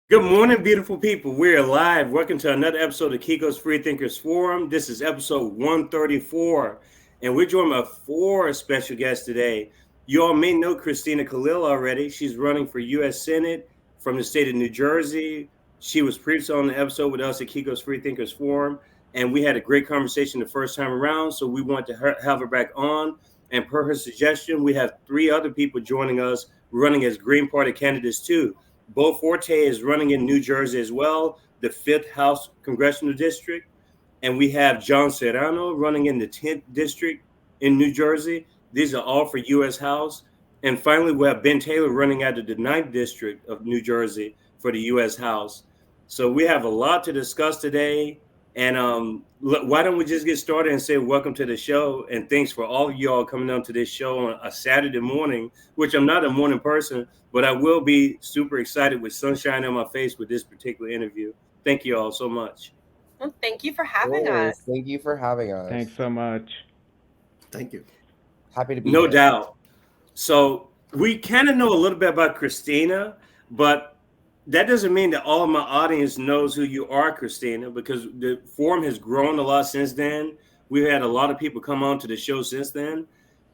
Good morning, beautiful people. We're live. Welcome to another episode of Kiko's Freethinkers Forum. This is episode 134, and we're joined by four special guests today. You all may know Christina Khalil already. She's running for U.S. Senate from the state of New Jersey. She was previously on the episode with us at Kiko's Freethinkers Forum, and we had a great conversation the first time around, so we want to have her back on. And per her suggestion, we have three other people joining us running as Green Party candidates too. Beau Forte is running in New Jersey as well, the 5th House Congressional District. And we have Jon Serrano running in the 10th District in New Jersey. These are all for U.S. House. And finally, we have Ben Taylor running out of the 9th District of New Jersey for the U.S. House. So we have a lot to discuss today. And why don't we just get started and say welcome to the show, and thanks for all of y'all coming on to this show on a Saturday morning, which I'm not a morning person, but I will be super excited with sunshine on my face with this particular interview. Thank you all so much. Well, thank you for Of having course. us. Thank you for having us. Thanks so much. Thank you. Happy to be No here. doubt. So we kind of know a little bit about Christina, but that doesn't mean that all of my audience knows who you are, Christina, because the forum has grown a lot since then. We've had a lot of people come on to the show since then.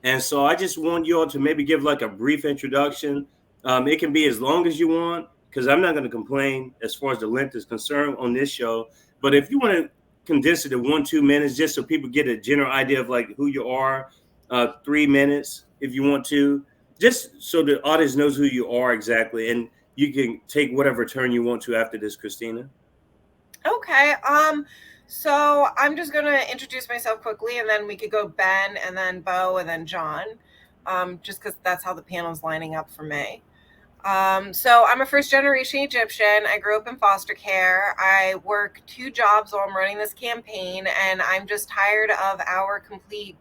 And so I just want you all to maybe give like a brief introduction. It can be as long as you want, because I'm not going to complain as far as the length is concerned on this show. But if you want to condense it to 1-2 minutes, just so people get a general idea of like who you are, 3 minutes if you want to, just so the audience knows who you are exactly, and you can take whatever turn you want to after this, Christina. Okay. So I'm just gonna introduce myself quickly, and then we could go Ben, and then Beau, and then John. Just because that's how the panel's lining up for me. So I'm a first generation Egyptian. I grew up in foster care. I work 2 jobs while I'm running this campaign, and I'm just tired of our complete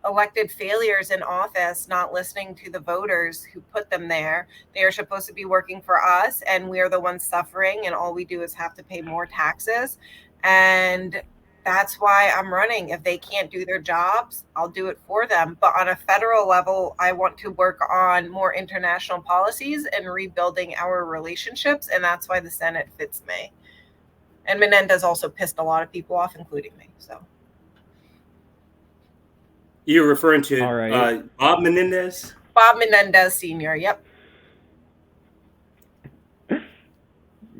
elected failures in office not listening to the voters who put them there. They are supposed to be working for us, and we are the ones suffering, and all we do is have to pay more taxes. And that's why I'm running. If they can't do their jobs, I'll do it for them. But on a federal level, I want to work on more international policies and rebuilding our relationships, and that's why the Senate fits me. And Menendez also pissed a lot of people off, including me. So You're referring to All right. Bob Menendez? Bob Menendez Sr. Yep.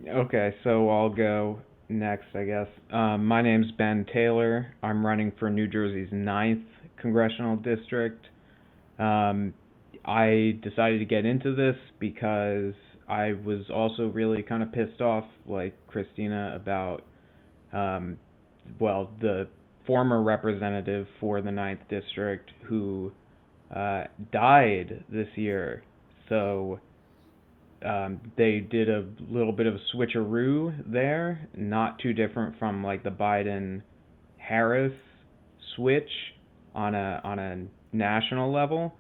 Okay, so I'll go next, I guess. My name's Ben Taylor. I'm running for New Jersey's 9th congressional district. I decided to get into this because I was also really kind of pissed off, like Christina, about, the former representative for the 9th district who died this year. So they did a little bit of a switcheroo there, not too different from like the Biden Harris switch on a national level.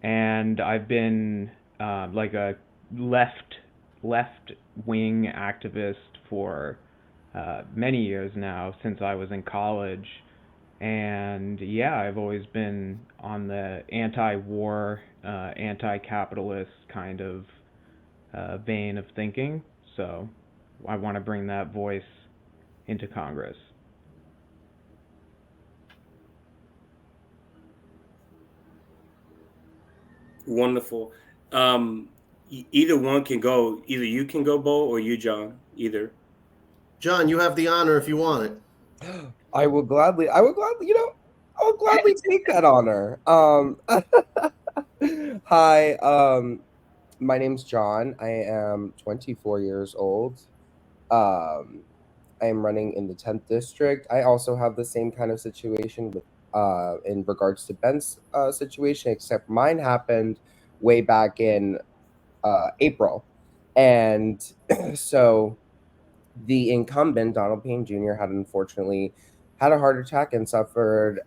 And I've been like a left wing activist for many years now, since I was in college. And yeah, I've always been on the anti-war, anti-capitalist kind of vein of thinking. So I want to bring that voice into Congress. Wonderful. Either one can go. Either you can go, Bo, or you, John. Either. John, you have the honor if you want it. I will gladly take that honor. Hi, my name's John. I am 24 years old. Um, I am running in the 10th district. I also have the same kind of situation with in regards to Ben's situation, except mine happened way back in April. And so the incumbent, Donald Payne Jr., had unfortunately had a heart attack and suffered,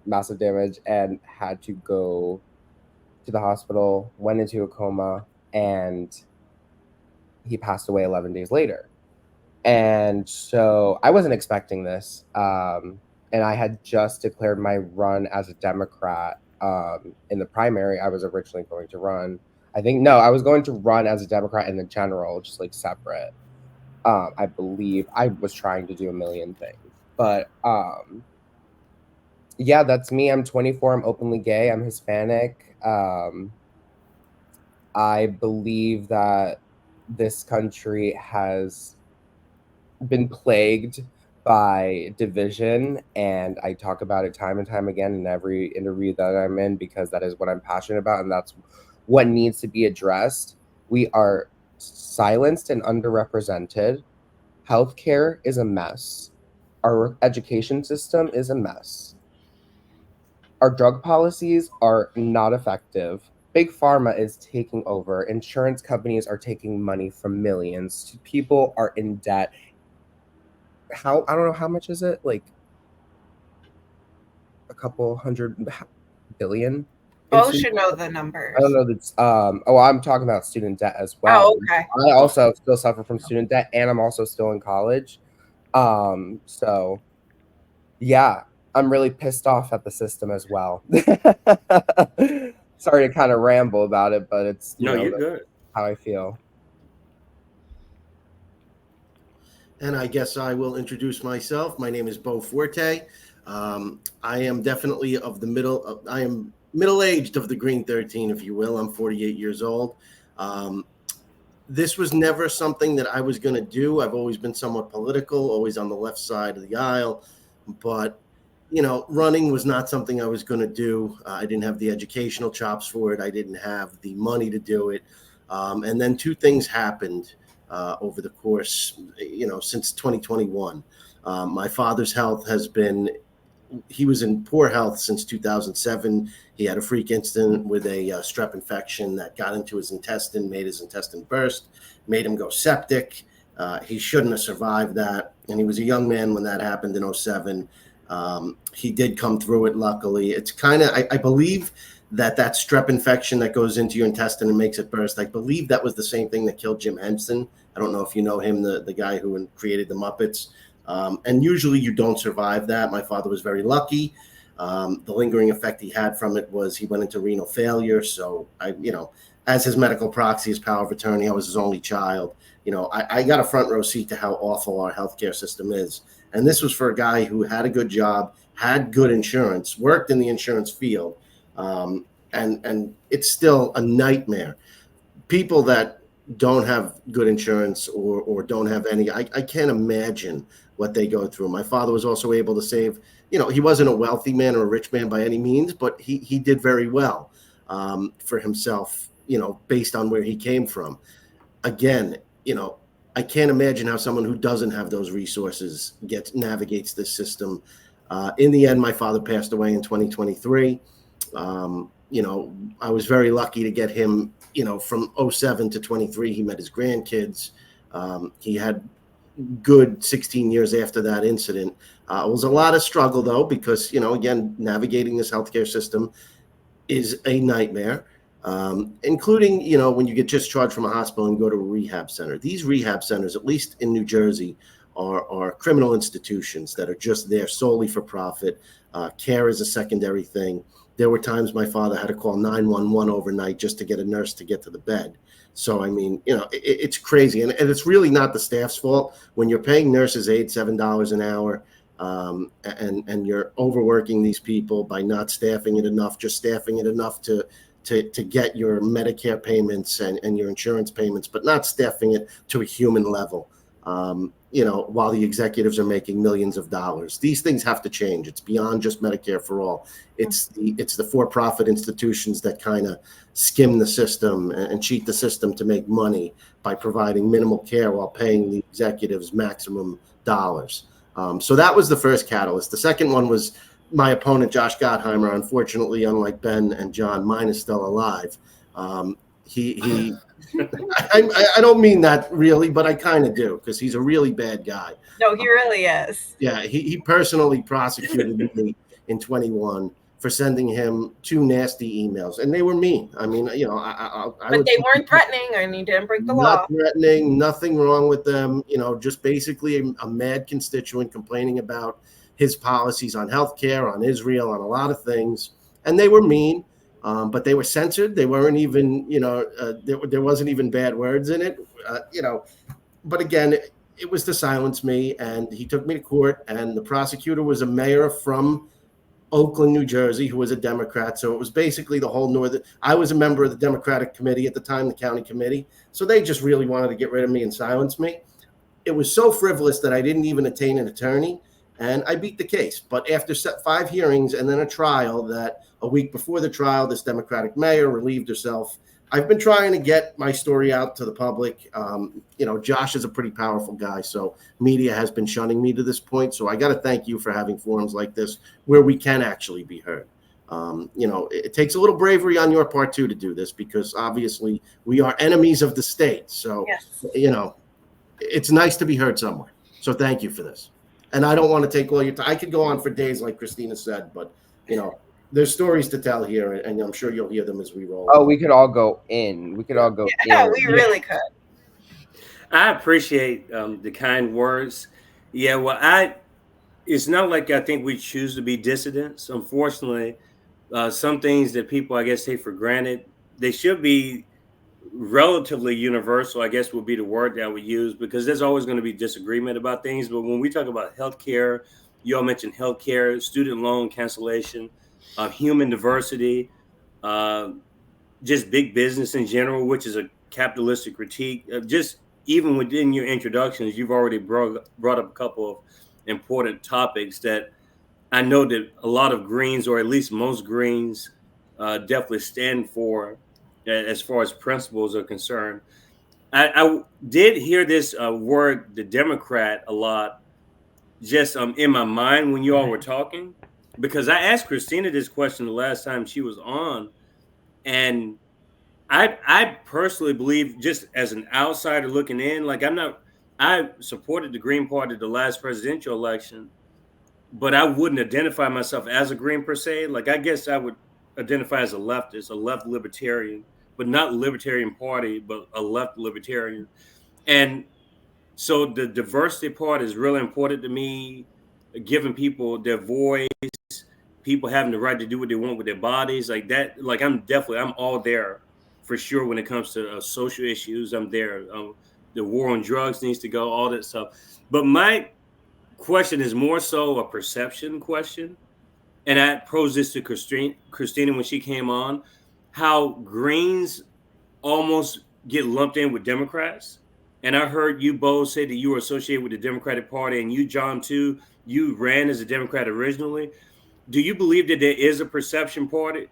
massive damage and had to go to the hospital, went into a coma, and he passed away 11 days later. And so I wasn't expecting this. And I had just declared my run as a Democrat in the primary I was originally going to run. I think no, I was going to run as a Democrat in the general, just like separate. I believe I was trying to do a million things, but yeah, that's me. I'm 24. I'm openly gay. I'm Hispanic. I believe that this country has been plagued by division, and I talk about it time and time again in every interview that I'm in because that is what I'm passionate about, and that's what needs to be addressed. We are silenced and underrepresented. Healthcare is a mess. Our education system is a mess. Our drug policies are not effective. Big pharma is taking over. Insurance companies are taking money from millions. People are in debt. I don't know, how much is it? Like a couple hundred billion in Bo student should know debt? the I numbers. don't know that's I'm talking about student debt as well. Oh, okay. I also still suffer from student debt, and I'm also still in college. So yeah, I'm really pissed off at the system as well. Sorry to kind of ramble about it, but it's, No, you're that's good. how I feel. And I guess I will introduce myself. My name is Beau Forte. I am definitely of the middle. I am middle-aged of the Green 13, if you will. I'm 48 years old. This was never something that I was going to do. I've always been somewhat political, always on the left side of the aisle. But, running was not something I was going to do. I didn't have the educational chops for it. I didn't have the money to do it. And then two things happened over the course, since 2021. My father's health he was in poor health since 2007. He had a freak incident with a strep infection that got into his intestine, made his intestine burst, made him go septic. He shouldn't have survived that. And he was a young man when that happened in 07. He did come through it, luckily. It's kind of, I believe that strep infection that goes into your intestine and makes it burst, I believe that was the same thing that killed Jim Henson. I don't know if you know him, the guy who created the Muppets. And usually you don't survive that. My father was very lucky. The lingering effect he had from it was he went into renal failure. So as his medical proxy, his power of attorney, I was his only child. I got a front row seat to how awful our healthcare system is. And this was for a guy who had a good job, had good insurance, worked in the insurance field. And it's still a nightmare. People that don't have good insurance or don't have any, I can't imagine what they go through. My father was also able to save, he wasn't a wealthy man or a rich man by any means, but he did very well for himself, based on where he came from. Again, I can't imagine how someone who doesn't have those resources navigates this system. In the end, my father passed away in 2023. I was very lucky to get him, from 07 to 23, he met his grandkids. He had good 16 years after that incident. It was a lot of struggle, though, because, again, navigating this healthcare system is a nightmare, including, when you get discharged from a hospital and go to a rehab center. These rehab centers, at least in New Jersey, are criminal institutions that are just there solely for profit. Care is a secondary thing. There were times my father had to call 911 overnight just to get a nurse to get to the bed. So, I mean, it's crazy. And it's really not the staff's fault. When you're paying nurses $7 an hour, and you're overworking these people by not staffing it enough, just staffing it enough to get your Medicare payments and your insurance payments, but not staffing it to a human level. While the executives are making millions of dollars. These things have to change. It's beyond just Medicare for all. It's the for-profit institutions that kind of skim the system and cheat the system to make money by providing minimal care while paying the executives maximum dollars. So that was the first catalyst. The second one was my opponent, Josh Gottheimer. Unfortunately, unlike Ben and John, mine is still alive. He I don't mean that really, but I kind of do, because he's a really bad guy. No, he really is. Yeah, he personally prosecuted me in 21 for sending him 2 nasty emails, and they were mean. I mean, but they weren't threatening, and he didn't break the law. Not threatening, nothing wrong with them. Just basically a mad constituent complaining about his policies on healthcare, on Israel, on a lot of things, and they were mean. but they were censored. They weren't even, there wasn't even bad words in it, But again, it was to silence me, and he took me to court. And the prosecutor was a mayor from Oakland, New Jersey, who was a Democrat. So it was basically the whole northern. I was a member of the Democratic committee at the time, the county committee. So they just really wanted to get rid of me and silence me. It was so frivolous that I didn't even attain an attorney, and I beat the case. But after 5 hearings and then a trial, that a week before the trial, this Democratic mayor relieved herself. I've been trying to get my story out to the public. Josh is a pretty powerful guy, so media has been shunning me to this point. So I got to thank you for having forums like this where we can actually be heard. It takes a little bravery on your part too to do this, because obviously we are enemies of the state. So, Yes. It's nice to be heard somewhere. So thank you for this. And I don't want to take all your time. I could go on for days, like Christina said, but there's stories to tell here, and I'm sure you'll hear them as we roll. Oh, we could all go in. We could all go Yeah, in. we really could. I appreciate the kind words. Yeah, well, it's not like I think we choose to be dissidents. Unfortunately, some things that people, I guess, take for granted, they should be relatively universal, I guess would be the word that I would use, because there's always going to be disagreement about things. But when we talk about healthcare, you all mentioned healthcare, student loan cancellation, human diversity, just big business in general, which is a capitalistic critique. Just even within your introductions, you've already brought up a couple of important topics that I know that a lot of Greens, or at least most Greens, definitely stand for as far as principles are concerned. I did hear this word, the Democrat, a lot, just in my mind when you all were talking, because I asked Christina this question the last time she was on, and I personally believe, just as an outsider looking in, like I supported the Green Party the last presidential election, but I wouldn't identify myself as a Green per se. Like, I guess I would identify as a leftist, a left libertarian, but not Libertarian Party, but a left libertarian. And so the diversity part is really important to me, giving people their voice, people having the right to do what they want with their bodies, like that. Like, I'm all there for sure when it comes to social issues. I'm there. The war on drugs needs to go, all that stuff. But my question is more so a perception question. And I posed this to Christina when she came on, how Greens almost get lumped in with Democrats. And I heard you both say that you were associated with the Democratic Party, and you, John, too, you ran as a Democrat originally. Do you believe that there is a perception party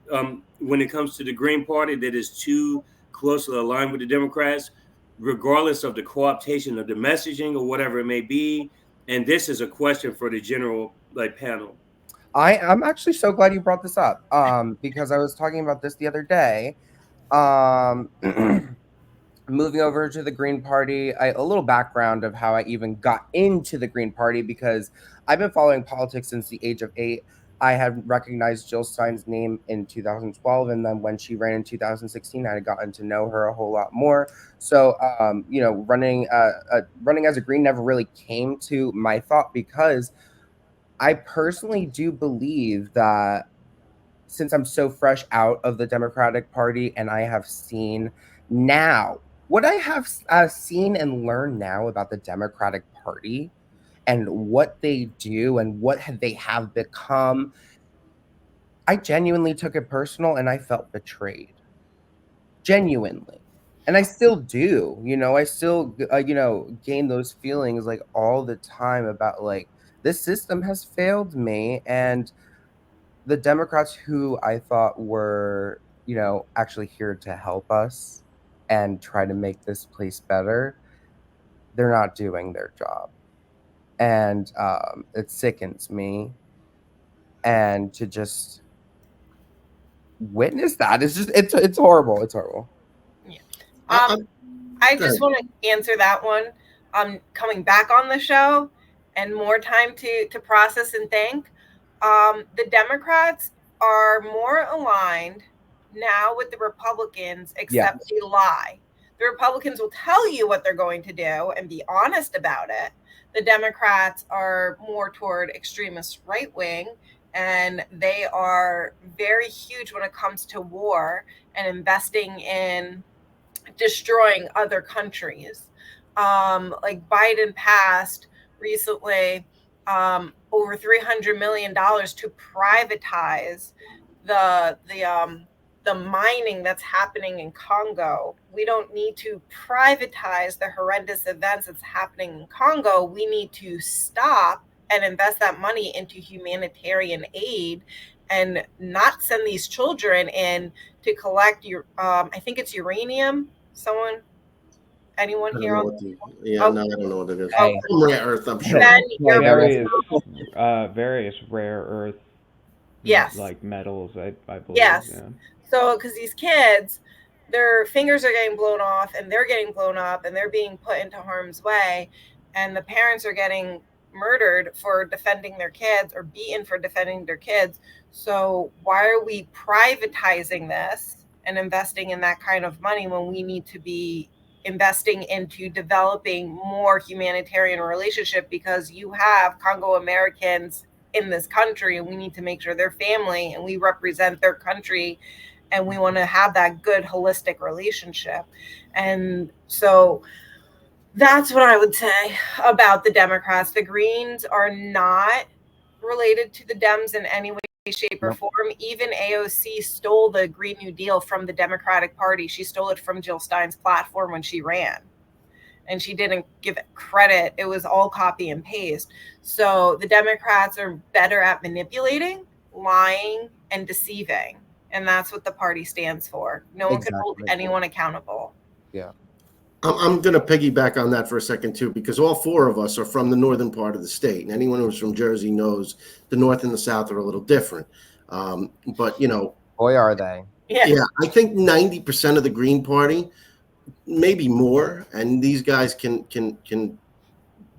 when it comes to the Green Party that is too closely aligned with the Democrats, regardless of the co-optation of the messaging or whatever it may be? And this is a question for the general panel. I'm actually so glad you brought this up, because I was talking about this the other day. Moving over to the Green Party, a little background of how I even got into the Green Party, because I've been following politics since the age of 8. I had recognized Jill Stein's name in 2012, and then when she ran in 2016, I had gotten to know her a whole lot more. So, running as a Green never really came to my thought, because I personally do believe that since I'm so fresh out of the Democratic Party, and I have seen now what I have seen and learned now about the Democratic Party and what they do and what they have become, I genuinely took it personal, and I felt betrayed. Genuinely. And I still do, I still, gain those feelings like all the time about like, this system has failed me. And the Democrats who I thought were, actually here to help us and try to make this place better, they're not doing their job. And it sickens me. And to just witness that, it's horrible. It's horrible. Yeah. I just want to answer that one. Coming back on the show and more time to process and think. The Democrats are more aligned now with the Republicans, except they lie. The Republicans will tell you what they're going to do and be honest about it. The Democrats are more toward extremist right wing and they are very huge when it comes to war and investing in destroying other countries. Like Biden passed recently over $300 million to privatize the mining that's happening in Congo. We don't need to privatize the horrendous events that's happening in Congo. We need to stop and invest that money into humanitarian aid and not send these children in to collect your I think it's uranium. Anyone here? No, I don't know what it is. Hey. Rare earth, I'm sure. Then you're various rare earth, yes, like metals, I believe. yes. Yeah. So, because these kids, their fingers are getting blown off, and they're getting blown up, and they're being put into harm's way, and the parents are getting murdered for defending their kids or beaten for defending their kids. So why are we privatizing this and investing in that kind of money when we need to be investing into developing more humanitarian relationship? Because you have Congo Americans in this country, and we need to make sure they're family and we represent their country, and we want to have that good holistic relationship. And so that's what I would say about the Democrats. The Greens are not related to the Dems in any way, shape, or form. Even AOC stole the Green New Deal from the Democratic Party. She stole it from Jill Stein's platform when she ran. And she didn't give it credit. It was all copy and paste. So the Democrats are better at manipulating, lying, and deceiving. And that's what the party stands for. No one can hold anyone accountable. Yeah. I'm going to piggyback on that for a second, too, because all four of us are from the northern part of the state. And anyone who's from Jersey knows the North and the South are a little different. But, you know. Boy, are they. Yeah, I think 90% of the Green Party, maybe more, and these guys can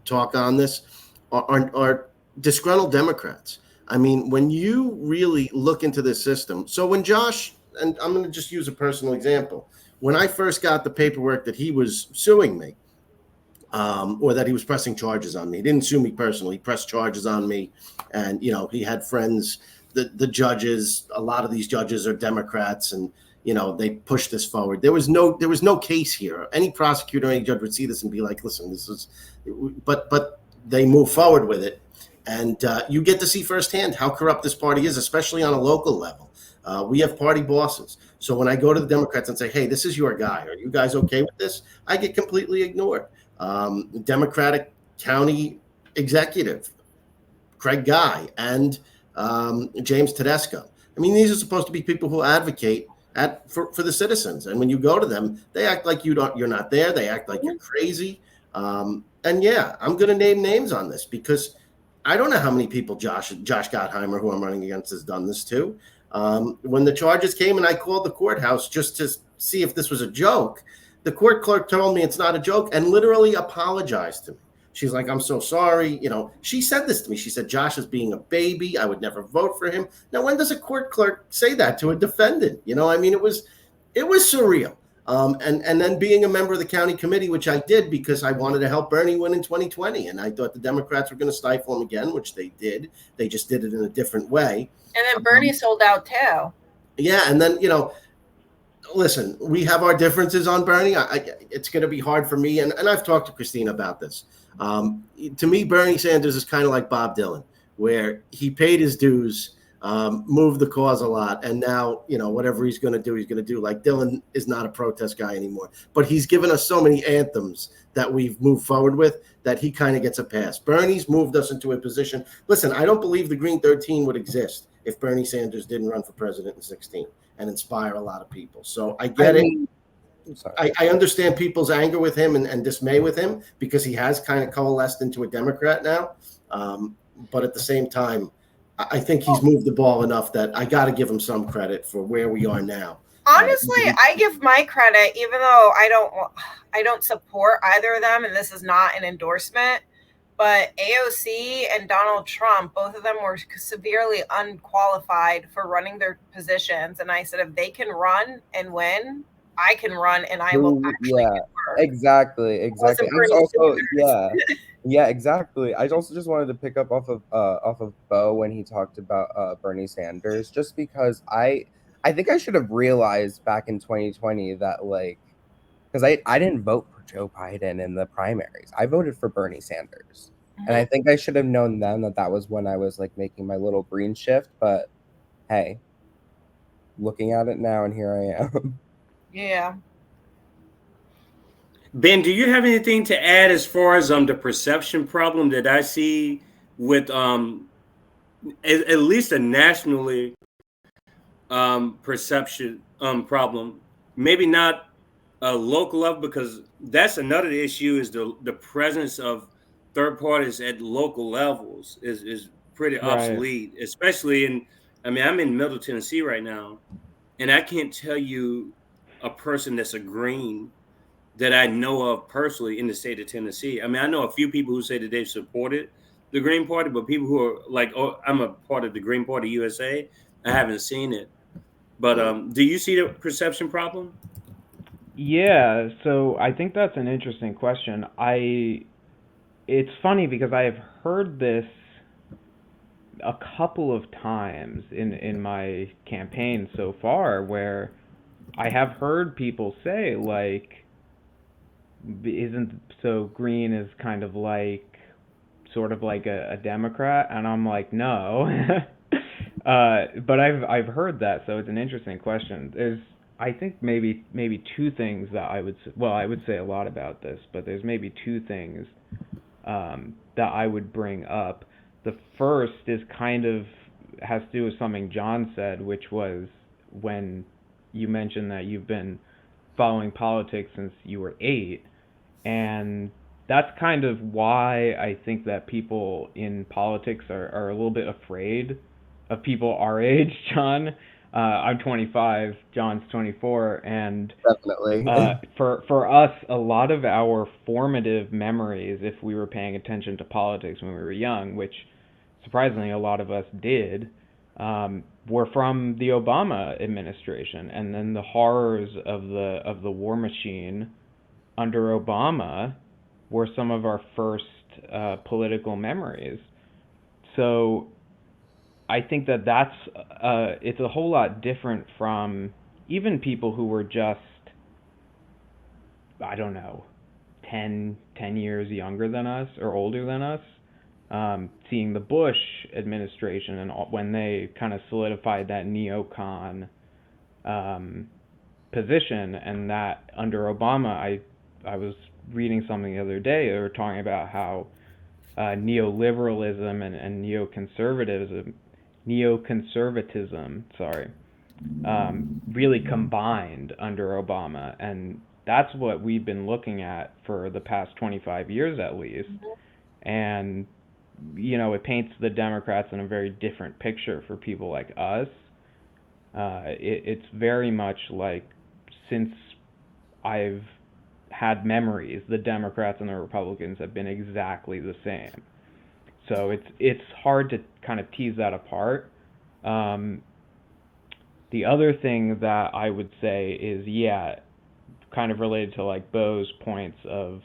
talk on this, are disgruntled Democrats. I mean, when you really look into this system. So when Josh, and I'm going to just use a personal example. When I first got the paperwork that he was suing me, or that he was pressing charges on me, he didn't sue me personally. He pressed charges on me, and you know he had friends. The judges, a lot of these judges are Democrats, and you know they pushed this forward. There was no case here. Any prosecutor, any judge would see this and be like, "Listen, this is," but they move forward with it, and you get to see firsthand how corrupt this party is, especially on a local level. We have party bosses. So when I go to the Democrats and say, hey, this is your guy, are you guys okay with this? I get completely ignored. Democratic county executive, Craig Guy, and James Tedesco. I mean, these are supposed to be people who advocate for the citizens. And when you go to them, they act like you're not there. They act like you're crazy. And yeah, I'm going to name names on this because I don't know how many people Josh Gottheimer, who I'm running against, has done this to. When the charges came and I called the courthouse just to see if this was a joke, the court clerk told me it's not a joke and literally apologized to me. She's like, I'm so sorry. You know, she said this to me. She said, Josh is being a baby. I would never vote for him. Now, when does a court clerk say that to a defendant? You know, I mean, it was surreal. And then being a member of the county committee, which I did because I wanted to help Bernie win in 2020. And I thought the Democrats were going to stifle him again, which they did. They just did it in a different way. And then Bernie sold out too. Yeah. And then, you know, listen, we have our differences on Bernie. It's going to be hard for me. And I've talked to Christina about this. To me, Bernie Sanders is kind of like Bob Dylan, where he paid his dues, moved the cause a lot. And now, you know, whatever he's going to do, he's going to do. Like Dylan is not a protest guy anymore, but he's given us so many anthems that we've moved forward with that he kind of gets a pass. Bernie's moved us into a position. Listen, I don't believe the Green 13 would exist if Bernie Sanders didn't run for president in 2016 and inspire a lot of people. So I get it. I understand people's anger with him and dismay with him because he has kind of coalesced into a Democrat now. But at the same time, I think he's moved the ball enough that I got to give him some credit for where we are now. Honestly, I give my credit, even though I don't support either of them, and this is not an endorsement. But AOC and Donald Trump, both of them were severely unqualified for running their positions. And I said, if they can run and win, I can run and I will actually Exactly. Also, Yeah, exactly. I also just wanted to pick up off of Beau when he talked about Bernie Sanders, just because I think I should have realized back in 2020 that, like, because I didn't vote for Joe Biden in the primaries. I voted for Bernie Sanders. And I think I should have known then that that was when I was like making my little green shift, but hey, looking at it now and here I am. Yeah. Ben, do you have anything to add as far as the perception problem that I see with at least a nationally perception problem? Maybe not a local level, because that's another issue, is the presence of third parties at local levels is pretty Right. obsolete, especially in, I mean, I'm in Middle Tennessee right now, and I can't tell you a person that's a Green that I know of personally in the state of Tennessee. I mean, I know a few people who say that they've supported the Green Party, but people who are like, oh, I'm a part of the Green Party USA, I haven't seen it. But do you see the perception problem? Yeah, so I think that's an interesting question. It's funny because I have heard this a couple of times in my campaign so far, where I have heard people say, like, isn't so Green is kind of like sort of like a Democrat, and I'm like, no. But I've heard that, so it's an interesting question. There's, I think, maybe two things that I would say a lot about this, but there's maybe two things that I would bring up. The first is kind of has to do with something Jon said, which was when you mentioned that you've been following politics since you were 8, and that's kind of why I think that people in politics are a little bit afraid of people our age, Jon. I'm 25, Jon's 24, and Definitely. for us, a lot of our formative memories, if we were paying attention to politics when we were young, which surprisingly a lot of us did, were from the Obama administration, and then the horrors of the war machine under Obama were some of our first political memories. So I think that that's it's a whole lot different from even people who were just, I don't know, 10 years younger than us or older than us, seeing the Bush administration and when they kind of solidified that neocon position, and that under Obama, I was reading something the other day. They were talking about how neoliberalism and neoconservatism, sorry, really combined under Obama, and that's what we've been looking at for the past 25 years at least. And it paints the Democrats in a very different picture for people like us. It's very much like, since I've had memories, the Democrats and the Republicans have been exactly the same. So it's hard to kind of tease that apart. The other thing that I would say is, yeah, kind of related to like Beau's points of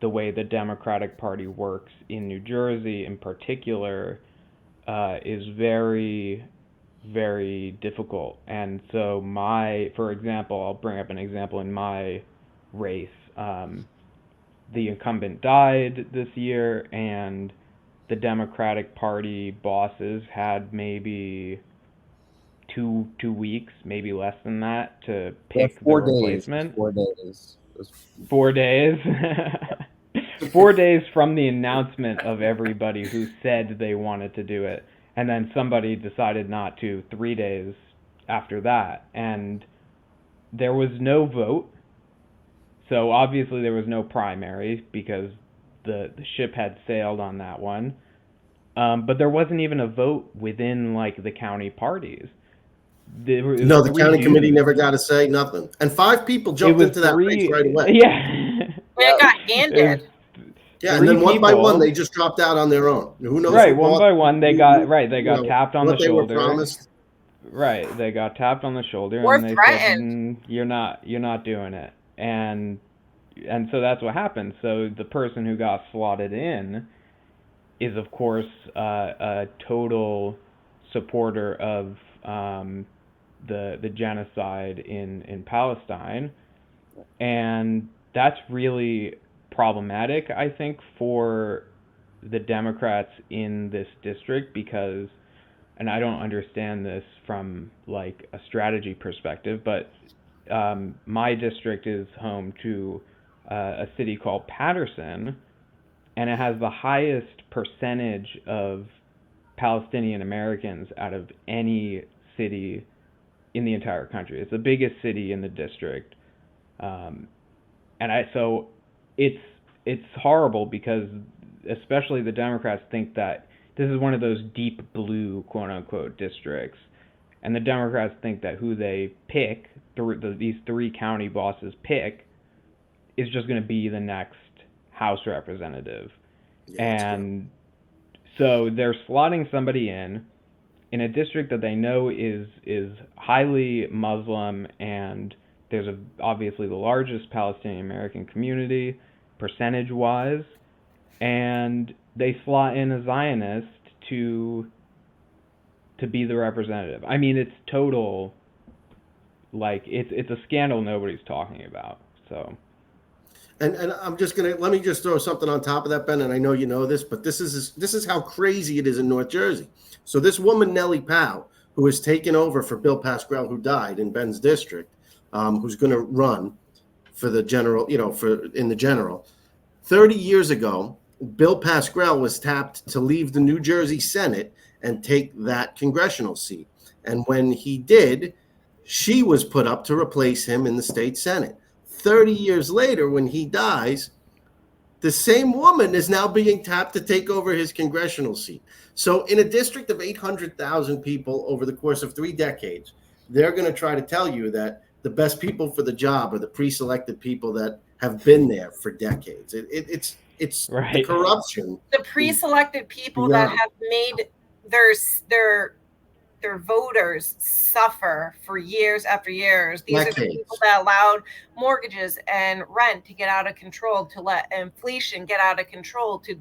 the way the Democratic Party works in New Jersey in particular, is very, very difficult. And so for example, I'll bring up an example in my race. The incumbent died this year, and the Democratic Party bosses had maybe two weeks, maybe less than that, to pick the replacement. 4 days. 4 days. 4 days from the announcement of everybody who said they wanted to do it, and then somebody decided not to 3 days after that, and there was no vote. So obviously there was no primary because the ship had sailed on that one. But there wasn't even a vote within like the county parties. No, the county committee never got to say nothing. And 5 people jumped into that race right away. Yeah. It got handed. Yeah, and then one by one they just dropped out on their own. Who knows? Right, one by one they got tapped on the shoulder. What they were promised. Right, they got tapped on the shoulder or and they threatened. said, you're not doing it. And and so that's what happened. So the person who got slotted in is, of course, a total supporter of the genocide in Palestine, and that's really problematic, I think, for the Democrats in this district because, and I don't understand this from like a strategy perspective, but my district is home to a city called Patterson, and it has the highest percentage of Palestinian Americans out of any city in the entire country. It's the biggest city in the district, so it's horrible because especially the Democrats think that this is one of those deep blue quote unquote districts, and the Democrats think that who they pick, these three county bosses pick, is just going to be the next House representative. Yeah, and so they're slotting somebody in a district that they know is highly Muslim, and there's obviously the largest Palestinian American community percentage wise, and they slot in a Zionist to be the representative. I mean, it's total, like, it's a scandal nobody's talking about. So, and I'm just let me just throw something on top of that, Ben. And I know you know this, but this is how crazy it is in North Jersey. So this woman Nellie Powell, who has taken over for Bill Pascrell, who died in Ben's district, who's going to run for the general, in the general. 30 years ago, Bill Pascrell was tapped to leave the New Jersey Senate and take that congressional seat. And when he did, she was put up to replace him in the state Senate. 30 years later, when he dies, the same woman is now being tapped to take over his congressional seat. So in a district of 800,000 people over the course of 3 decades, they're going to try to tell you that the best people for the job are the pre-selected people that have been there for decades. It's right. The corruption. The pre-selected people that have made their voters suffer for years after years. These are the people that allowed mortgages and rent to get out of control, to let inflation get out of control, to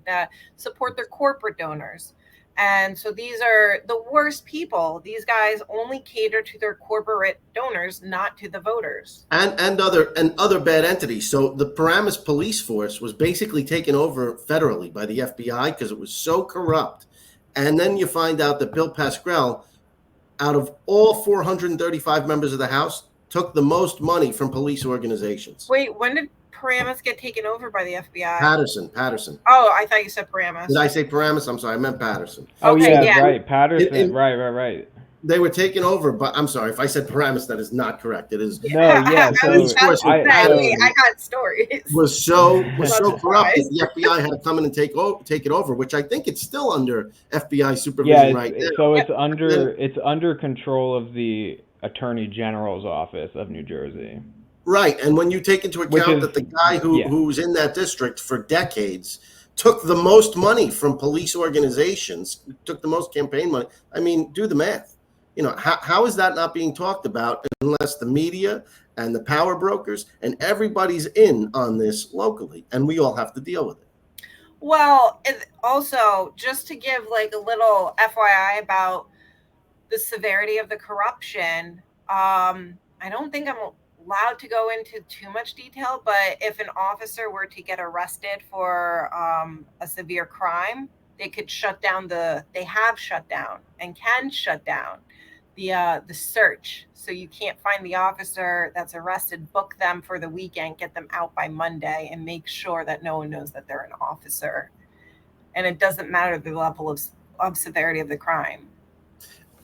support their corporate donors. And so these are the worst people. These guys only cater to their corporate donors, not to the voters. And other bad entities. So the Paramus police force was basically taken over federally by the FBI because it was so corrupt. And then you find out that Bill Pascrell, out of all 435 members of the House, took the most money from police organizations. Wait, when did Paramus get taken over by the FBI? Patterson. Oh, I thought you said Paramus. Did I say Paramus? I'm sorry, I meant Patterson. Oh, okay, yeah, right, Patterson. Right. They were taken over, but I'm sorry if I said Paramus. That is not correct. It is no, yeah. I got stories. Was so corrupt that the FBI had to come in and take it over, which I think it's still under FBI supervision right now. So it's under control of the Attorney General's office of New Jersey. Right, and when you take into account that the guy who's in that district for decades took the most money from police organizations, took the most campaign money. I mean, do the math. How is that not being talked about unless the media and the power brokers and everybody's in on this locally, and we all have to deal with it. Well, also, just to give like a little FYI about the severity of the corruption, I don't think I'm allowed to go into too much detail, but if an officer were to get arrested for a severe crime, they could they have shut down and can shut down the search. So you can't find the officer that's arrested, book them for the weekend, get them out by Monday, and make sure that no one knows that they're an officer. And it doesn't matter the level of severity of the crime.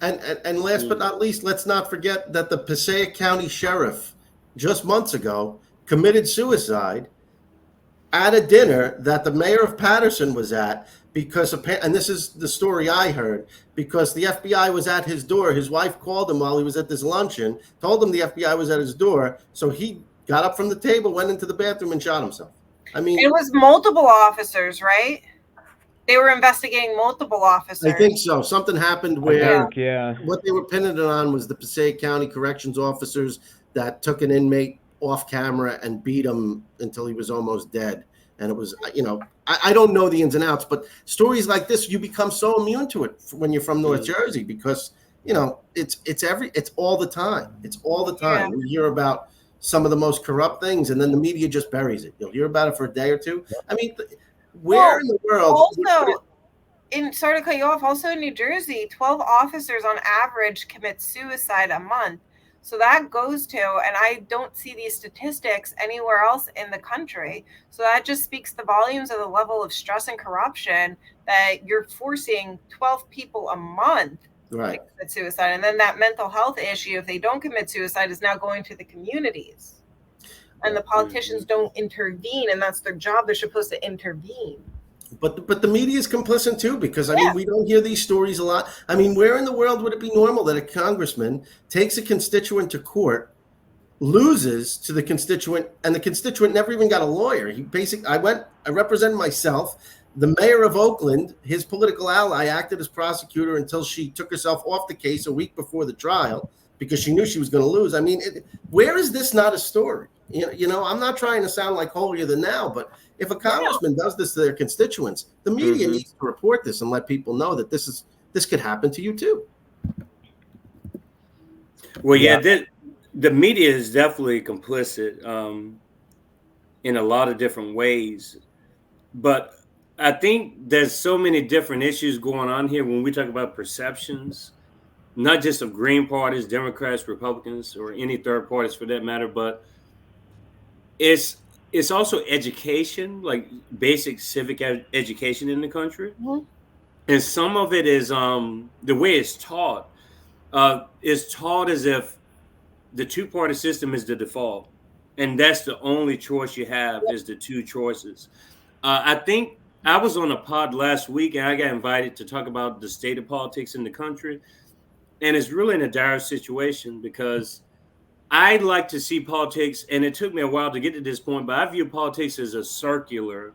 And last but not least, let's not forget that the Passaic County Sheriff just months ago committed suicide at a dinner that the mayor of Patterson was at because, and this is the story I heard, because the FBI was at his door. His wife called him while he was at this luncheon, told him the FBI was at his door. So he got up from the table, went into the bathroom and shot himself. I mean, it was multiple officers, right? They were investigating multiple officers. I think so. Something happened where yeah. What they were pinning it on was the Passaic County corrections officers that took an inmate off camera and beat him until he was almost dead. And it was, I don't know the ins and outs, but stories like this, you become so immune to it when you're from North Jersey, because it's all the time. It's all the time. Yeah. You hear about some of the most corrupt things, and then the media just buries it. You'll hear about it for a day or two. I mean, where in the world? Also, sorry to cut you off. Also in New Jersey, 12 officers on average commit suicide a month. So that goes to, and I don't see these statistics anywhere else in the country. So that just speaks the volumes of the level of stress and corruption that you're forcing 12 people a month to commit suicide. And then that mental health issue, if they don't commit suicide, is now going to the communities. And the politicians don't intervene, and that's their job. They're supposed to intervene. But the media is complicit too, because I mean, we don't hear these stories a lot. I mean, where in the world would it be normal that a congressman takes a constituent to court, loses to the constituent, and the constituent never even got a lawyer? I represented myself. The mayor of Oakland, his political ally, acted as prosecutor until she took herself off the case a week before the trial because she knew she was going to lose. I mean, where is this not a story? I'm not trying to sound like holier than thou, but if a congressman does this to their constituents, the media needs to report this and let people know that this could happen to you too. Well, the media is definitely complicit in a lot of different ways, but I think there's so many different issues going on here when we talk about perceptions, not just of Green parties, Democrats, Republicans, or any third parties for that matter, but it's also education, like basic civic education in the country. Mm-hmm. And some of it is the way it's taught is taught as if the two-party system is the default. And that's the only choice you have is the two choices. I think I was on a pod last week and I got invited to talk about the state of politics in the country. And it's really in a dire situation because I like to see politics, and it took me a while to get to this point, but I view politics as a circular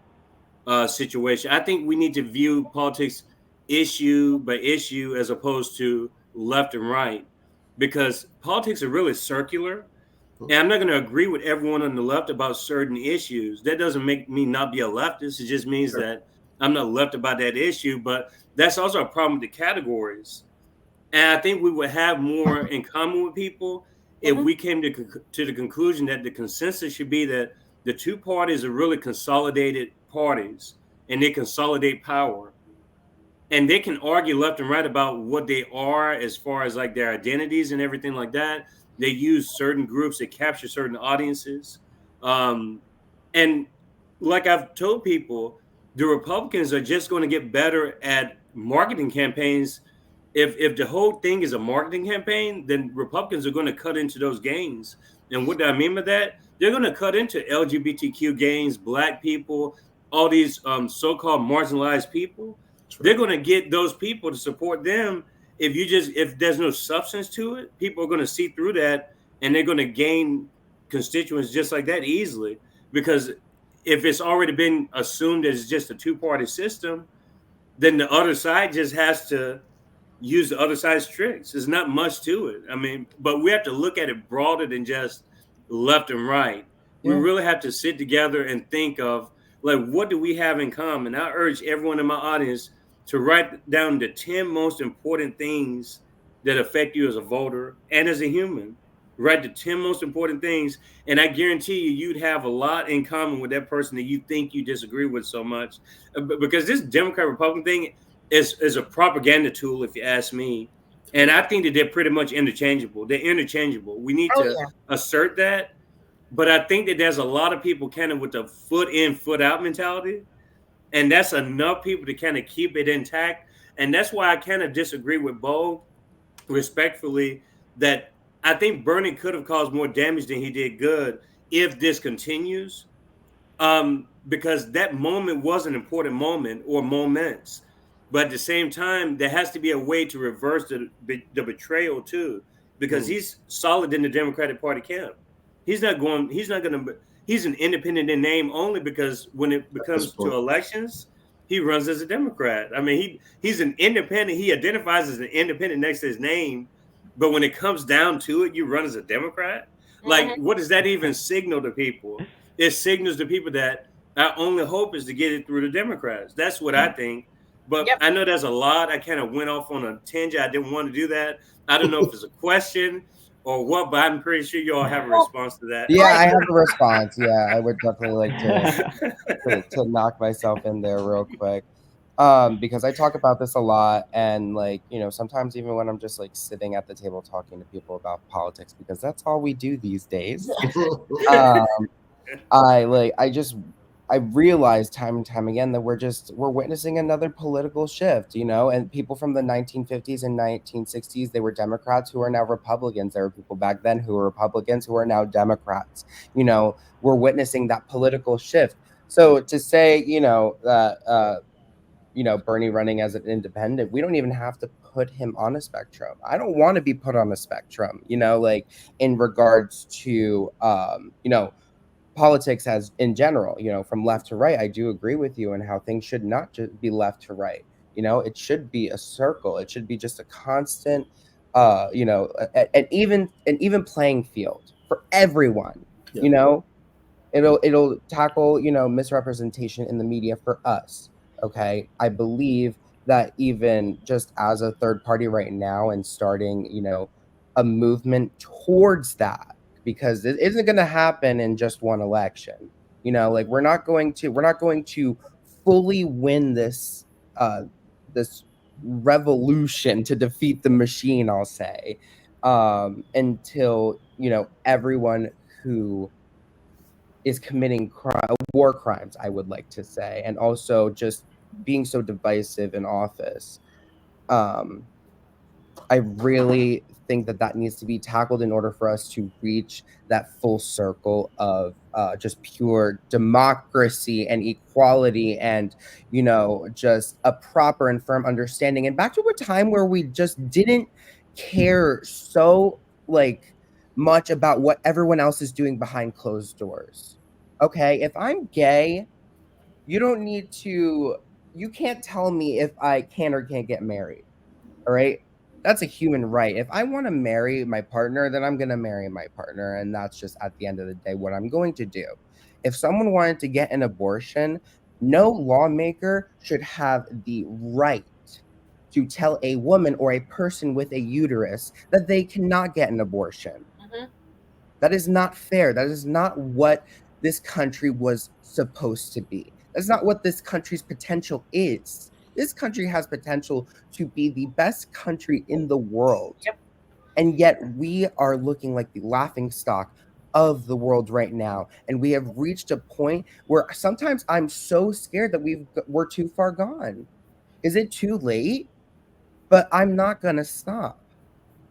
situation. I think we need to view politics issue by issue as opposed to left and right, because politics are really circular. And I'm not going to agree with everyone on the left about certain issues. That doesn't make me not be a leftist. It just means that I'm not left about that issue. But that's also a problem with the categories. And I think we would have more in common with people if we came to the conclusion that the consensus should be that the two parties are really consolidated parties and they consolidate power. And they can argue left and right about what they are as far as like their identities and everything like that. They use certain groups that capture certain audiences. And like I've told people, the Republicans are just going to get better at marketing campaigns. If the whole thing is a marketing campaign, then Republicans are going to cut into those gains. And what do I mean by that? They're going to cut into LGBTQ gains, Black people, all these so-called marginalized people. They're going to get those people to support them. If there's no substance to it, people are going to see through that, and they're going to gain constituents just like that easily. Because if it's already been assumed that it's just a two-party system, then the other side just has to use the other side's tricks. There's not much to it. I mean, but we have to look at it broader than just left and right. We really have to sit together and think of, like, what do we have in common? I urge everyone in my audience to write down the 10 most important things that affect you as a voter and as a human. Write the 10 most important things, and I guarantee you'd have a lot in common with that person that you think you disagree with so much. Because this Democrat-Republican thing is a propaganda tool, if you ask me. And I think that they're pretty much interchangeable. They're interchangeable. We need to assert that. But I think that there's a lot of people kind of with the foot in, foot out mentality. And that's enough people to kind of keep it intact. And that's why I kind of disagree with Beau, respectfully, that I think Bernie could have caused more damage than he did good if this continues. Because that moment was an important moment or moments. But at the same time, there has to be a way to reverse the betrayal too, because he's solid in the Democratic Party camp. He's an independent in name only because when it becomes to elections, he runs as a Democrat. I mean, he's an independent. He identifies as an independent next to his name. But when it comes down to it, you run as a Democrat. Like, what does that even signal to people? It signals to people that our only hope is to get it through the Democrats. That's what I think. But Yep. I know there's a lot. I kind of went off on a tangent. I didn't want to do that. I don't know if it's a question or what, but I'm pretty sure you all have a response to that. Yeah, I have a response. Yeah, I would definitely like to knock myself in there real quick. Because I talk about this a lot, and like, you know, sometimes even when I'm just like sitting at the table talking to people about politics, because that's all we do these days. um, I realize time and time again that we're witnessing another political shift, you know, and people from the 1950s and 1960s, they were Democrats who are now Republicans. There were people back then who were Republicans who are now Democrats. You know, we're witnessing that political shift. So to say, you know, that you know, Bernie running as an independent, we don't even have to put him on a spectrum. I don't want to be put on a spectrum, you know, like in regards to you know, politics as in general, you know, from left to right. I do agree with you in how things should not just be left to right. You know, it should be a circle. It should be just a constant you know, an even playing field for everyone. Yeah. You know, it'll tackle, you know, misrepresentation in the media for us. Okay, I believe that even just as a third party right now and starting, you know, a movement towards that, because it isn't going to happen in just one election. You know, like we're not going to fully win this revolution to defeat the machine, I'll say, until, you know, everyone who is committing war crimes, I would like to say, and also just being so divisive in office. Um, I really think that that needs to be tackled in order for us to reach that full circle of just pure democracy and equality, and, you know, just a proper and firm understanding. And back to a time where we just didn't care so like much about what everyone else is doing behind closed doors. Okay, if I'm gay, you don't need to. You can't tell me if I can or can't get married. All right. That's a human right. If I want to marry my partner, then I'm going to marry my partner. And that's just at the end of the day what I'm going to do. If someone wanted to get an abortion, no lawmaker should have the right to tell a woman or a person with a uterus that they cannot get an abortion. That is not fair. That is not what this country was supposed to be. That's not what this country's potential is. This country has potential to be the best country in the world. Yep. And yet we are looking like the laughing stock of the world right now. And we have reached a point where sometimes I'm so scared that we're too far gone. Is it too late? But I'm not going to stop.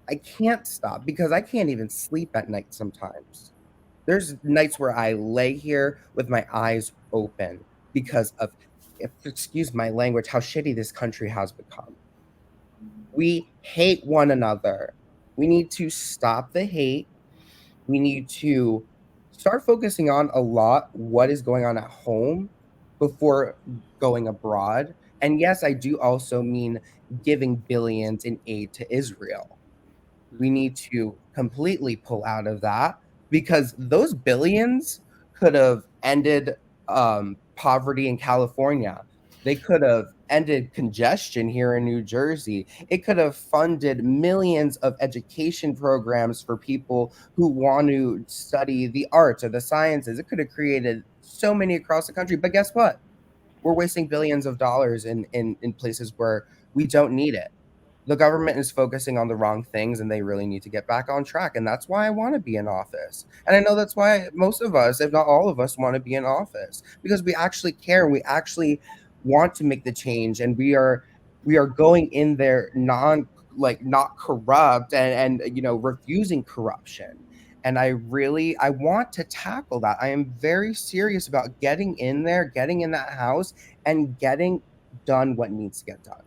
I can't stop because I can't even sleep at night sometimes. There's nights where I lay here with my eyes open because of, excuse my language, how shitty this country has become. We hate one another. We need to stop the hate. We need to start focusing on a lot what is going on at home before going abroad. And yes, I do also mean giving billions in aid to Israel. We need to completely pull out of that because those billions could have ended poverty in California. They could have ended congestion here in New Jersey. It could have funded millions of education programs for people who want to study the arts or the sciences. It could have created so many across the country. But guess what? We're wasting billions of dollars in places where we don't need it. The government is focusing on the wrong things and they really need to get back on track. And that's why I want to be in office. And I know that's why most of us, if not all of us, want to be in office because we actually care and we actually want to make the change. And we are going in there not corrupt and you know, refusing corruption. And I want to tackle that. I am very serious about getting in there, getting in that house, and getting done what needs to get done.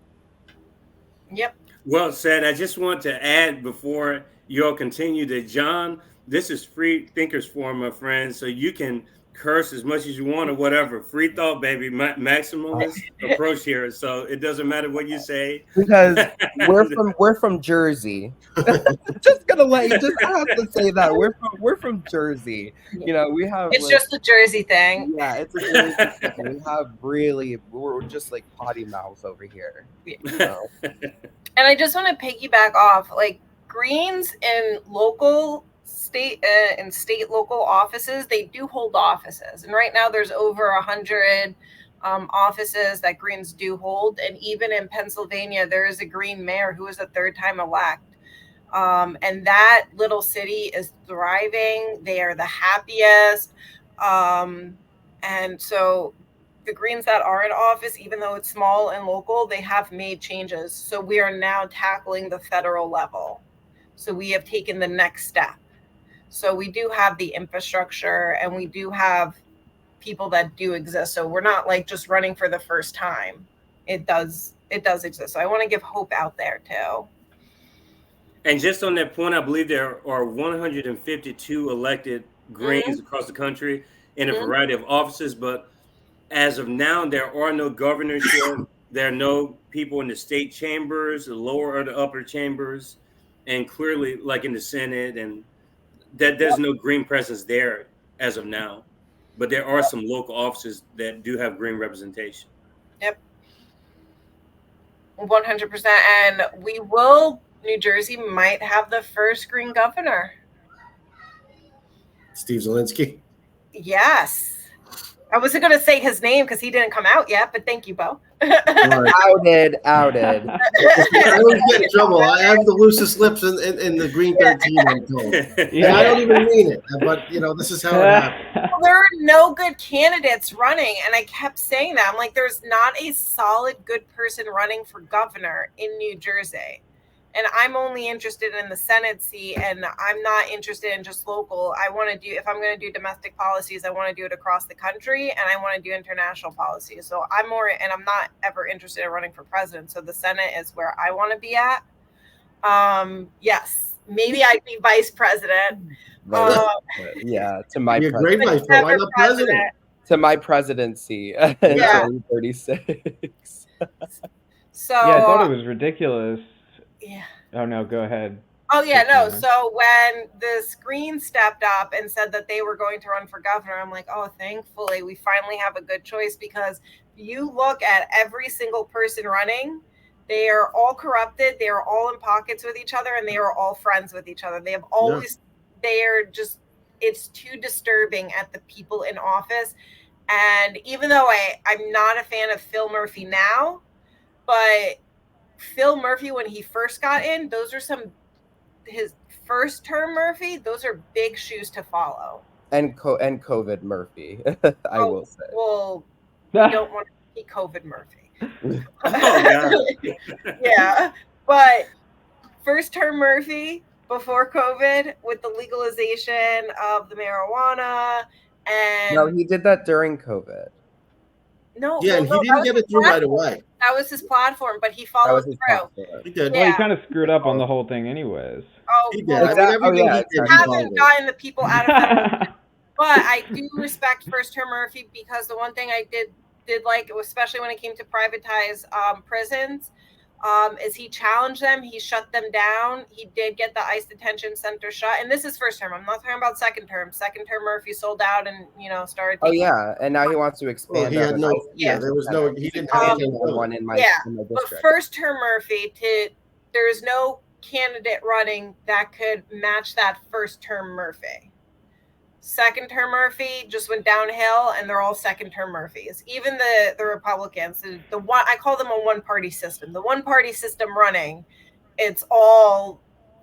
Yep. Well said. I just want to add before you all continue that Jon, this is Free Thinkers Forum, my friends. So you can curse as much as you want or whatever. Free thought, baby. Maximalist approach here. So it doesn't matter what you say. Because we're from Jersey. Just gonna let you. I have to say that we're from Jersey. You know, we have. It's just the Jersey thing. Yeah, it's a Jersey thing. We're just like potty mouths over here. You know? And I just want to piggyback off, like Greens in state local offices, they do hold offices, and right now there's over 100 offices that Greens do hold, and even in Pennsylvania there is a Green mayor who is a third-time elect, and that little city is thriving. They are the happiest, and so the Greens that are in office, even though it's small and local, they have made changes. So we are now tackling the federal level. So we have taken the next step. So we do have the infrastructure, and we do have people that do exist. So we're not like just running for the first time. It does exist. So I want to give hope out there too. And just on that point, I believe there are 152 elected Greens across the country in a variety of offices. But as of now, there are no governorship. There are no people in the state chambers, the lower or the upper chambers, and clearly, like in the Senate, and that there's no Green presence there as of now. But there are some local offices that do have Green representation. Yep. 100%. And New Jersey might have the first Green governor. Steve Zielinski. Yes. I wasn't going to say his name because he didn't come out yet, but thank you, Beau. Outed. I don't get in trouble. I have the loosest lips in the Green 13, I'm told. And I don't even mean it, but this is how it happened. Well, there are no good candidates running, and I kept saying that. I'm like, there's not a solid good person running for governor in New Jersey. And I'm only interested in the Senate seat, and I'm not interested in just local. I want to do, if I'm going to do domestic policies, I want to do it across the country, and I want to do international policies. So I'm not ever interested in running for president. So the Senate is where I want to be at. Yes, maybe I'd be vice president. Yeah, to my You're great vice president. Why not president? To my presidency in 2036. So yeah, I thought it was ridiculous. Yeah. Oh no, go ahead. Oh yeah, no. So when the Green stepped up and said that they were going to run for governor, I'm like, oh, thankfully we finally have a good choice, because you look at every single person running, they are all corrupted, they are all in pockets with each other, and they are all friends with each other. They have always, they are just, it's too disturbing at the people in office. And even though I'm not a fan of Phil Murphy now, but Phil Murphy, when he first got in, those are his first term Murphy, those are big shoes to follow. And COVID Murphy, I will say. Well, we don't want to be COVID Murphy. Yeah, but first term Murphy before COVID with the legalization of the marijuana, and no, he did that during COVID. No, he didn't get it through right away. That was his platform, but he followed through. He did. Well, he kind of screwed up on the whole thing anyys. Oh, he did. He hasn't gotten the people out of it. But I do respect first term Murphy, because the one thing I did like, especially when it came to privatize prisons, is he challenged them. He shut them down. He did get the ICE detention center shut. And this is first term. I'm not talking about second term. Second term Murphy sold out and started. Oh yeah, and now he wants to expand. Well, he had no. There was no. He didn't have one in my district. But first term Murphy, there is no candidate running that could match that first term Murphy. Second term Murphy just went downhill, and they're all second term Murphys. Even the Republicans, the one, I call them a one party system. The one party system running, it's all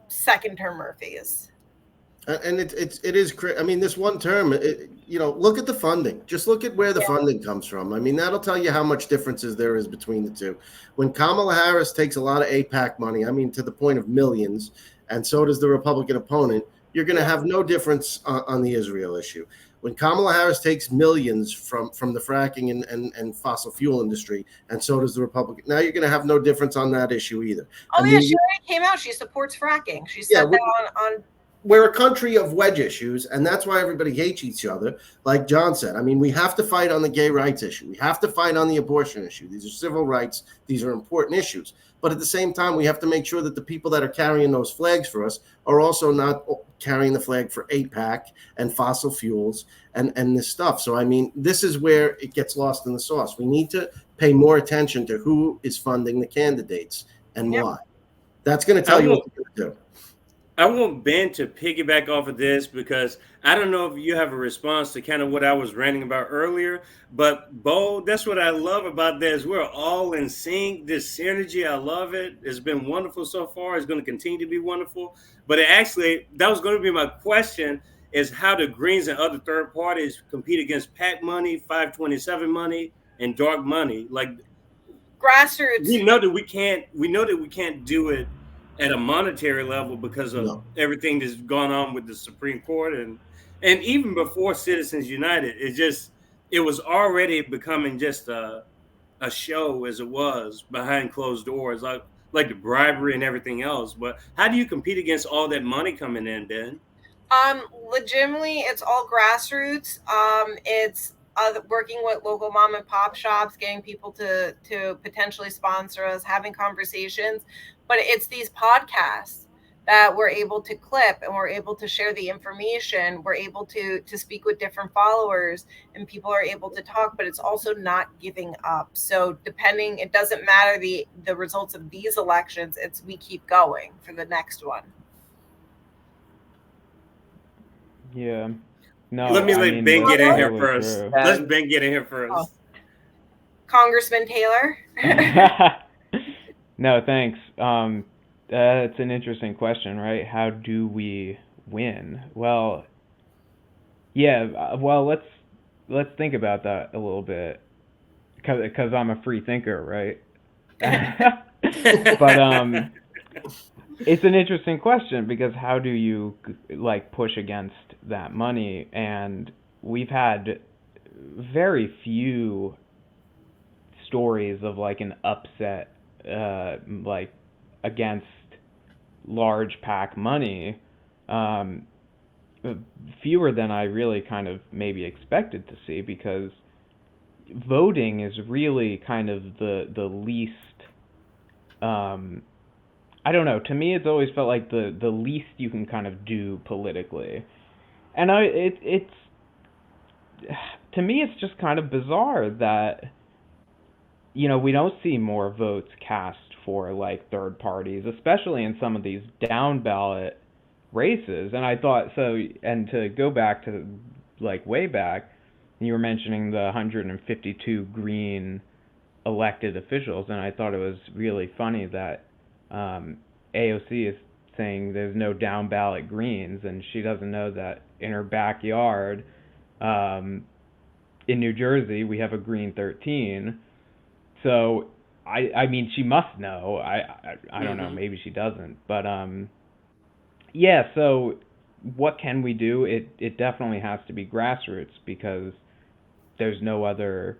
second term Murphys. And it is. I mean, this one term, look at the funding. Just look at where the funding comes from. I mean, that'll tell you how much differences there is between the two. When Kamala Harris takes a lot of AIPAC money, I mean, to the point of millions, and so does the Republican opponent, you're going to have no difference on the Israel issue. When Kamala Harris takes millions from the fracking and fossil fuel industry, and so does the Republican, now you're going to have no difference on that issue either. Oh, she already came out. She supports fracking. She said that on we're a country of wedge issues, and that's why everybody hates each other. Like John said, I mean, we have to fight on the gay rights issue. We have to fight on the abortion issue. These are civil rights. These are important issues. But at the same time, we have to make sure that the people that are carrying those flags for us are also not carrying the flag for APAC and fossil fuels and this stuff. So, I mean, this is where it gets lost in the sauce. We need to pay more attention to who is funding the candidates and why. That's going to tell you what you're going to do. I want Ben to piggyback off of this because I don't know if you have a response to kind of what I was ranting about earlier, but Beau, that's what I love about this. We're all in sync. This synergy, I love it. It's been wonderful so far. It's going to continue to be wonderful. But that was going to be my question, is how do Greens and other third parties compete against PAC money, 527 money, and dark money? Like grassroots. We know that we can't do it at a monetary level because of everything that's gone on with the Supreme Court and even before Citizens United, it was already becoming just a show as it was behind closed doors, like the bribery and everything else. But how do you compete against all that money coming in, Ben? Legitimately, it's all grassroots. It's working with local mom and pop shops, getting people to potentially sponsor us, having conversations. But it's these podcasts that we're able to clip and we're able to share the information. We're able to speak with different followers and people are able to talk, but it's also not giving up. So it doesn't matter the results of these elections, we keep going for the next one. Yeah. No. Let Ben get in here first. Let's Ben get in here first. Oh. Congressman Taylor. No, thanks. It's an interesting question, right? How do we win? Well, yeah. Well, let's think about that a little bit, because I'm a free thinker, right? But it's an interesting question because how do you push against that money? And we've had very few stories of an upset against large PAC money, fewer than I really kind of maybe expected to see, because voting is really kind of the least, I don't know, to me it's always felt like the least you can kind of do politically. And it's to me it's just kind of bizarre that we don't see more votes cast for third parties, especially in some of these down ballot races. And I thought so, and to go back to way back, you were mentioning the 152 Green elected officials, and I thought it was really funny that AOC is saying there's no down ballot Greens, and she doesn't know that in her backyard in New Jersey we have a Green 13. So I mean, she must know. I don't know. Maybe she doesn't. But yeah. So what can we do? It definitely has to be grassroots, because there's no other.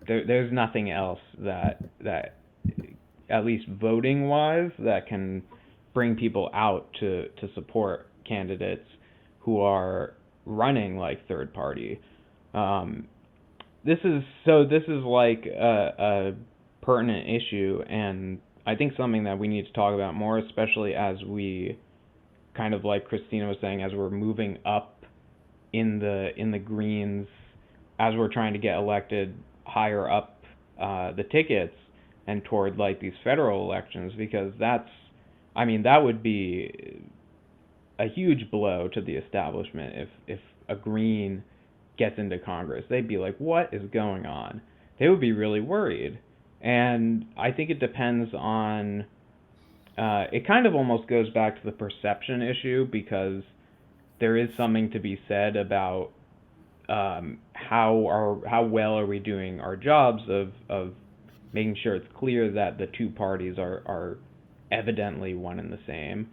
There's nothing else that at least voting wise that can bring people out to support candidates who are running third party. This is a pertinent issue, and I think something that we need to talk about more, especially as we kind of, like Christina was saying, as we're moving up in the Greens, as we're trying to get elected higher up the tickets and toward these federal elections, because that would be a huge blow to the establishment if a Green gets into Congress. They'd be like, what is going on? They would be really worried. And I think it depends on, it kind of almost goes back to the perception issue, because there is something to be said about how well are we doing our jobs of making sure it's clear that the two parties are evidently one and the same.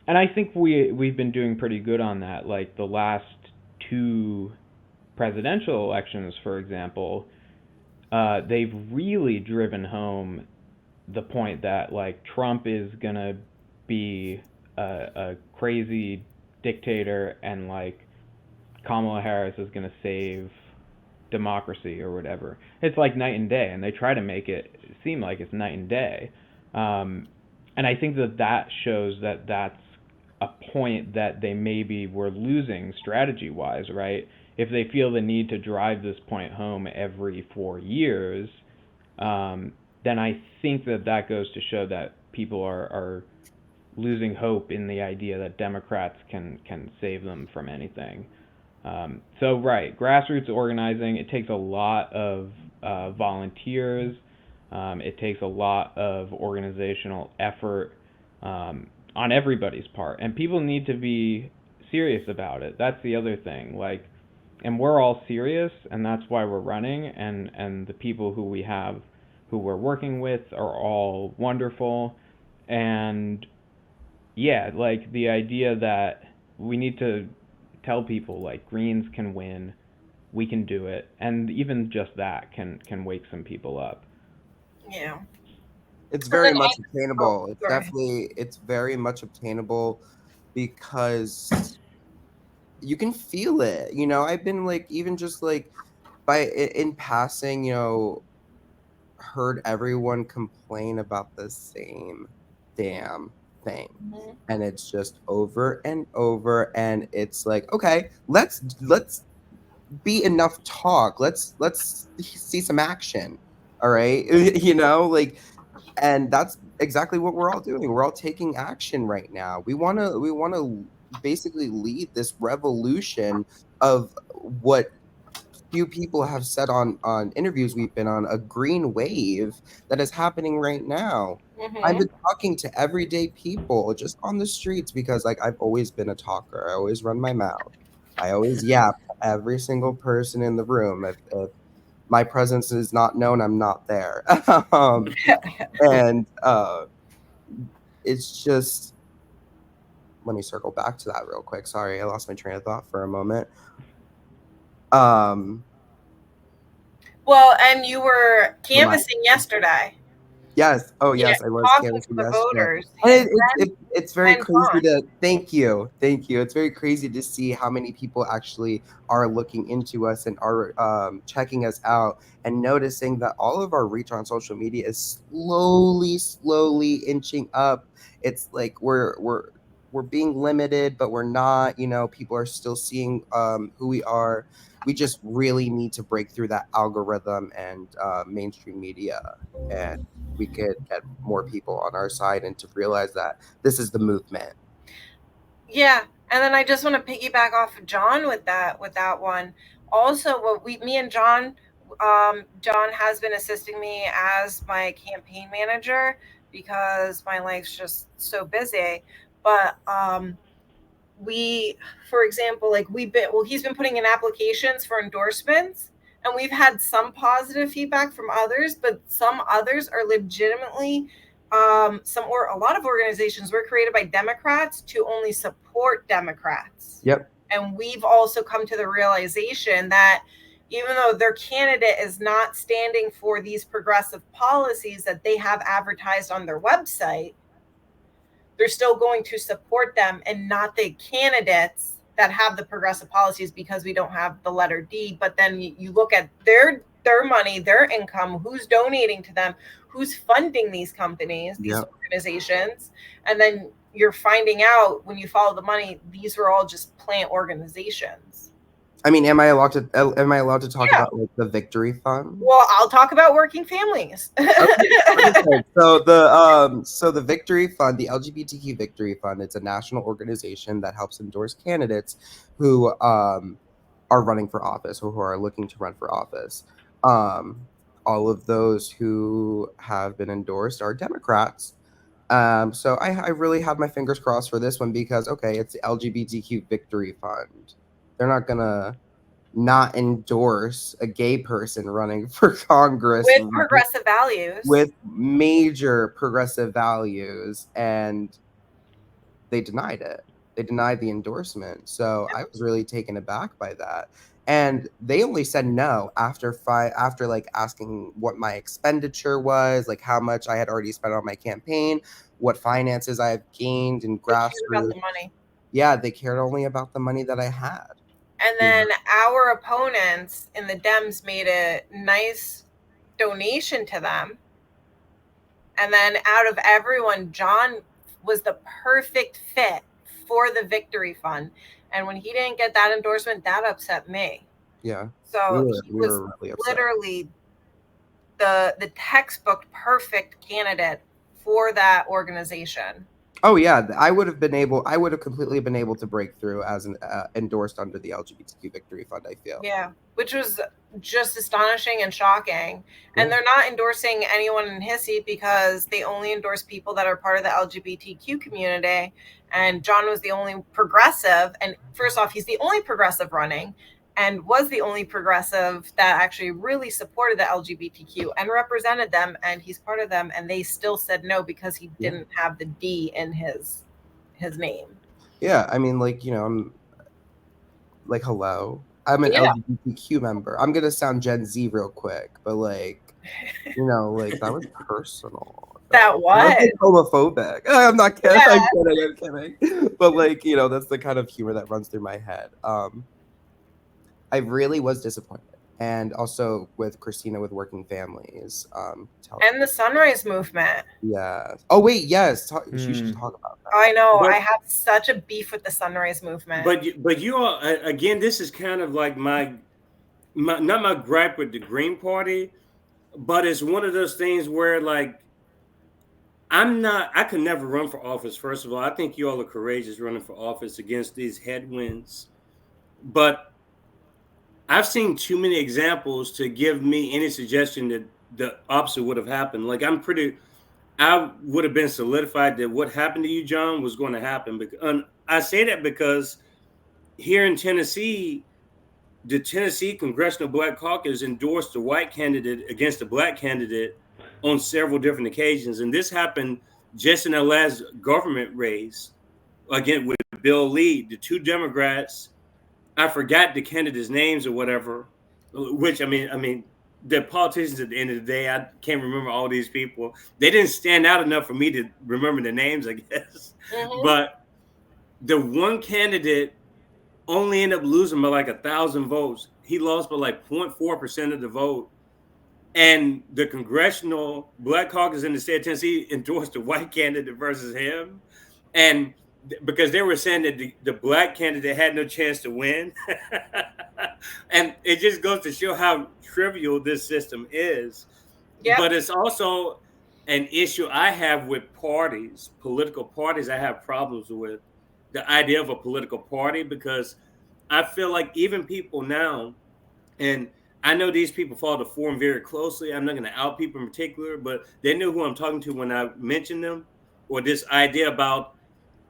And I think we've been doing pretty good on that. The last two presidential elections, for example, they've really driven home the point that Trump is gonna be a crazy dictator and like Kamala Harris is going to save democracy or whatever. It's like night and day, and they try to make it seem like it's night and day. And I think that shows that that's a point that they maybe were losing strategy-wise, right? If they feel the need to drive this point home every 4 years, then I think that goes to show that people are losing hope in the idea that Democrats can save them from anything. So right, grassroots organizing, it takes a lot of volunteers. It takes a lot of organizational effort on everybody's part, and people need to be serious about it. That's the other thing. Like, and we're all serious, and that's why we're running. And the people who we have, who we're working with, are all wonderful. And yeah, like the idea that we need to tell people like Greens can win, we can do it, and even just that can wake some people up. Yeah. It's very much Oh, obtainable. sorry. It's very much obtainable because you can feel it. You know, I've been like, even just like in passing, you know, heard everyone complain about the same damn thing. Mhm. And it's just over and over, and it's like, okay, let's be enough talk. Let's see some action. All right. You know, like, and that's exactly what we're all doing. We're all taking action right now. We want to basically lead this revolution of what few people have said on interviews we've been on, a green wave that is happening right now. I've been talking to everyday people just on the streets because, like, I've always been a talker. I always run my mouth. I always yap to every single person in the room. If my presence is not known, I'm not there. And it's just, let me circle back to that real quick. Sorry, I lost my train of thought for a moment. Well, and you were canvassing yesterday. Yes. Oh, You know, yes, I was talking canvassing to the yesterday. voters. And it's very and crazy Jon. to thank you. It's very crazy to see how many people actually are looking into us and are checking us out and noticing that all of our reach on social media is slowly inching up. It's like we're being limited, but we're not. You know, people are still seeing who we are. We just really need to break through that algorithm and mainstream media, and we could get more people on our side and to realize that this is the movement. Yeah, and then I just want to piggyback off of Jon with that one. Also, me and Jon, Jon has been assisting me as my campaign manager because my life's just so busy. But we, for example, like he's been putting in applications for endorsements, and we've had some positive feedback from others, but some others are legitimately a lot of organizations were created by Democrats to only support Democrats. Yep. And we've also come to the realization that even though their candidate is not standing for these progressive policies that they have advertised on their website, they're still going to support them and not the candidates that have the progressive policies, because we don't have the letter D. But then you look at their money, their income, who's donating to them, who's funding these companies, these organizations, and then you're finding out when you follow the money, these are all just plant organizations. I mean, am I allowed to talk about like the Victory Fund? Well, I'll talk about working families. Okay. So the Victory Fund, the LGBTQ Victory Fund, it's a national organization that helps endorse candidates who are running for office or who are looking to run for office. All of those who have been endorsed are Democrats. So I really have my fingers crossed for this one because, okay, it's the LGBTQ Victory Fund. They're not gonna not endorse a gay person running for Congress with progressive values, with major progressive values, and they denied it. They denied the endorsement. So I was really taken aback by that. And they only said no after like asking what my expenditure was, like how much I had already spent on my campaign, what finances I have gained in grassroots. about the money. yeah, they cared only about the money that I had. And then our opponents in the Dems made a nice donation to them. And then out of everyone, Jon was the perfect fit for the victory fund. And when he didn't get that endorsement, that upset me. Yeah. So we were really upset. Literally the textbook perfect candidate for that organization. Oh yeah, I would have completely been able to break through as an endorsed under the LGBTQ Victory Fund, I feel. Yeah, which was just astonishing and shocking. And they're not endorsing anyone in his seat because they only endorse people that are part of the LGBTQ community. And Jon was the only progressive. And first off, he's the only progressive running and was the only progressive that actually really supported the LGBTQ and represented them. And he's part of them. And they still said no because he didn't have the D in his name. Yeah, I mean, like, you know, I'm like, hello. I'm an LGBTQ member. I'm gonna sound Gen Z real quick, but like, you know, like that was personal. That was like, homophobic. I'm not kidding. Yeah. I'm kidding. But like, you know, that's the kind of humor that runs through my head. I really was disappointed. And also with Christina with Working Families. And the Sunrise Movement. Yeah. Oh wait, yes. You should talk about that. I know. I have such a beef with the Sunrise Movement. But you all, again, this is kind of like my not my gripe with the Green Party, but it's one of those things where like I could never run for office. First of all, I think you all are courageous running for office against these headwinds, but I've seen too many examples to give me any suggestion that the opposite would have happened. Like I would have been solidified that what happened to you, Jon, was going to happen. I say that because here in Tennessee, the Tennessee Congressional Black Caucus endorsed the white candidate against the black candidate on several different occasions. And this happened just in the last government race, again, with Bill Lee, the two Democrats. I forgot the candidates' names or whatever, which I mean, the politicians at the end of the day, I can't remember all these people. They didn't stand out enough for me to remember the names, I guess. Mm-hmm. But the one candidate only ended up losing by like 1,000 votes. He lost by like 0.4% of the vote. And the Congressional Black Caucus in the state of Tennessee endorsed the white candidate versus him. And because they were saying that the black candidate had no chance to win. And it just goes to show how trivial this system is. Yep. But it's also an issue I have with parties, political parties. I have problems with the idea of a political party because I feel like even people now, and I know these people follow the forum very closely. I'm not going to out people in particular, but they know who I'm talking to when I mention them, or this idea about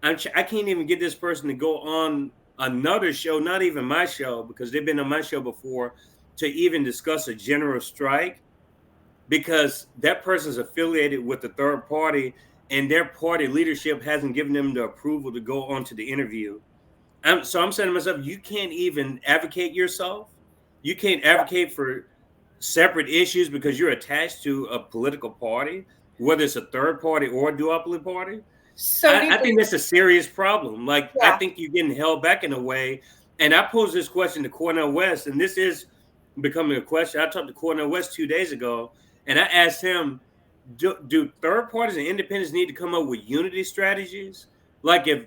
I can't even get this person to go on another show, not even my show, because they've been on my show before, to even discuss a general strike, because that person's affiliated with the third party and their party leadership hasn't given them the approval to go on to the interview. So I'm saying to myself, you can't even advocate yourself. You can't advocate for separate issues because you're attached to a political party, whether it's a third party or a duopoly party. So I think that's a serious problem. Like, I think you're getting held back in a way. And I posed this question to Cornel West, and this is becoming a question. I talked to Cornel West 2 days ago, and I asked him, do third parties and independents need to come up with unity strategies? Like if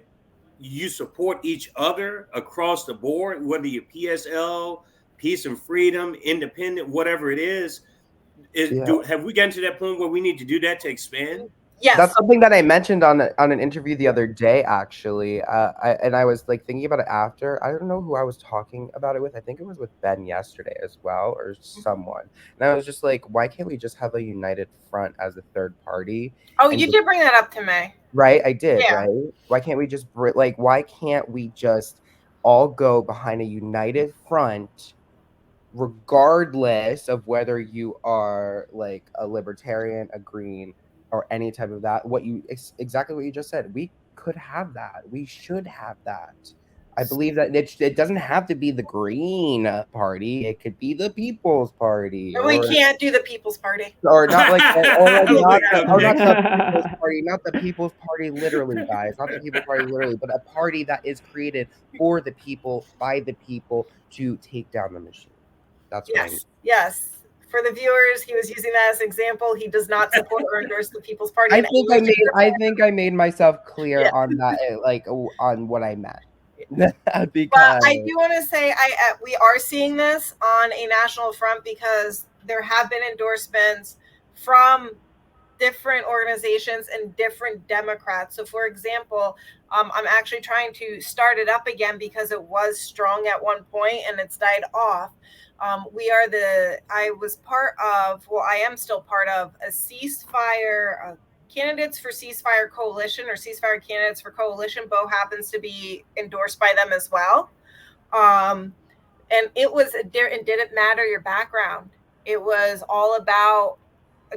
you support each other across the board, whether you're PSL, Peace and Freedom, Independent, whatever it is, have we gotten to that point where we need to do that to expand? Yes. That's something that I mentioned on an interview the other day, actually. I was like thinking about it after. I don't know who I was talking about it with. I think it was with Ben yesterday as well, or someone. And I was just like, why can't we just have a united front as a third party? Oh, you did bring that up to me. Right, I did, right? Why can't we just why can't we just all go behind a united front, regardless of whether you are like a libertarian, a green, or any type of that? Exactly what you just said. We could have that. We should have that. I believe that it doesn't have to be the Green Party. It could be the People's Party, We can't do the People's Party, or not like, or not the Okay. People's Party, not the People's Party, literally, guys, not the People's Party, literally, but a party that is created for the people, by the people, to take down the machine. That's what I mean. Yes. For the viewers, he was using that as an example. He does not support or endorse the People's Party. I think I made myself clear on that, like on what I meant. Because but I do want to say we are seeing this on a national front because there have been endorsements from different organizations and different Democrats. So, for example, I'm actually trying to start it up again because it was strong at one point and it's died off. I am still part of a ceasefire, Candidates for Ceasefire Coalition, or Ceasefire Candidates for Coalition. Beau happens to be endorsed by them as well. And it didn't matter your background. It was all about,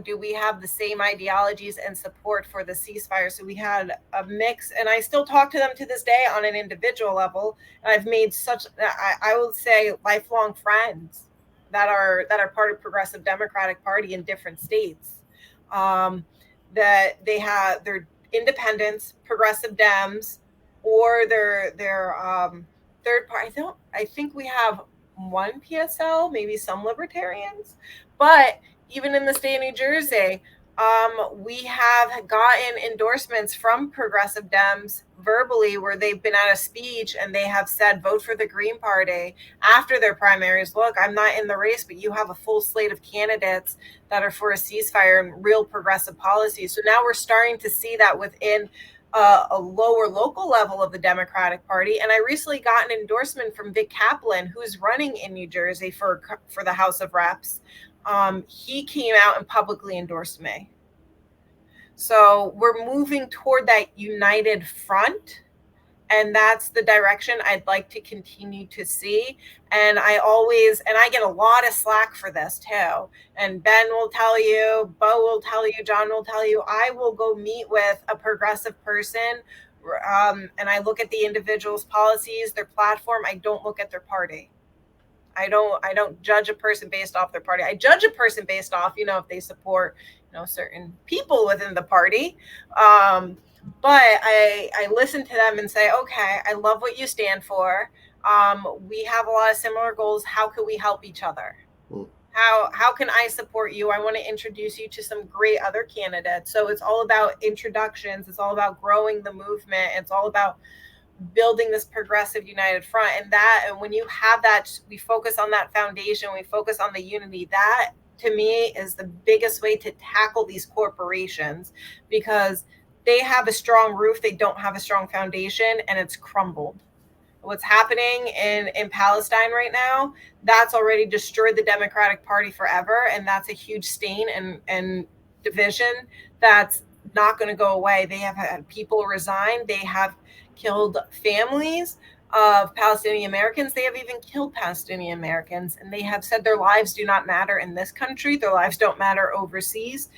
do we have the same ideologies and support for the ceasefire? So we had a mix, and I still talk to them to this day on an individual level. And I've made I will say, lifelong friends that are part of Progressive Democratic Party in different states. That they're independents, progressive Dems, or they're third party. I think we have one PSL, maybe some libertarians, but even in the state of New Jersey, we have gotten endorsements from progressive Dems verbally where they've been at a speech and they have said, vote for the Green Party after their primaries. Look, I'm not in the race, but you have a full slate of candidates that are for a ceasefire and real progressive policies. So now we're starting to see that within a lower local level of the Democratic Party. And I recently got an endorsement from Vic Kaplan, who's running in New Jersey for the House of Reps. He came out and publicly endorsed me. So we're moving toward that united front, and that's the direction I'd like to continue to see. And I get a lot of slack for this too. And Ben will tell you, Beau will tell you, Jon will tell you, I will go meet with a progressive person, and I look at the individual's policies, their platform. I don't look at their party. I don't judge a person based off their party. I judge a person based off, if they support, certain people within the party. But I listen to them and say, okay, I love what you stand for. We have a lot of similar goals. How can we help each other? How can I support you? I want to introduce you to some great other candidates. So it's all about introductions. It's all about growing the movement. It's all about building this progressive united front. And when you have that, we focus on that foundation, we focus on the unity. That to me is the biggest way to tackle these corporations, because they have a strong roof, they don't have a strong foundation, and it's crumbled. What's happening in Palestine right now, that's already destroyed the Democratic Party forever, and that's a huge stain and division that's not going to go away. They have had people resign. They have killed families of Palestinian Americans. They have even killed Palestinian Americans, and they have said their lives do not matter in this country. Their lives don't matter overseas.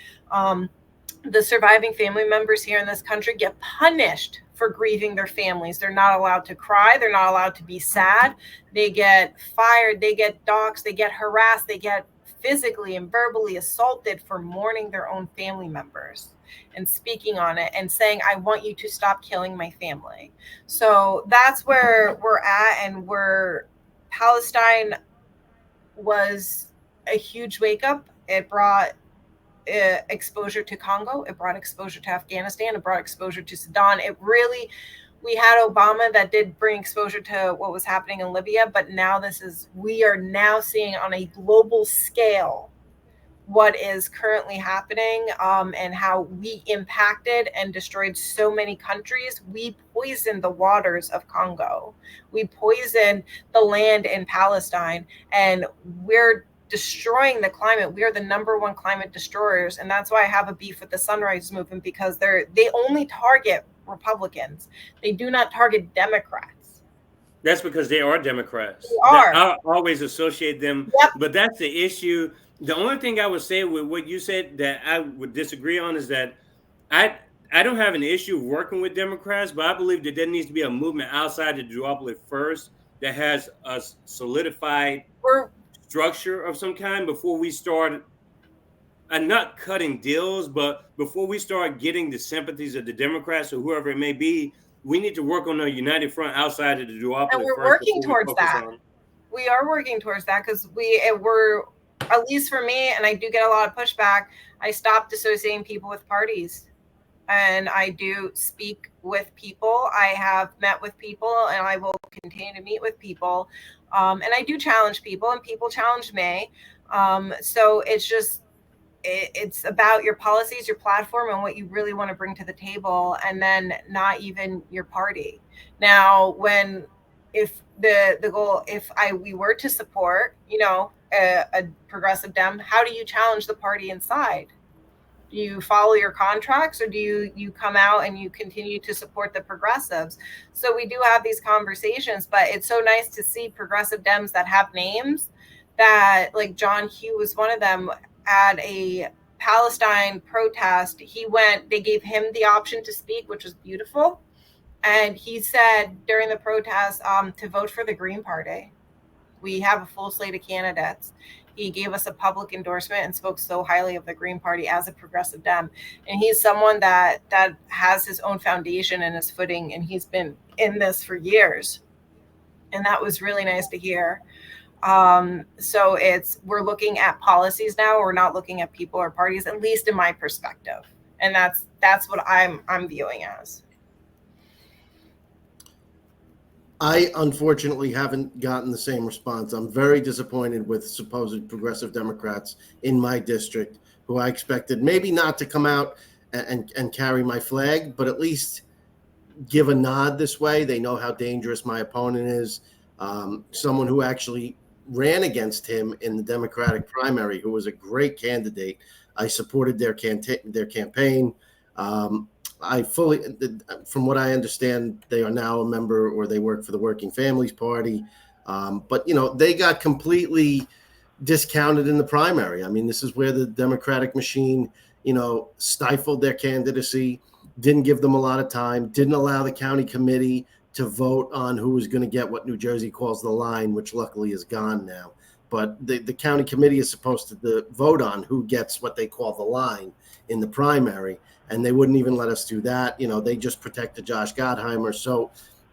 The surviving family members here in this country get punished for grieving their families. They're not allowed to cry. They're not allowed to be sad. They get fired. They get doxxed. They get harassed. They get physically and verbally assaulted for mourning their own family members and speaking on it and saying, I want you to stop killing my family. So that's where we're at, and Palestine was a huge wake up. It brought exposure to Congo. It brought exposure to Afghanistan. It brought exposure to Sudan. We had Obama that did bring exposure to what was happening in Libya, but now we are now seeing on a global scale what is currently happening, and how we impacted and destroyed so many countries. We poisoned the waters of Congo. We poisoned the land in Palestine, and we're destroying the climate. We are the number one climate destroyers. And that's why I have a beef with the Sunrise Movement, because they only target Republicans. They do not target Democrats. That's because they are Democrats. They are. I always associate them. Yep. But that's the issue. The only thing I would say with what you said that I would disagree on is that I I don't have an issue working with Democrats, but I believe that there needs to be a movement outside the duopoly first that has a solidified structure of some kind before we start. I'm not cutting deals, but before we start getting the sympathies of the Democrats or whoever it may be, we need to work on a united front outside of the duopoly and we're first working before we towards focus that. on. We are working towards that because we're, at least for me, and I do get a lot of pushback. I stopped associating people with parties, and I do speak with people. I have met with people, and I will continue to meet with people. And I do challenge people, and people challenge me. So it's just, it's about your policies, your platform, and what you really want to bring to the table, and then not even your party. Now, if the goal, if we were to support, a progressive Dem, how do you challenge the party inside? Do you follow your contracts, or do you come out and you continue to support the progressives? So we do have these conversations, but it's so nice to see progressive Dems that have names, that like John Hugh was one of them at a Palestine protest. They gave him the option to speak, which was beautiful. And he said during the protest to vote for the Green Party. We have a full slate of candidates. He gave us a public endorsement and spoke so highly of the Green Party as a progressive Dem. And he's someone that has his own foundation and his footing, and he's been in this for years. And that was really nice to hear. So we're looking at policies now. We're not looking at people or parties, at least in my perspective. And that's what I'm viewing as. I unfortunately haven't gotten the same response. I'm very disappointed with supposed progressive Democrats in my district, who I expected maybe not to come out and carry my flag, but at least give a nod this way. They know how dangerous my opponent is. Someone who actually ran against him in the Democratic primary, who was a great candidate. I supported their campaign. I fully, from what I understand, they are now a member, or they work for the Working Families Party. But, they got completely discounted in the primary. I mean, this is where the Democratic machine, stifled their candidacy, didn't give them a lot of time, didn't allow the county committee to vote on who was going to get what New Jersey calls the line, which luckily is gone now. But the county committee is supposed to vote on who gets what they call the line in the primary. And they wouldn't even let us do that. They just protected Josh Gottheimer. So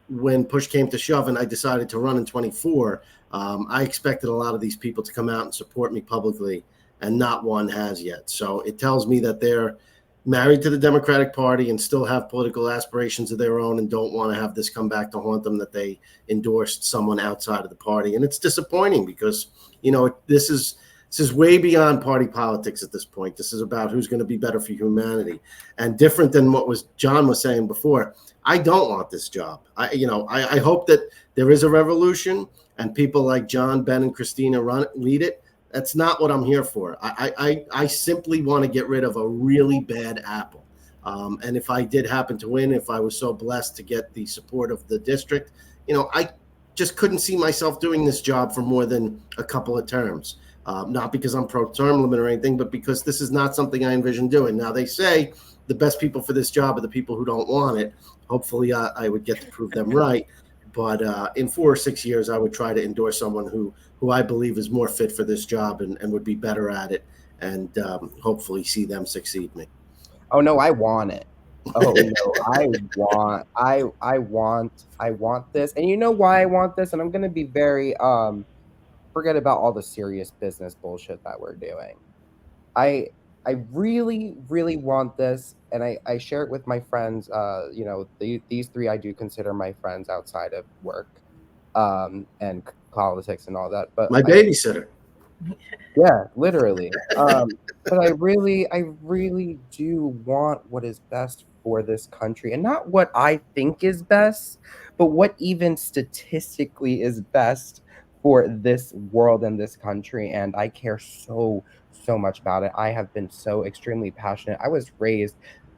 when push came to shove and I decided to run in 24, I expected a lot of these people to come out and support me publicly, and not one has yet. So it tells me that they're married to the Democratic Party and still have political aspirations of their own, and don't want to have this come back to haunt them, that they endorsed someone outside of the party. And it's disappointing because, this is way beyond party politics at this point. This is about who's going to be better for humanity. And different than what John was saying before, I don't want this job. I hope that there is a revolution and people like John, Ben, and Christina lead it. That's not what I'm here for. I simply want to get rid of a really bad apple. And if I did happen to win, if I was so blessed to get the support of the district, I just couldn't see myself doing this job for more than a couple of terms. Not because I'm pro-term limit or anything, but because this is not something I envision doing. Now, they say the best people for this job are the people who don't want it. Hopefully, I would get to prove them right. But in 4 or 6 years, I would try to endorse someone who I believe is more fit for this job and would be better at it, and hopefully see them succeed me. Oh, no, I want it. Oh, no, I want this. And you know why I want this? And I'm going to be very, forget about all the serious business bullshit that we're doing. I really, really want this, and I share it with my friends. These three I do consider my friends outside of work, and politics and all that. But my babysitter. Yeah, literally. But I really do want what is best for this country, and not what I think is best, but what even statistically is best for this world and this country. And I care so much about it. I have been so extremely passionate. I was raised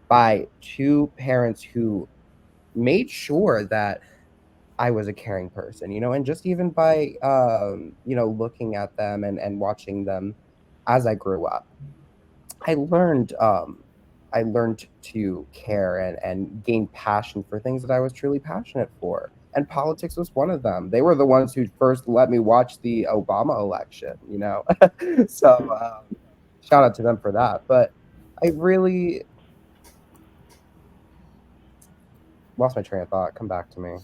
by two parents who made sure that I was a caring person, and just even by, looking at them and watching them as I grew up, I learned I learned to care and gain passion for things that I was truly passionate for. And politics was one of them. They were the ones who first let me watch the Obama election, you know? So shout out to them for that. But I really lost my train of thought. Come back to me.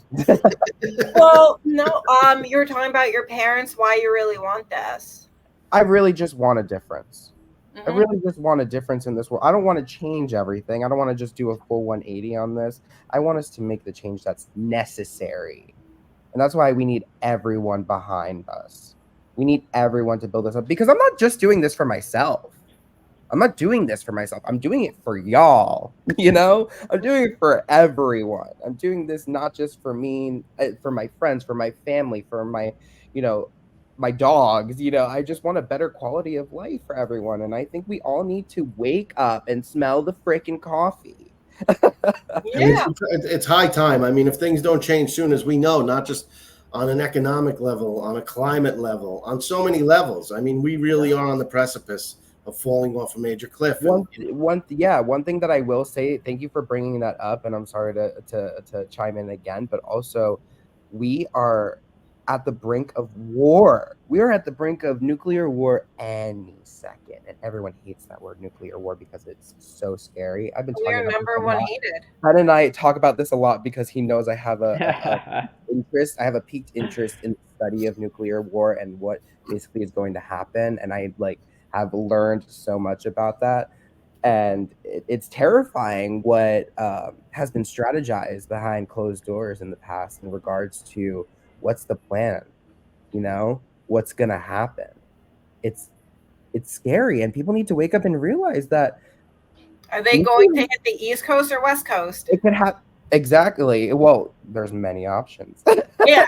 Well, no, you were talking about your parents, why you really want this. I really just want a difference. Mhm. I really just want a difference in this world. I don't want to change everything. I don't want to just do a full 180 on this. I want us to make the change that's necessary. And that's why we need everyone behind us. We need everyone to build us up, because I'm not just doing this for myself. I'm not doing this for myself. I'm doing it for y'all. You know, I'm doing it for everyone. I'm doing this not just for me, for my friends, for my family, for my, you know, my dogs. You know, I just want a better quality of life for everyone. And I think we all need to wake up and smell the freaking coffee. Yeah. It's high time. I mean, if things don't change soon, as we know, not just on an economic level, on a climate level, on so many levels. I mean, we really are on the precipice of falling off a major cliff. One thing that I will say, thank you for bringing that up, and I'm sorry to chime in again, but also we are at the brink of war. We are at the brink of nuclear war any second, and everyone hates that word nuclear war because it's so scary. I've been talking We're about number this a one lot. hated. Ben and I talk about this a lot because he knows I have a interest. I have a piqued interest in the study of nuclear war and what basically is going to happen, and I have learned so much about that. And it's terrifying what has been strategized behind closed doors in the past in regards to what's the plan, you know, what's going to happen. It's scary, and people need to wake up and realize that Are they going to hit the East Coast or West Coast? it could have exactly. Well, there's many options. Yeah.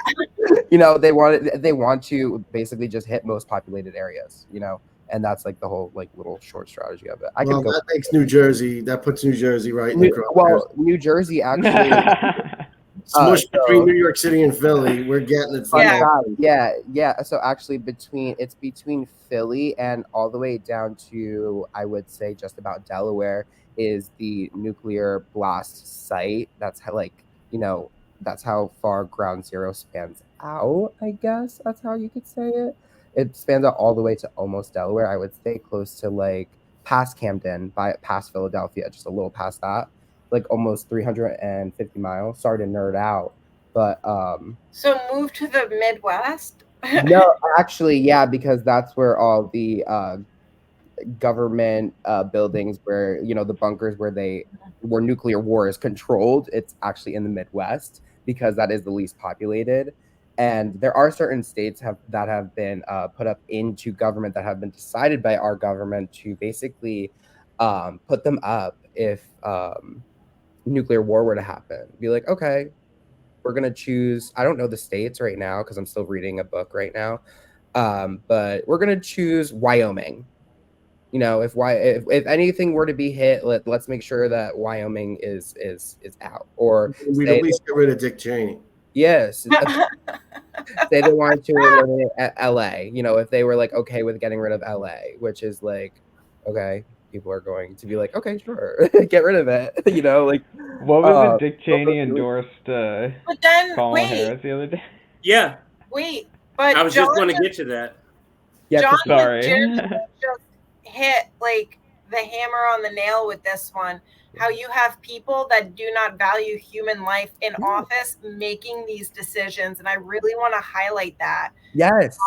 You know, they want to basically just hit most populated areas, you know, and that's like the whole little short strategy of it. That makes New Jersey. That puts New Jersey right in the crosshairs. New Jersey actually smushed between New York City and Philly. We're getting it. Yeah. So actually, between Philly and all the way down to, I would say, just about Delaware is the nuclear blast site. That's how, that's how far Ground Zero spans out. I guess that's how you could say it. It spans out all the way to almost Delaware. I would say close to past Camden, past Philadelphia, just a little past that. Almost 350 miles. Sorry to nerd out, but so move to the Midwest. No, actually, yeah, because that's where all the government buildings, where the bunkers where nuclear war is controlled, it's actually in the Midwest because that is the least populated. And there are certain states that have been put up into government that have been decided by our government to basically put them up if nuclear war were to happen. Be like, okay, we're going to choose, I don't know the states right now because I'm still reading a book right now, but we're going to choose Wyoming. You know, if anything were to be hit, let's make sure that Wyoming is out. Or we'd at least get rid of Dick Cheney. Yes. Say they wanted to eliminate LA, if they were okay with getting rid of LA, which is okay, people are going to be okay, sure, get rid of it. What was it Dick Cheney endorsed but then Kamala Harris the other day? Yeah. Wait, but I was just going to get to that. Yeah, John sorry. just hit the hammer on the nail with this one. How you have people that do not value human life in office making these decisions, and I really want to highlight that. Yes.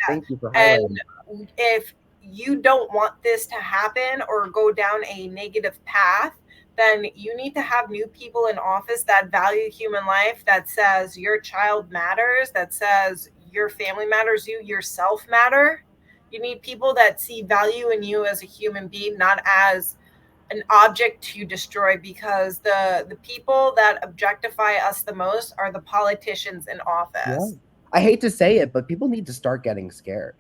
Thank you for highlighting. And if you don't want this to happen or go down a negative path, then you need to have new people in office that value human life, that says your child matters, that says your family matters, you yourself matter. You need people that see value in you as a human being, not as an object to destroy, because the people that objectify us the most are the politicians in office. Yeah. I hate to say it, but people need to start getting scared.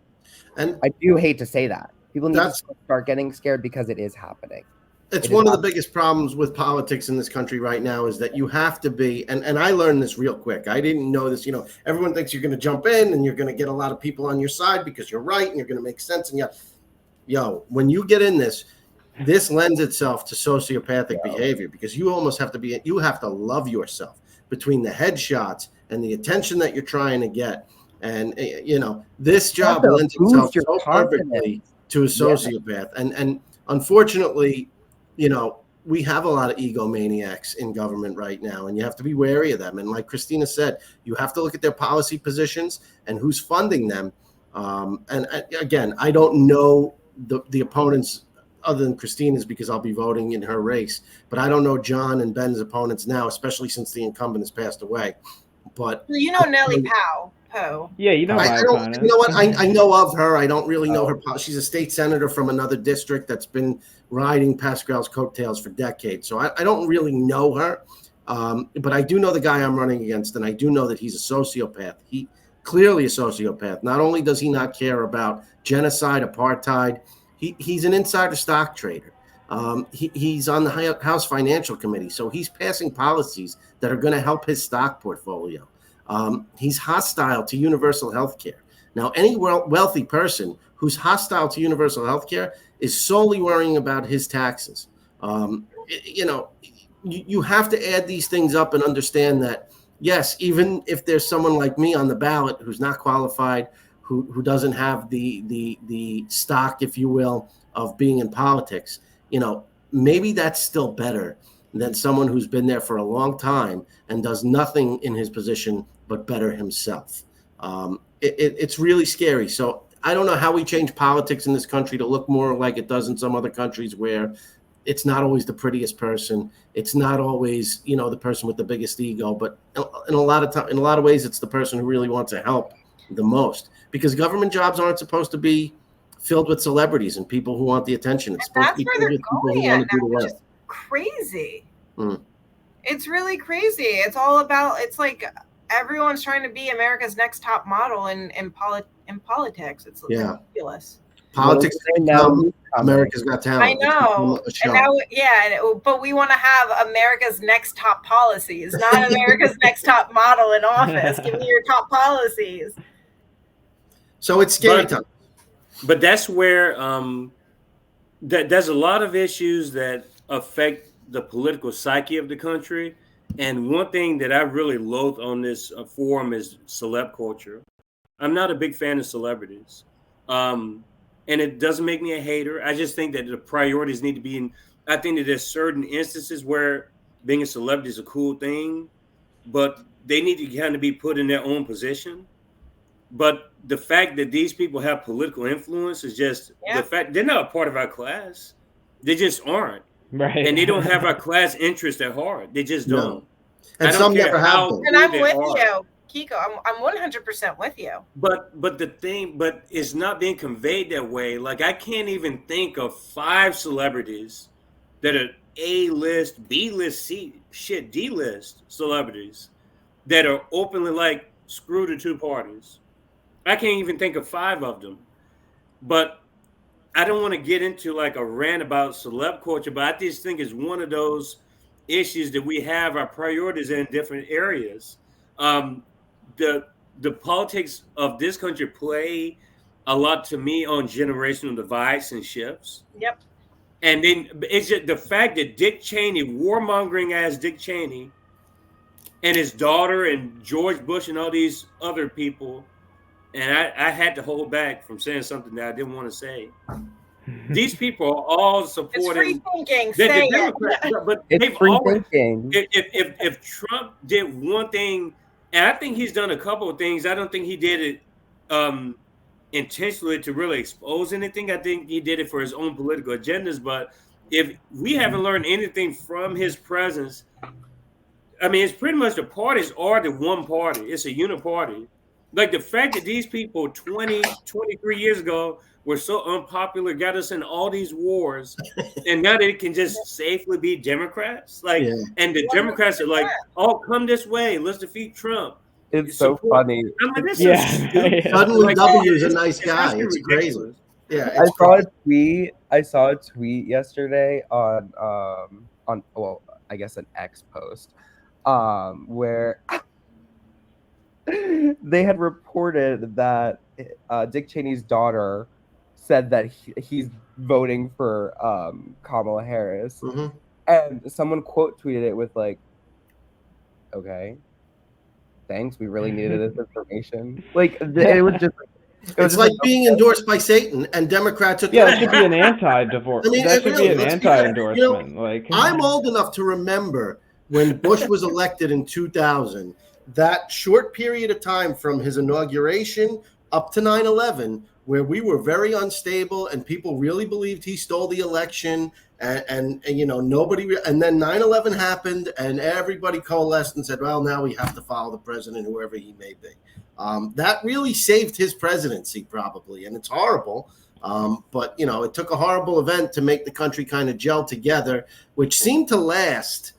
And I do hate to say that. People need to start getting scared because it is happening. It's one of the biggest problems with politics in this country right now is that you have to be, and I learned this real quick. I didn't know this. Everyone thinks you're going to jump in and you're going to get a lot of people on your side because you're right and you're going to make sense. And when you get in this, this lends itself to sociopathic behavior, because you almost have to love yourself between the headshots and the attention that you're trying to get. And this job lends itself so perfectly to a sociopath. And unfortunately, we have a lot of egomaniacs in government right now, and you have to be wary of them. And like Christina said, you have to look at their policy positions and who's funding them. And again, I don't know the opponents other than Christina's, because I'll be voting in her race. But I don't know Jon and Ben's opponents now, especially since the incumbent has passed away. But Nellie Poe. Yeah, you know my opponent. You know what? I know of her. I don't really know her. She's a state senator from another district that's been riding Pascrell's coattails for decades. So I don't really know her. But I do know the guy I'm running against, and I do know that he's a sociopath. He clearly a sociopath. Not only does he not care about genocide, apartheid, he's an insider stock trader. He's on the House Financial Committee, so he's passing policies that are going to help his stock portfolio. He's hostile to universal health care. Now, any wealthy person who's hostile to universal health care is solely worrying about his taxes. You have to add these things up and understand that, yes, even if there's someone like me on the ballot who's not qualified, who doesn't have the stock, if you will, of being in politics, maybe that's still better than someone who's been there for a long time and does nothing in his position but better himself. It's really scary. So I don't know how we change politics in this country to look more like it does in some other countries, where it's not always the prettiest person. It's not always, the person with the biggest ego, but in a lot of ways, it's the person who really wants to help the most, because government jobs aren't supposed to be filled with celebrities and people who want the attention. It's supposed to be filled with people who want to do the work. Which is crazy. It's really crazy. It's all about, it's like everyone's trying to be America's next top model in politics. It's ridiculous. Politics now, America's Got Talent. I know. And now, but we want to have America's next top policies, not America's next top model in office. Give me your top policies. So it's scary time. But that's where there's a lot of issues that affect the political psyche of the country. And one thing that I really loathe on this forum is celeb culture. I'm not a big fan of celebrities. And it doesn't make me a hater. I just think that the priorities need to be in. I think that there's certain instances where being a celebrity is a cool thing, but they need to kind of be put in their own position. But the fact that these people have political influence is just the fact they're not a part of our class. They just aren't. Right. And they don't have our class interest at heart. They just don't. And some never have them. And I'm with you, Kiko. I'm 100% with you. But it's not being conveyed that way. Like, I can't even think of 5 celebrities that are A-list, B-list, D-list celebrities that are openly like, screw the two parties. I can't even think of 5 of them. But I don't want to get into like a rant about celeb culture, but I just think it's one of those issues that we have our priorities in different areas. The politics of this country play a lot to me on generational divides and shifts. Yep. And then it's just the fact that Dick Cheney, warmongering ass Dick Cheney, and his daughter and George Bush and all these other people, and I had to hold back from saying something that I didn't want to say. These people are all supporting. It's free thinking. But it's free thinking. If Trump did one thing, and I think he's done a couple of things, I don't think he did it intentionally to really expose anything. I think he did it for his own political agendas. But if we haven't learned anything from his presence, I mean, it's pretty much the parties are the one party. It's a uniparty. Like the fact that these people 20, 23 years ago were so unpopular, got us in all these wars, and now they can just safely be Democrats. Like, and the Democrats are like, "Oh, come this way, let's defeat Trump." It's so funny. I'm like, this is suddenly like, W is a nice guy. It's crazy. Yeah, I saw a tweet yesterday on well, I guess an X post, where they had reported that Dick Cheney's daughter said that he's voting for Kamala Harris, Mhm. and someone quote tweeted it with like, "Okay, thanks, we really needed this information." Like it was just. It's like being endorsed by Satan, and Democrats are. Yeah, it should be an anti-divorce. I mean, That should be an let's be fair. anti-endorsement. Like, I'm old enough to remember when Bush was elected in 2000, that short period of time from his inauguration up to 9/11, where we were very unstable and people really believed he stole the election, and nobody. And then 9/11 happened, and everybody coalesced and said, "Well, now we have to follow the president, whoever he may be." That really saved his presidency, probably, and it's horrible. But it took a horrible event to make the country kind of gel together, which seemed to last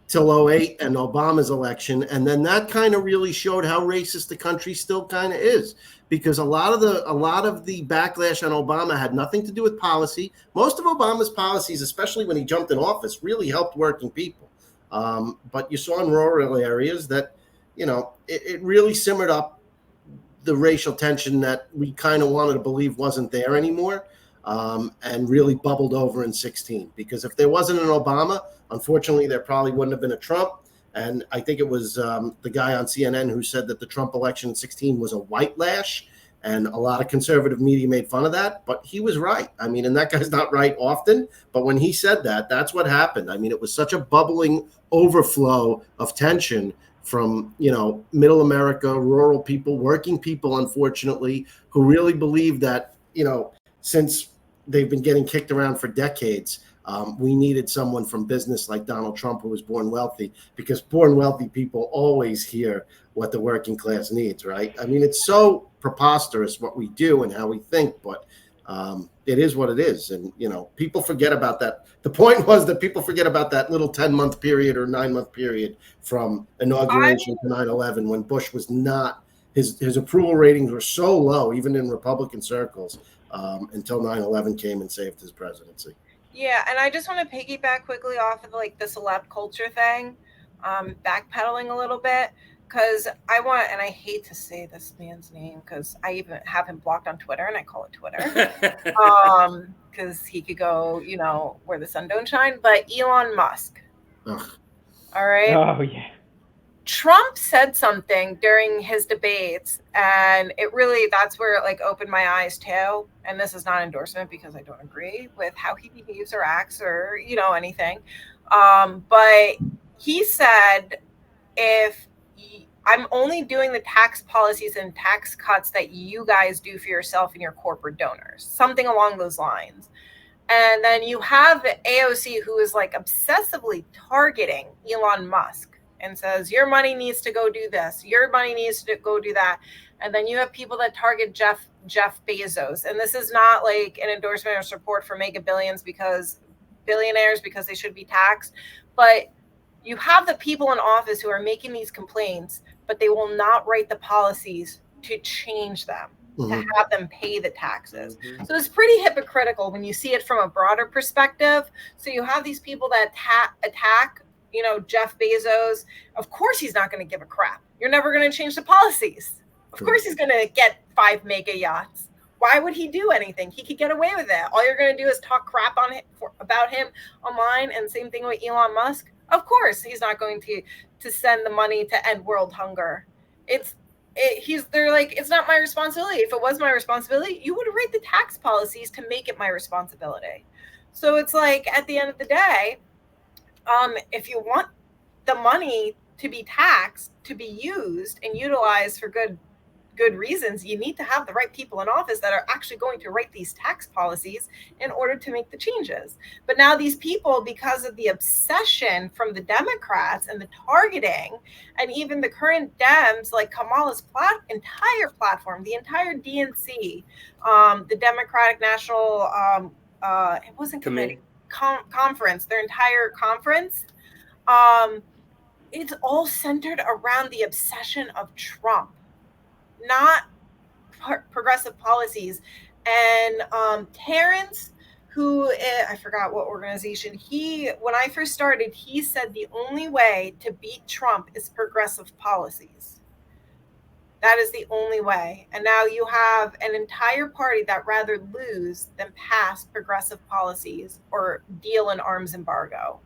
till 2008 and Obama's election. And then that kind of really showed how racist the country still kind of is, because a lot of the backlash on Obama had nothing to do with policy. Most of Obama's policies, especially when he jumped in office, really helped working people. But you saw in rural areas that, it really simmered up the racial tension that we kind of wanted to believe wasn't there anymore, and really bubbled over in 2016. Because if there wasn't an Obama, unfortunately, there probably wouldn't have been a Trump. And I think it was the guy on CNN who said that the Trump election in 2016 was a white lash, and a lot of conservative media made fun of that. But he was right. I mean, and that guy's not right often, but when he said that, that's what happened. I mean, it was such a bubbling overflow of tension from middle America, rural people, working people, unfortunately, who really believe that since they've been getting kicked around for decades, we needed someone from business like Donald Trump, who was born wealthy, because born wealthy people always hear what the working class needs, right? I mean, it's so preposterous what we do and how we think, but it is what it is. And, people forget about that. The point was that people forget about that little 10-month period or 9-month period from inauguration to 9/11, when Bush was not, his approval ratings were so low, even in Republican circles, until 9/11 came and saved his presidency. Yeah, and I just want to piggyback quickly off of the celeb culture thing, backpedaling a little bit, because I want, and I hate to say this man's name because I even have him blocked on Twitter, and I call it Twitter, because he could go, where the sun don't shine. But Elon Musk. Ugh. All right. Oh yeah. Trump said something during his debates, and that's where it opened my eyes too. And this is not endorsement, because I don't agree with how he behaves or acts or, anything. But he said, I'm only doing the tax policies and tax cuts that you guys do for yourself and your corporate donors, something along those lines. And then you have the AOC, who is obsessively targeting Elon Musk and says, your money needs to go do this, your money needs to go do that. And then you have people that target Jeff Bezos. And this is not an endorsement or support for mega billionaires because they should be taxed. But you have the people in office who are making these complaints, but they will not write the policies to change them, to have them pay the taxes. So it's pretty hypocritical when you see it from a broader perspective. So you have these people that attack Jeff Bezos. Of course he's not going to give a crap. You're never going to change the policies. Of course he's going to get 5 mega yachts. Why would he do anything? He could get away with it. All you're going to do is talk crap about him online. And same thing with Elon Musk. Of course he's not going to send the money to end world hunger. They're like, it's not my responsibility. If it was my responsibility, you would write the tax policies to make it my responsibility. So it's at the end of the day, if you want the money to be taxed, to be used and utilized for good reasons, you need to have the right people in office that are actually going to write these tax policies in order to make the changes. But now these people, because of the obsession from the Democrats and the targeting, and even the current Dems, like Kamala's entire platform, the entire DNC, the Democratic National, it wasn't committee. Conference, their entire conference, it's all centered around the obsession of Trump, not progressive policies. And Terrence, who I forgot what organization, when I first started, he said the only way to beat Trump is progressive policies. That is the only way. And now you have an entire party that rather lose than pass progressive policies or deal an arms embargo.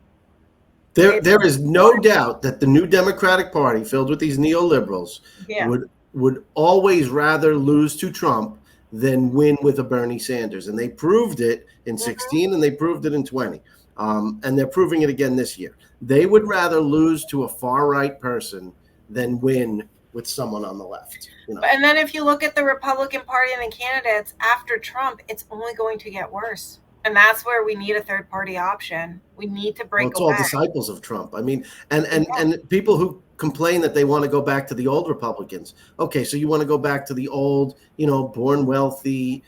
There is no doubt that the new Democratic Party, filled with these neoliberals, Yeah. would always rather lose to Trump than win with a Bernie Sanders, and they proved it in 16 and they proved it in 20, and they're proving it again this year. They would rather lose to a far right person than win with someone on the left. You know? And then if you look at the Republican Party and the candidates after Trump, it's only going to get worse. And that's where we need a third party option. We need to break it's away. all disciples of Trump. I mean, and people who complain that they want to go back to the old Republicans. Okay, so you want to go back to the old, born wealthy,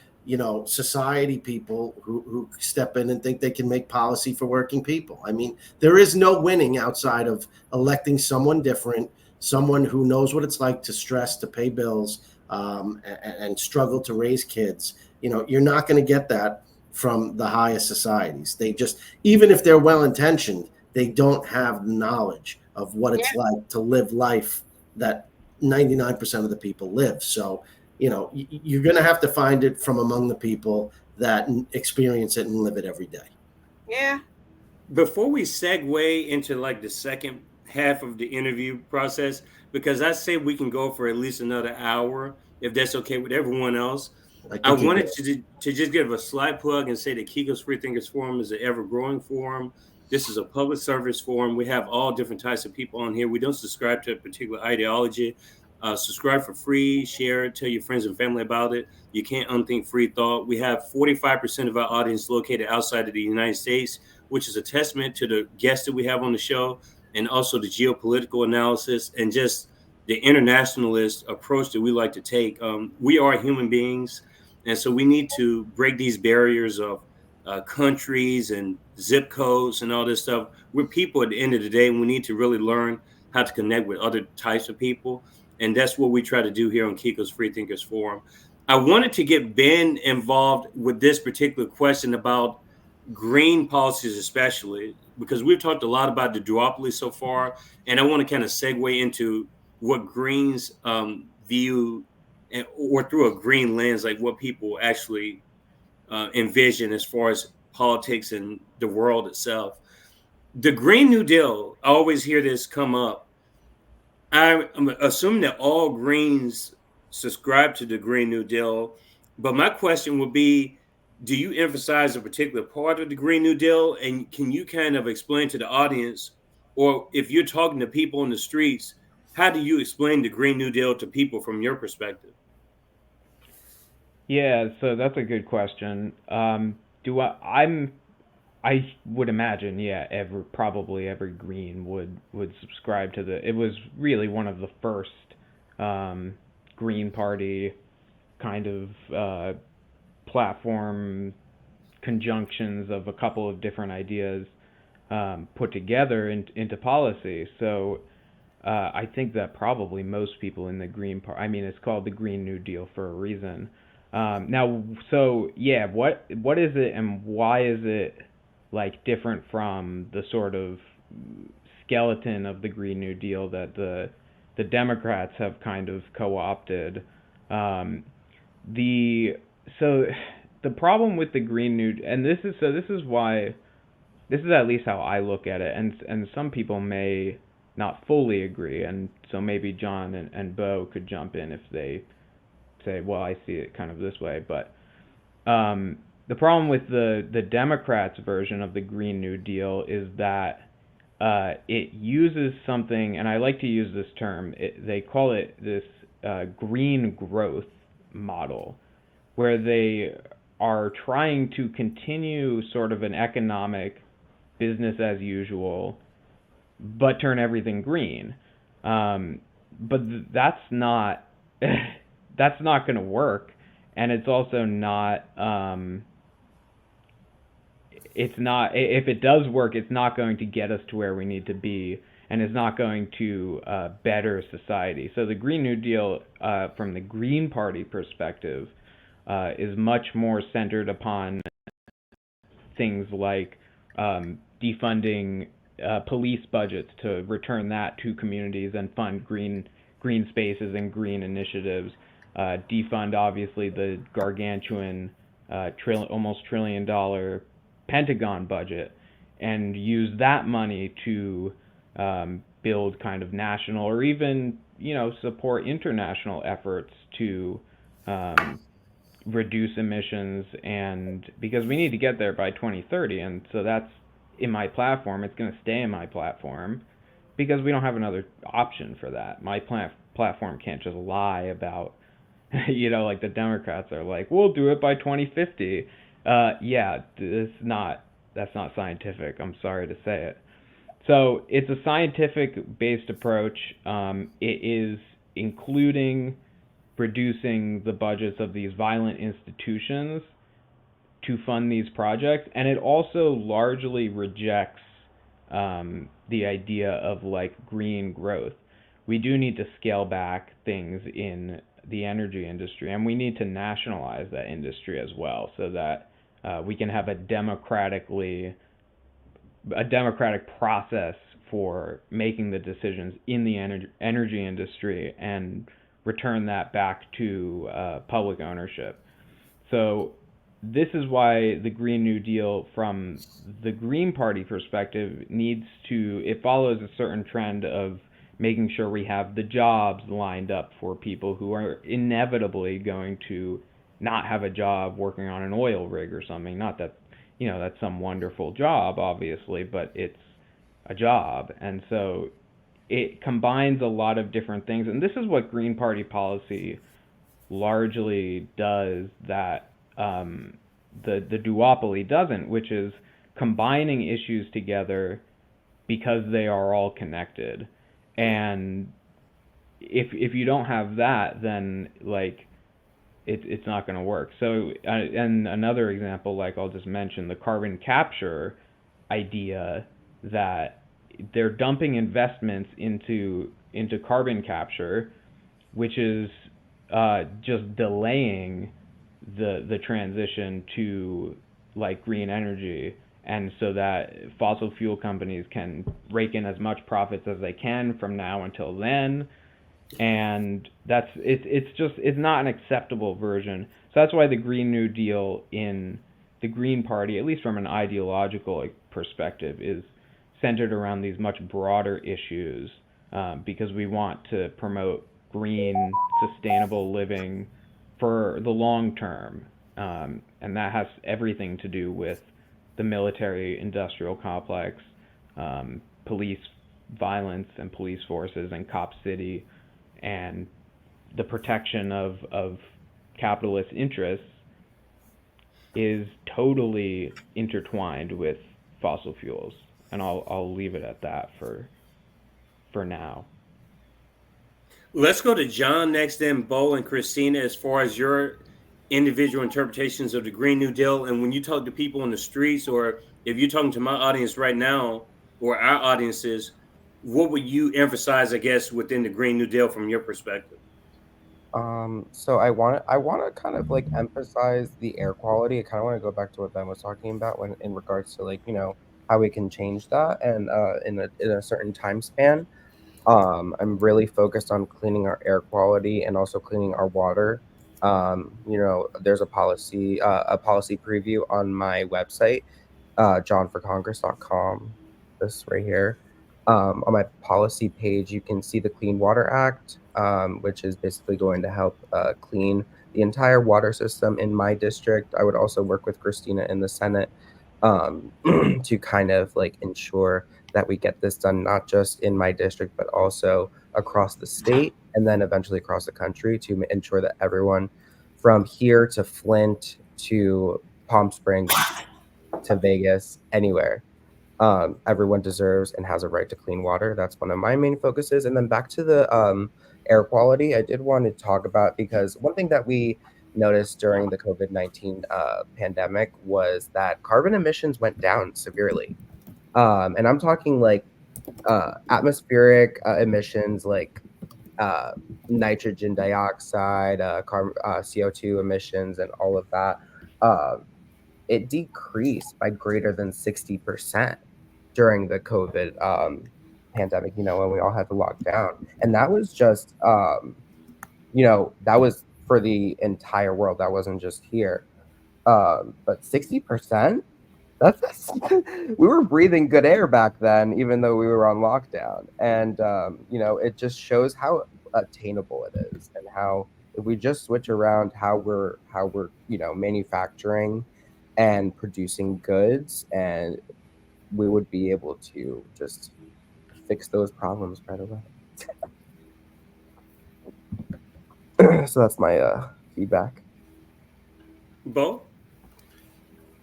society people who step in and think they can make policy for working people. I mean, there is no winning outside of electing someone different, someone who knows what it's like to stress, to pay bills, and struggle to raise kids. You're not going to get that from the highest societies. They just, even if they're well-intentioned, they don't have knowledge of what it's like to live life that 99% of the people live. So, you're going to have to find it from among the people that experience it and live it every day. Yeah. Before we segue into like the second half of the interview process, because I say we can go for at least another hour, if that's okay with everyone else. I wanted to just give a slight plug and say that Kiko's Freethinkers Forum is an ever-growing forum. This is a public service forum. We have all different types of people on here. We don't subscribe to a particular ideology. Subscribe for free, share, tell your friends and family about it. You can't unthink free thought. We have 45% of our audience located outside of the United States, which is a testament to the guests that we have on the show, and also the geopolitical analysis and just the internationalist approach that we like to take. We are human beings. And so we need to break these barriers of countries and zip codes and all this stuff. We're people at the end of the day, and we need to really learn how to connect with other types of people. And that's what we try to do here on Kiko's Freethinkers Forum. I wanted to get Ben involved with this particular question about green policies, especially because we've talked a lot about the duopoly so far. And I want to kind of segue into what Greens view or through a green lens, like what people actually envision as far as politics and the world itself. The Green New Deal, I always hear this come up. I'm assuming that all Greens subscribe to the Green New Deal, but my question would be, do you emphasize a particular part of the Green New Deal? And can you kind of explain to the audience, or if you're talking to people in the streets, how do you explain the Green New Deal to people from your perspective? Yeah, so that's a good question. I would imagine, yeah, probably every Green would subscribe to it was really one of the first Green Party kind of platform conjunctions of a couple of different ideas put together into policy. So I think that probably most people in the Green Party, I mean, it's called the Green New Deal for a reason. Now, so yeah, what is it and why is it like different from the sort of skeleton of the Green New Deal that the Democrats have kind of co-opted? The problem with the Green New, and this is at least how I look at it, and some people may not fully agree, and so maybe John and Beau could jump in if they say, well, I see it kind of this way, but the problem with the Democrats' version of the Green New Deal is that it uses something, and I like to use this term, they call it this green growth model, where they are trying to continue sort of an economic business as usual, but turn everything green. But that's not that's not going to work, and it's also not. It's not. If it does work, it's not going to get us to where we need to be, and it's not going to better society. So the Green New Deal, from the Green Party perspective, is much more centered upon things like defunding police budgets to return that to communities and fund green green spaces and green initiatives, defund obviously the gargantuan almost $1 trillion Pentagon budget, and use that money to build kind of national or even support international efforts to reduce emissions, and because we need to get there by 2030, and so that's in my platform. It's going to stay in my platform because we don't have another option for that. My platform can't just lie about like the Democrats are like, we'll do it by 2050. Yeah, that's not scientific. I'm sorry to say it. So it's a scientific based approach. It is including reducing the budgets of these violent institutions to fund these projects, and it also largely rejects the idea of like green growth. We do need to scale back things in the energy industry, and we need to nationalize that industry as well, so that we can have a democratic process for making the decisions in the energy industry and return that back to public ownership. So this is why the Green New Deal, from the Green Party perspective, it follows a certain trend of making sure we have the jobs lined up for people who are inevitably going to not have a job working on an oil rig or something. Not that, that's some wonderful job, obviously, but it's a job. And so it combines a lot of different things. And this is what Green Party policy largely does that the duopoly doesn't, which is combining issues together because they are all connected. And if you don't have that, then like it's not going to work. So and another example, like I'll just mention the carbon capture idea, that they're dumping investments into carbon capture, which is just delaying the transition to like green energy, and so that fossil fuel companies can rake in as much profits as they can from now until then. And it's not an acceptable version. So that's why the Green New Deal in the Green Party, at least from an ideological perspective, is centered around these much broader issues, because we want to promote green, sustainable living for the long term, and that has everything to do with the military-industrial complex, police violence and police forces and Cop City, and the protection of capitalist interests is totally intertwined with fossil fuels. And I'll leave it at that for now. Let's go to John next, then Beau and Christina, as far as your individual interpretations of the Green New Deal. And when you talk to people on the streets, or if you're talking to my audience right now, or our audiences, what would you emphasize, I guess, within the Green New Deal from your perspective? So I want to kind of like emphasize the air quality. I kind of want to go back to what Ben was talking about when in regards to like how we can change that, and in a certain time span. I'm really focused on cleaning our air quality and also cleaning our water. There's a policy preview on my website, jonforcongress.com. This right here. On my policy page, you can see the Clean Water Act, which is basically going to help clean the entire water system in my district. I would also work with Christina in the Senate to kind of like ensure that we get this done, not just in my district, but also across the state, and then eventually across the country, to ensure that everyone from here to Flint to Palm Springs to Vegas, anywhere, everyone deserves and has a right to clean water. That's one of my main focuses. And then back to the air quality, I did want to talk about, because one thing that we noticed during the COVID-19 pandemic was that carbon emissions went down severely. And I'm talking like atmospheric emissions, like nitrogen dioxide, CO2 emissions, and all of that. It decreased by greater than 60% during the COVID pandemic, when we all had to lock down. And that was just, that was for the entire world. That wasn't just here. But 60%, that's we were breathing good air back then, even though we were on lockdown. And, it just shows how attainable it is, and how if we just switch around how we're manufacturing and producing goods, and we would be able to just fix those problems right away. So that's my feedback. Beau?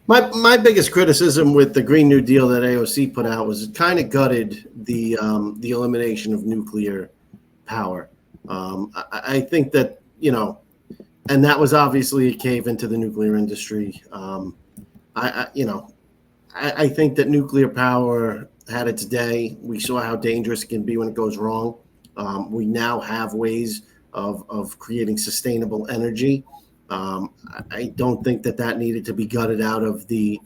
My biggest criticism with the Green New Deal that AOC put out was it kind of gutted the elimination of nuclear power. I think that, and that was obviously a cave into the nuclear industry. I think that nuclear power had its day. We saw how dangerous it can be when it goes wrong. We now have ways of creating sustainable energy. I don't think that needed to be gutted out of the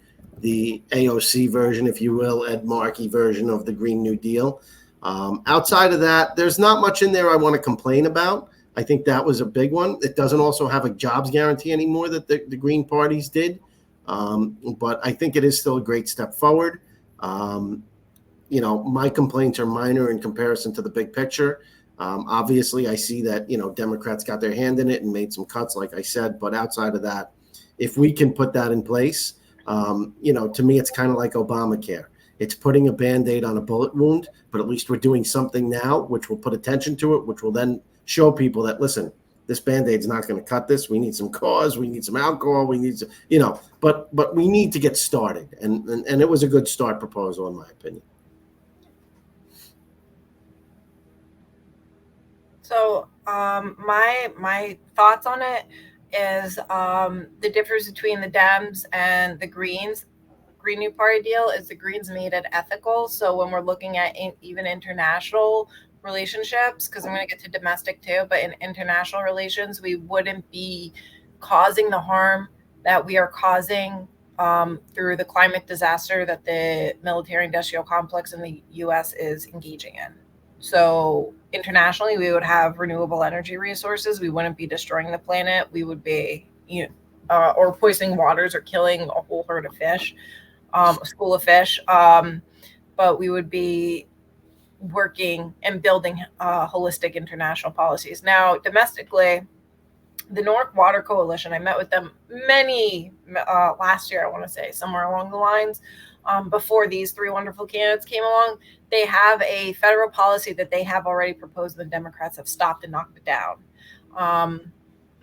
AOC version, if you will, Ed Markey version of the Green New Deal. Outside of that, there's not much in there I want to complain about. I think that was a big one. It doesn't also have a jobs guarantee anymore that the Green parties did. But I think it is still a great step forward. My complaints are minor in comparison to the big picture. Obviously, I see that, Democrats got their hand in it and made some cuts, like I said. But outside of that, if we can put that in place, to me, it's kind of like Obamacare. It's putting a Band-Aid on a bullet wound, but at least we're doing something now, which will put attention to it, which will then show people that, listen, this Band-Aid's not going to cut this. We need some cause. We need some alcohol. We need some, but we need to get started. And it was a good start proposal, in my opinion. So my thoughts on it is the difference between the Dems and the Greens. Green New Party deal is the Greens made it ethical. So when we're looking at even international relationships, because I'm going to get to domestic too, but in international relations, we wouldn't be causing the harm that we are causing through the climate disaster that the military industrial complex in the U.S. is engaging in. So internationally, we would have renewable energy resources. We wouldn't be destroying the planet. We would be, or poisoning waters or killing a whole herd of fish, a school of fish. But we would be working and building holistic international policies. Now, domestically, the North Water Coalition, I met with them last year, I want to say, somewhere along the lines. Before these three wonderful candidates came along, they have a federal policy that they have already proposed, and the Democrats have stopped and knocked it down.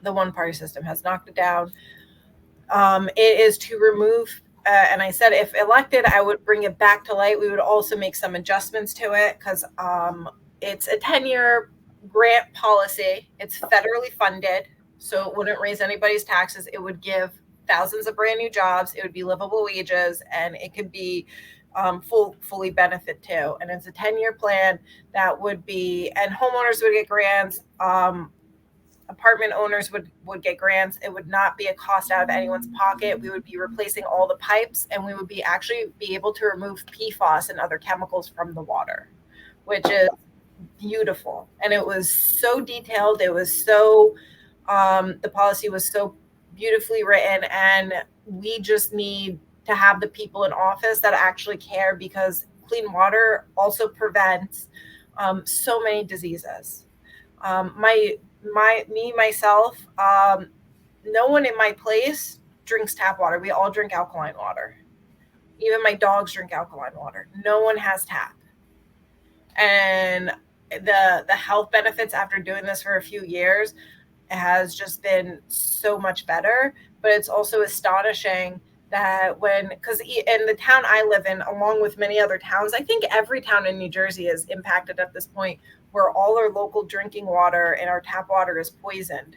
The one-party system has knocked it down. It is to remove, and I said if elected, I would bring it back to light. We would also make some adjustments to it because it's a 10-year grant policy. It's federally funded, so it wouldn't raise anybody's taxes. It would give thousands of brand new jobs. It would be livable wages, and it could be fully benefit too. And it's a 10-year plan that would be, and homeowners would get grants. Apartment owners would get grants. It would not be a cost out of anyone's pocket. We would be replacing all the pipes, and we would be able to remove PFAS and other chemicals from the water, which is beautiful. And it was so detailed. It was so, the policy was so beautifully written, and we just need to have the people in office that actually care, because clean water also prevents so many diseases. Myself, no one in my place drinks tap water. We all drink alkaline water. Even my dogs drink alkaline water. No one has tap. And the health benefits after doing this for a few years has just been so much better. But it's also astonishing that because in the town I live in, along with many other towns, I think every town in New Jersey is impacted at this point, where all our local drinking water and our tap water is poisoned.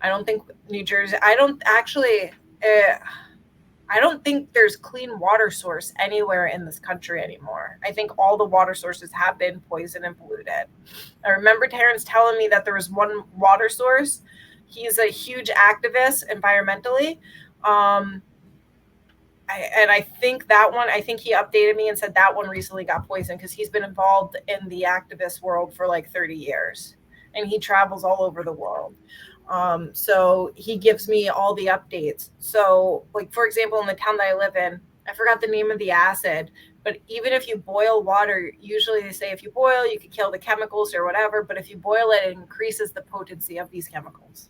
I don't think New Jersey, I don't think there's clean water source anywhere in this country anymore. I think all the water sources have been poisoned and polluted. I remember Terrence telling me that there was one water source. He's a huge activist environmentally. I think that one, I think he updated me and said that one recently got poisoned because he's been involved in the activist world for like 30 years and he travels all over the world. So he gives me all the updates. So, like, for example, in the town that I live in, I forgot the name of the acid, but even if you boil water, usually they say if you boil, you can kill the chemicals or whatever. But if you boil it, it increases the potency of these chemicals.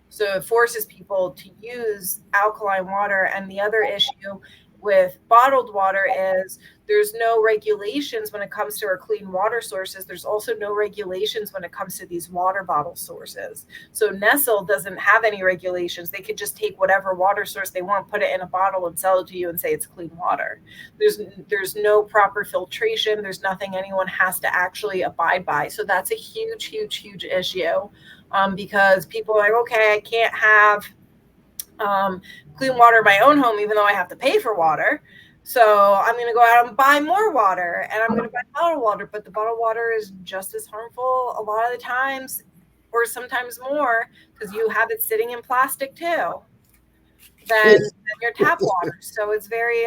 So it forces people to use alkaline water. And the other issue with bottled water is there's no regulations when it comes to our clean water sources. There's also no regulations when it comes to these water bottle sources. So Nestle doesn't have any regulations. They could just take whatever water source they want, put it in a bottle and sell it to you and say it's clean water. There's no proper filtration. There's nothing anyone has to actually abide by. So that's a huge, huge, huge issue. Because people are like, okay, I can't have clean water in my own home, even though I have to pay for water. So I'm going to go out and buy more water and I'm going to buy bottled water. But the bottled water is just as harmful a lot of the times, or sometimes more, because you have it sitting in plastic too, than your tap water. So it's very,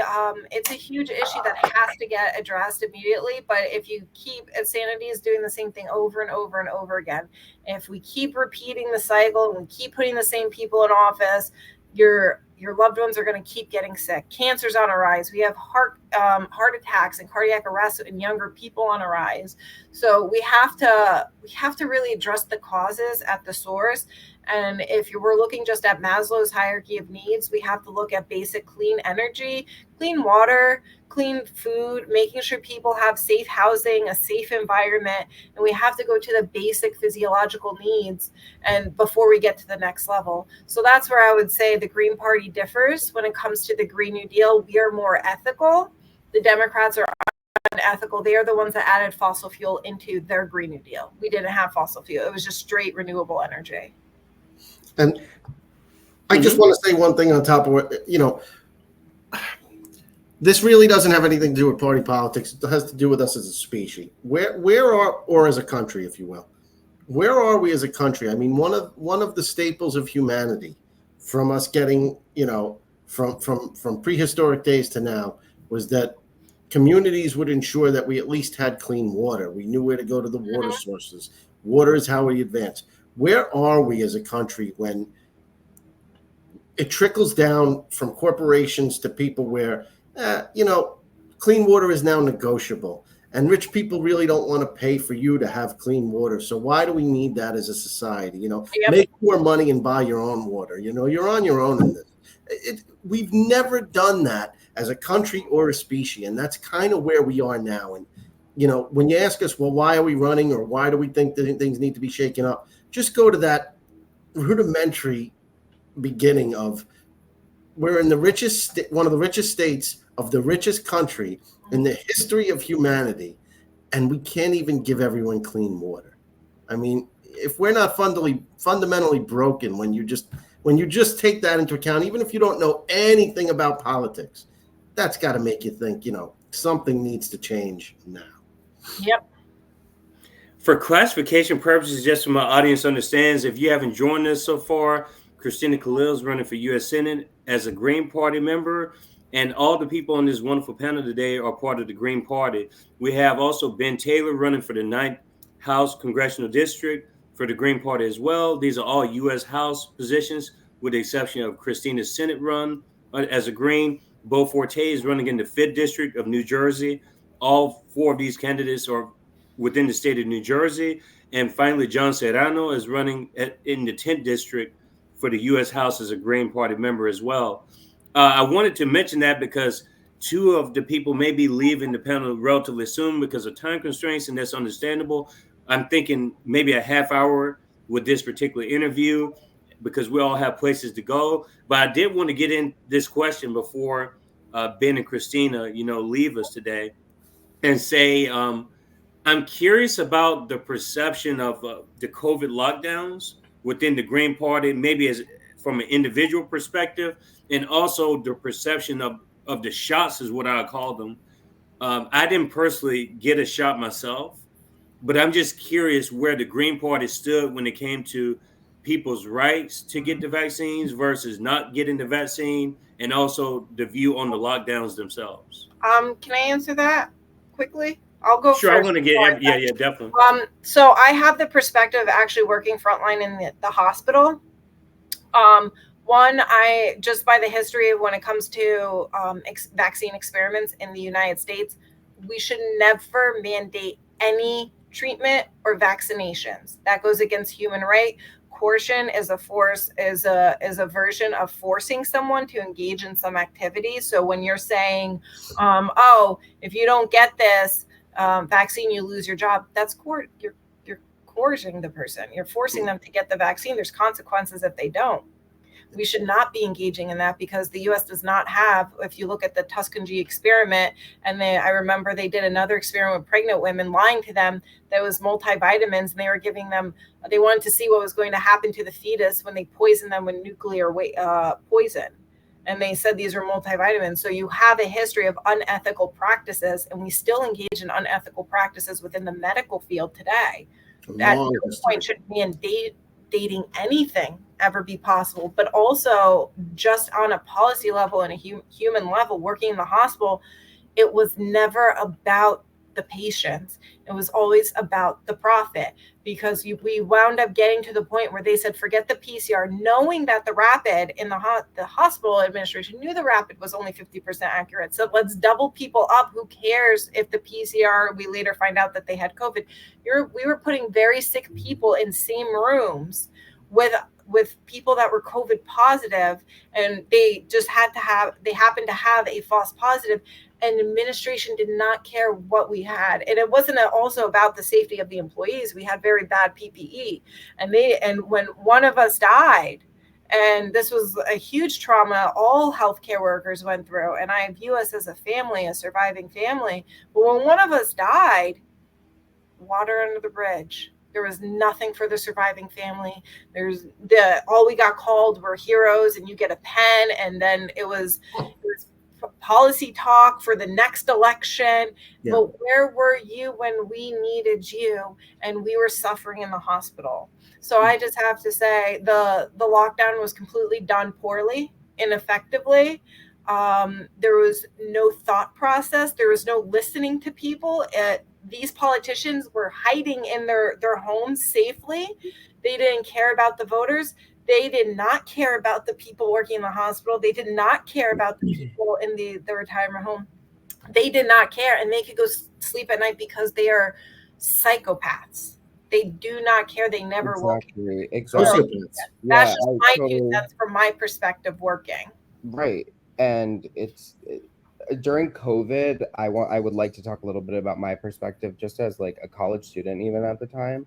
it's a huge issue that has to get addressed immediately. But if you keep, insanity is doing the same thing over and over and over again. If we keep repeating the cycle and we keep putting the same people in office, your loved ones are going to keep getting sick. Cancer's on a rise. We have heart attacks and cardiac arrest in younger people on a rise. So we have to really address the causes at the source. And if we're looking just at Maslow's hierarchy of needs, we have to look at basic clean energy, clean water, clean food, making sure people have safe housing, a safe environment, and we have to go to the basic physiological needs and before we get to the next level. So that's where I would say the Green Party differs when it comes to the Green New Deal. We are more ethical. The Democrats are unethical. They are the ones that added fossil fuel into their Green New Deal. We didn't have fossil fuel. It was just straight renewable energy. And I just want to say one thing on top of what, this really doesn't have anything to do with party politics. It has to do with us as a species. Or as a country, if you will. Where are we as a country? I mean, one of the staples of humanity from us getting, from prehistoric days to now was that communities would ensure that we at least had clean water. We knew where to go to the water sources. Water is how we advance. Where are we as a country when it trickles down from corporations to people where, clean water is now negotiable and rich people really don't want to pay for you to have clean water. So why do we need that as a society? Yep. Make more money and buy your own water. You're on your own in this. We've never done that as a country or a species. And that's kind of where we are now. And, when you ask us, well, why are we running or why do we think that things need to be shaken up? Just go to that rudimentary beginning of we're in one of the richest states of the richest country in the history of humanity, and we can't even give everyone clean water. I mean, if we're not fundamentally broken when you just take that into account, even if you don't know anything about politics, that's got to make you think, something needs to change now. Yep. For classification purposes, just so my audience understands, if you haven't joined us so far, Christina Khalil is running for U.S. Senate as a Green Party member, and all the people on this wonderful panel today are part of the Green Party. We have also Ben Taylor running for the 9th House Congressional District for the Green Party as well. These are all U.S. House positions, with the exception of Christina's Senate run as a Green. Beau Forte is running in the 5th District of New Jersey. All 4 of these candidates are within the state of New Jersey. And finally, Jon Serrano is running in the 10th District for the U.S. House as a Green Party member as well. I wanted to mention that because 2 of the people may be leaving the panel relatively soon because of time constraints, and that's understandable. I'm thinking maybe a half hour with this particular interview because we all have places to go. But I did want to get in this question before Ben and Christina, leave us today and say, I'm curious about the perception of the COVID lockdowns within the Green Party, maybe as from an individual perspective, and also the perception of the shots is what I call them. I didn't personally get a shot myself, but I'm just curious where the Green Party stood when it came to people's rights to get the vaccines versus not getting the vaccine, and also the view on the lockdowns themselves? Can I answer that quickly? I'll go Sure, first. I'm going to get, yeah, definitely. So I have the perspective of actually working frontline in the hospital. One, I just by the history of when it comes to vaccine experiments in the United States, we should never mandate any treatment or vaccinations. That goes against human right. Coercion is a version of forcing someone to engage in some activity. So when you're saying, oh, if you don't get this vaccine, you lose your job, that's you're coercing the person. You're forcing them to get the vaccine. There's consequences if they don't. We should not be engaging in that because the U.S. does not have, if you look at the Tuskegee experiment, and I remember they did another experiment with pregnant women, lying to them that was multivitamins, and they were giving them, they wanted to see what was going to happen to the fetus when they poisoned them with nuclear poison. And they said these were multivitamins. So you have a history of unethical practices, and we still engage in unethical practices within the medical field today. At no point should mandating anything ever be possible, but also just on a policy level and a human level, working in the hospital, it was never about the patients. It was always about the profit, because we wound up getting to the point where they said, forget the PCR, knowing that the rapid in the hospital administration knew the rapid was only 50% accurate. So let's double people up. Who cares if the PCR, we later find out that they had COVID. We were putting very sick people in same rooms with people that were COVID positive, and they happened to have a false positive, and administration did not care what we had. And it wasn't also about the safety of the employees. We had very bad PPE, and when one of us died, and this was a huge trauma all healthcare workers went through, and I view us as a family, a surviving family. But when one of us died, water under the bridge. There was nothing for the surviving family. All we got called were heroes, and you get a pen, and then it was policy talk for the next election. Yeah. But where were you when we needed you and we were suffering in the hospital? So I just have to say the lockdown was completely done poorly, ineffectively. There was no thought process. There was no listening to people. These politicians were hiding in their homes safely. They didn't care about the voters. They did not care about the people working in the hospital. They did not care about the people in the retirement home. They did not care, and they could go sleep at night because they are psychopaths. They do not care. They never will. Exactly. That's just my 2 cents from my perspective working. Right. And during COVID, I would like to talk a little bit about my perspective, just as like a college student, even at the time.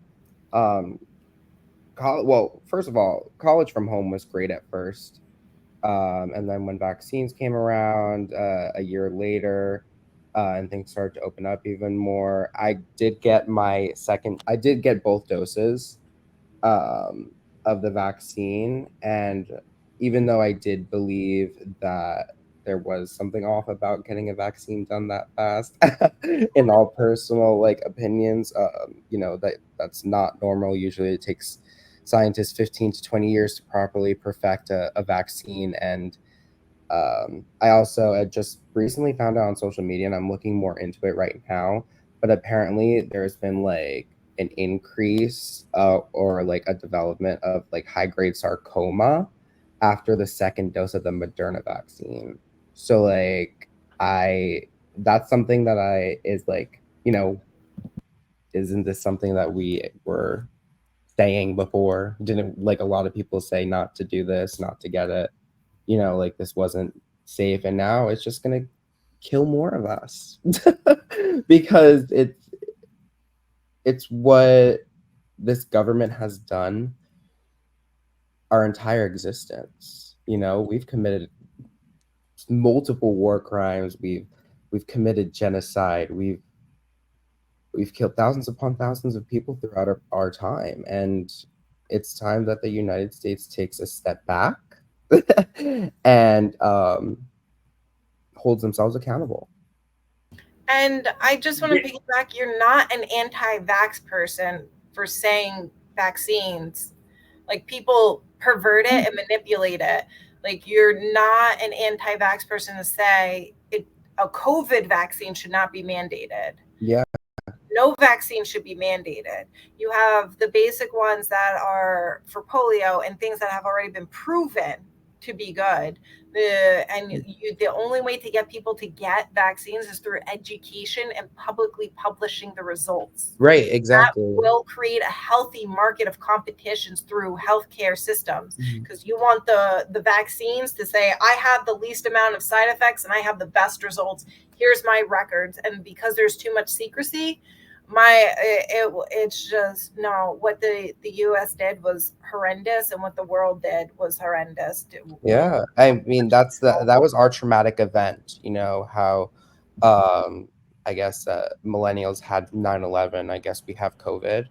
Well, first of all, college from home was great at first. And then when vaccines came around a year later, and things started to open up even more, I did get both doses of the vaccine. And even though I did believe that there was something off about getting a vaccine done that fast, in all personal opinions, that's not normal. Usually it takes scientists 15 to 20 years to properly perfect a vaccine. And I also had just recently found out on social media, and I'm looking more into it right now, but apparently there's been an increase or a development of high-grade sarcoma after the second dose of the Moderna vaccine. So that's something that isn't this something that we were saying before? Didn't a lot of people say not to do this, not to get it, this wasn't safe, and now it's just gonna kill more of us because it's what this government has done our entire existence. We've committed multiple war crimes, we've committed genocide, we've killed thousands upon thousands of people throughout our time, and it's time that the United States takes a step back and holds themselves accountable. And I just want to piggyback, you're not an anti-vax person for saying vaccines. Like, people pervert it and manipulate it. Like, you're not an anti-vax person to say a COVID vaccine should not be mandated. Yeah. No vaccine should be mandated. You have the basic ones that are for polio and things that have already been proven to be good. The only way to get people to get vaccines is through education and publicly publishing the results. Right, exactly. That will create a healthy market of competitions through healthcare systems, because you want the vaccines to say, I have the least amount of side effects and I have the best results. Here's my records. And because there's too much secrecy, it's just, no, what the US did was horrendous, and what the world did was horrendous. Yeah, I mean that was our traumatic event. You know how, I guess millennials had 9/11. I guess we have COVID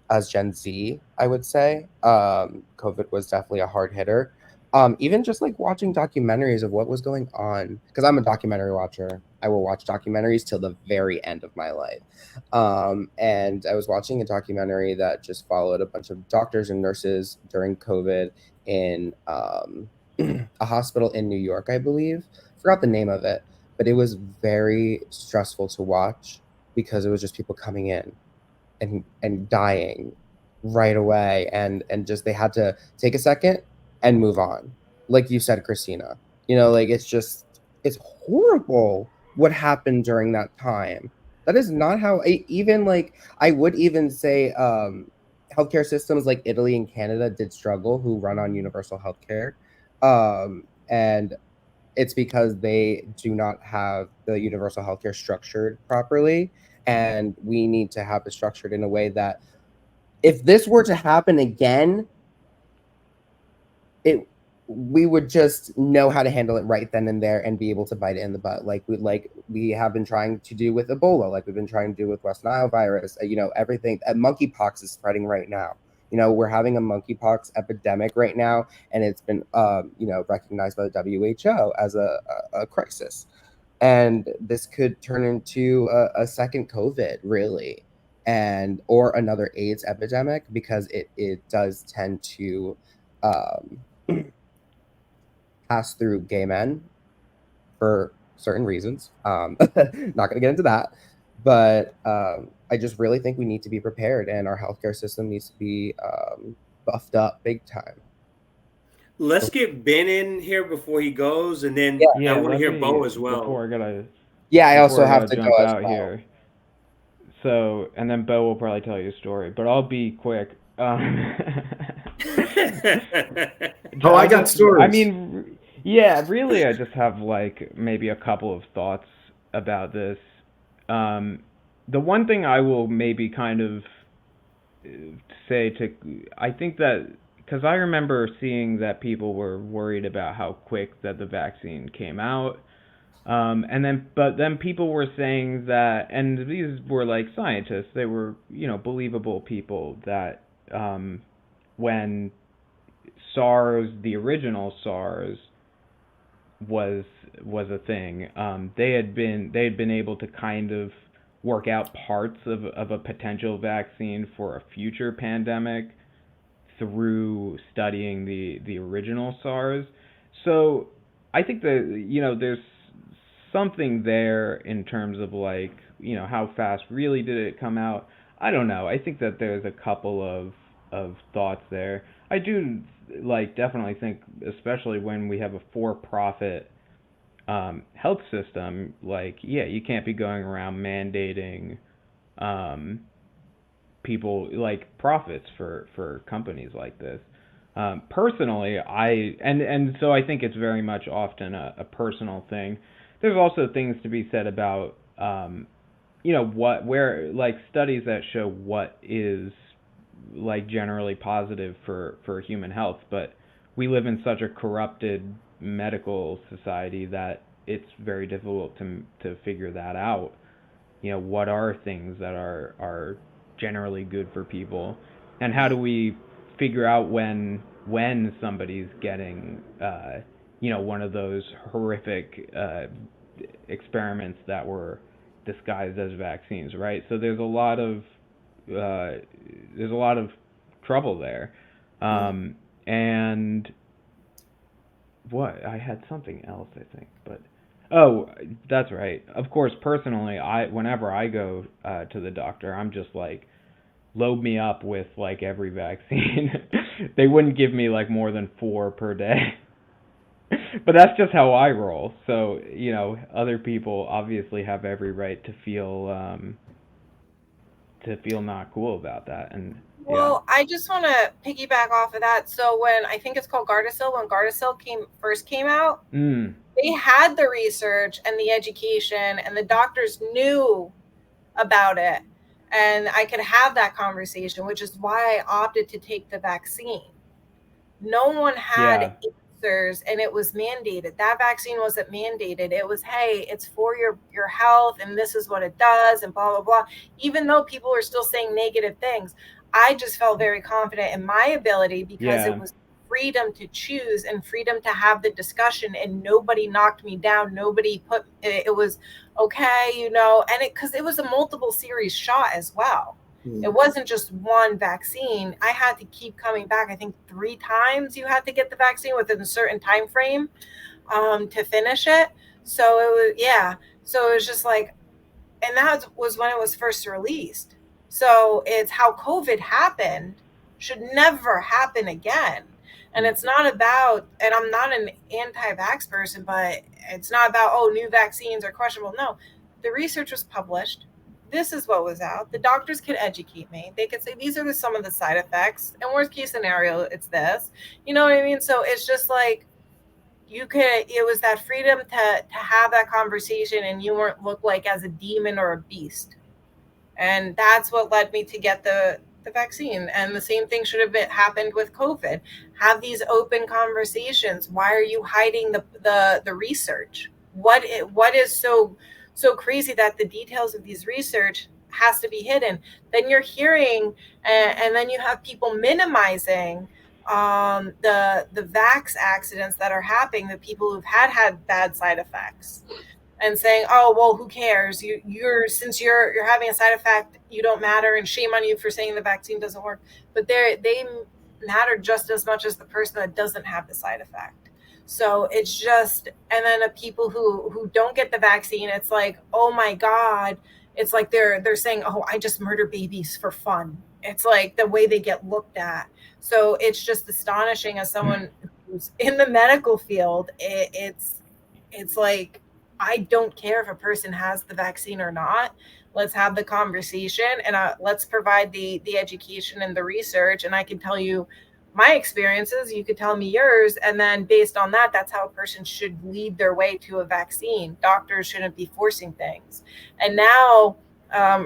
as Gen Z. I would say COVID was definitely a hard hitter. Even just like watching documentaries of what was going on, because I'm a documentary watcher. I will watch documentaries till the very end of my life. And I was watching a documentary that just followed a bunch of doctors and nurses during COVID in a hospital in New York, I believe. Forgot the name of it, but it was very stressful to watch because it was just people coming in and dying right away, and just they had to take a second and move on. Like you said, Christina, you know, like it's horrible what happened during that time. That is not how I would even say healthcare systems like Italy and Canada did struggle, who run on universal healthcare. And it's because they do not have the universal healthcare structured properly. And we need to have it structured in a way that if this were to happen again, we would just know how to handle it right then and there and be able to bite it in the butt, like we have been trying to do with Ebola, like we've been trying to do with West Nile virus. You know, everything. Monkeypox is spreading right now. You know, we're having a monkeypox epidemic right now, and it's been recognized by the WHO as a crisis. And this could turn into a second COVID, really, or another AIDS epidemic, because it does tend to pass through gay men for certain reasons. Not going to get into that, but I just really think we need to be prepared, and our healthcare system needs to be buffed up big time. Let's get Ben in here before he goes, and then Yeah, I want to let hear me, Beau as well. before I gotta Yeah, I before also I have gotta to jump go as out well. here. So, and then Beau will probably tell you a story, but I'll be quick. Oh, I got stories. I mean, yeah, really, I just have like maybe a couple of thoughts about this. The one thing I will maybe kind of say I think that, because I remember seeing that people were worried about how quick that the vaccine came out. But then people were saying that, and these were like scientists, they were, believable people, that when SARS, the original SARS, was a thing, they had been able to kind of work out parts of a potential vaccine for a future pandemic through studying the original SARS. So I think that, there's something there in terms of like, how fast really did it come out? I don't know. I think that there's a couple of thoughts there. I do definitely think, especially when we have a for-profit health system, you can't be going around mandating people profits for companies like this. Personally, so I think it's very much often a personal thing. There's also things to be said about studies that show what is generally positive for human health, but we live in such a corrupted medical society that it's very difficult to figure that out. What are things that are generally good for people, and how do we figure out when somebody's getting one of those horrific experiments that were disguised as vaccines, right? So there's a lot of trouble there. And what? I had something else, I think, but oh, that's right. Of course, personally, whenever I go to the doctor, I'm just like, load me up with like every vaccine. They wouldn't give me like more than 4 per day. But that's just how I roll. So, other people obviously have every right to feel not cool about that. And well, I just want to piggyback off of that. So when I think it's called Gardasil, when Gardasil first came out, they had the research and the education, and the doctors knew about it, and I could have that conversation, which is why I opted to take the vaccine. No one had answers, and it was mandated. That vaccine wasn't mandated. It was, hey, it's for your health, and this is what it does, and blah blah blah. Even though people were still saying negative things, I just felt very confident in my ability because it was freedom to choose and freedom to have the discussion, and nobody knocked me down. Nobody put it was okay, and because it was a multiple series shot as well. It wasn't just one vaccine. I had to keep coming back. I think 3 times you had to get the vaccine within a certain time frame to finish it. So it was, so it was just like, and that was when it was first released. So it's how COVID happened should never happen again. And it's not about, and I'm not an anti-vax person, but it's not about, new vaccines are questionable. No, the research was published. This is what was out. The doctors could educate me. They could say, these are some of the side effects. And worst case scenario, it's this. You know what I mean? So it's just like, it was that freedom to have that conversation, and you weren't looked like as a demon or a beast. And that's what led me to get the vaccine. And the same thing should have happened with COVID. Have these open conversations. Why are you hiding the research? What is so crazy that the details of these research has to be hidden? Then you're hearing, and then you have people minimizing the vax accidents that are happening, the people who've had bad side effects, and saying, oh, well, who cares? Since you're having a side effect, you don't matter, and shame on you for saying the vaccine doesn't work. But they matter just as much as the person that doesn't have the side effect. So it's just, and then the people who don't get the vaccine, it's like, oh my God, it's like they're saying, oh, I just murder babies for fun. It's like the way they get looked at. So it's just astonishing as someone who's in the medical field. It's like, I don't care if a person has the vaccine or not. Let's have the conversation, and let's provide the education and the research. And I can tell you my experiences, you could tell me yours. And then based on that, that's how a person should lead their way to a vaccine. Doctors shouldn't be forcing things. And now,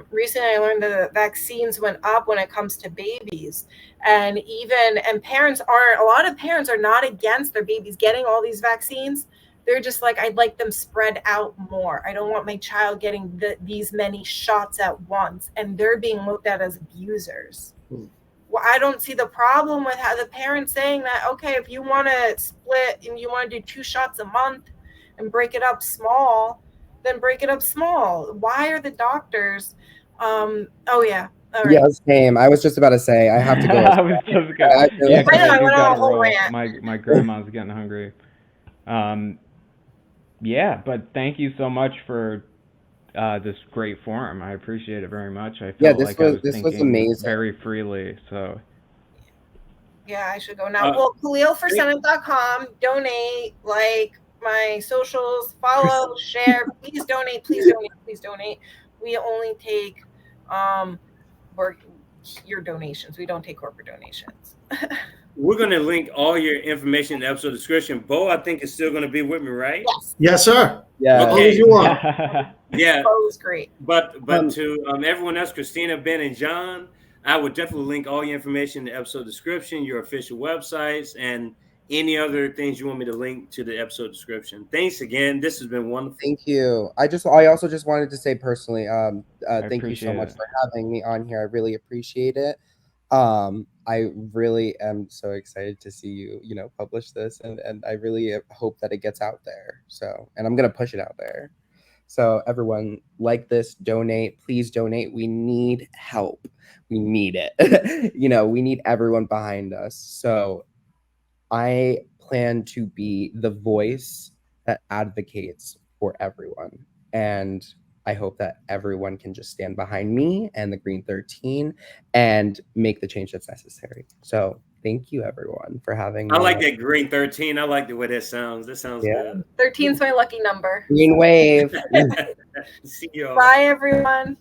recently I learned that vaccines went up when it comes to babies, and a lot of parents are not against their babies getting all these vaccines. They're just like, I'd like them spread out more. I don't want my child getting these many shots at once. And they're being looked at as abusers. Well, I don't see the problem with how the parents saying that, okay, if you want to split and you want to do 2 shots a month and break it up small, then break it up small. Why are the doctors? Oh, yeah. All right. Yeah, same. I was just about to say, I have to go. I was just going. I went on a whole rant. My grandma's getting hungry. Yeah, but thank you so much for this great forum. I appreciate it very much. I felt this like was, I was this thinking was amazing. very freely. So yeah, I should go now. Well, KhalilForSenate.com, donate, like my socials, follow, share. Please donate. Please donate. Please donate. We only take your donations. We don't take corporate donations. We're going to link all your information in the episode description. Beau, I think, is still going to be with me, right? Yes, sir. Yeah. Okay. You are. Yeah. Beau was great. But to everyone else, Christina, Ben, and John, I would definitely link all your information in the episode description, your official websites, and any other things you want me to link to the episode description. Thanks again. This has been wonderful. Thank you. I also just wanted to say personally, thank you so much for having me on here. I really appreciate it. I really am so excited to see you, publish this, and I really hope that it gets out there. So, and I'm gonna push it out there. So everyone, like this, donate. Please donate. We need help. We need it. We need everyone behind us. So I plan to be the voice that advocates for everyone. And I hope that everyone can just stand behind me and the Green 13 and make the change that's necessary. So thank you, everyone, for having me. I like that Green 13. I like the way that sounds. That sounds good. 13's my lucky number. Green wave. See y'all. Bye, everyone.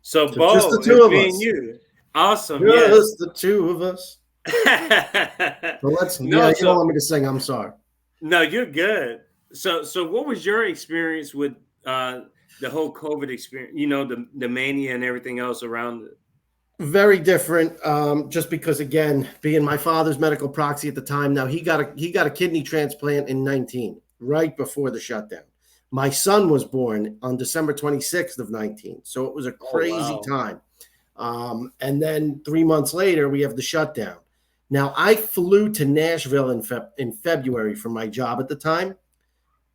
So, So Beau, just the it's two of me us. and you. Awesome. Just the two of us. Yes. So let's. No, Yeah, you so- don't want me to sing. I'm sorry. No, you're good. So what was your experience with the whole COVID experience? The mania and everything else around it. Very different. Just because, again, being my father's medical proxy at the time. Now he got a kidney transplant in 19, right before the shutdown. My son was born on December 26th of 19, so it was a crazy time. And then 3 months later, we have the shutdown. Now, I flew to Nashville in February for my job at the time,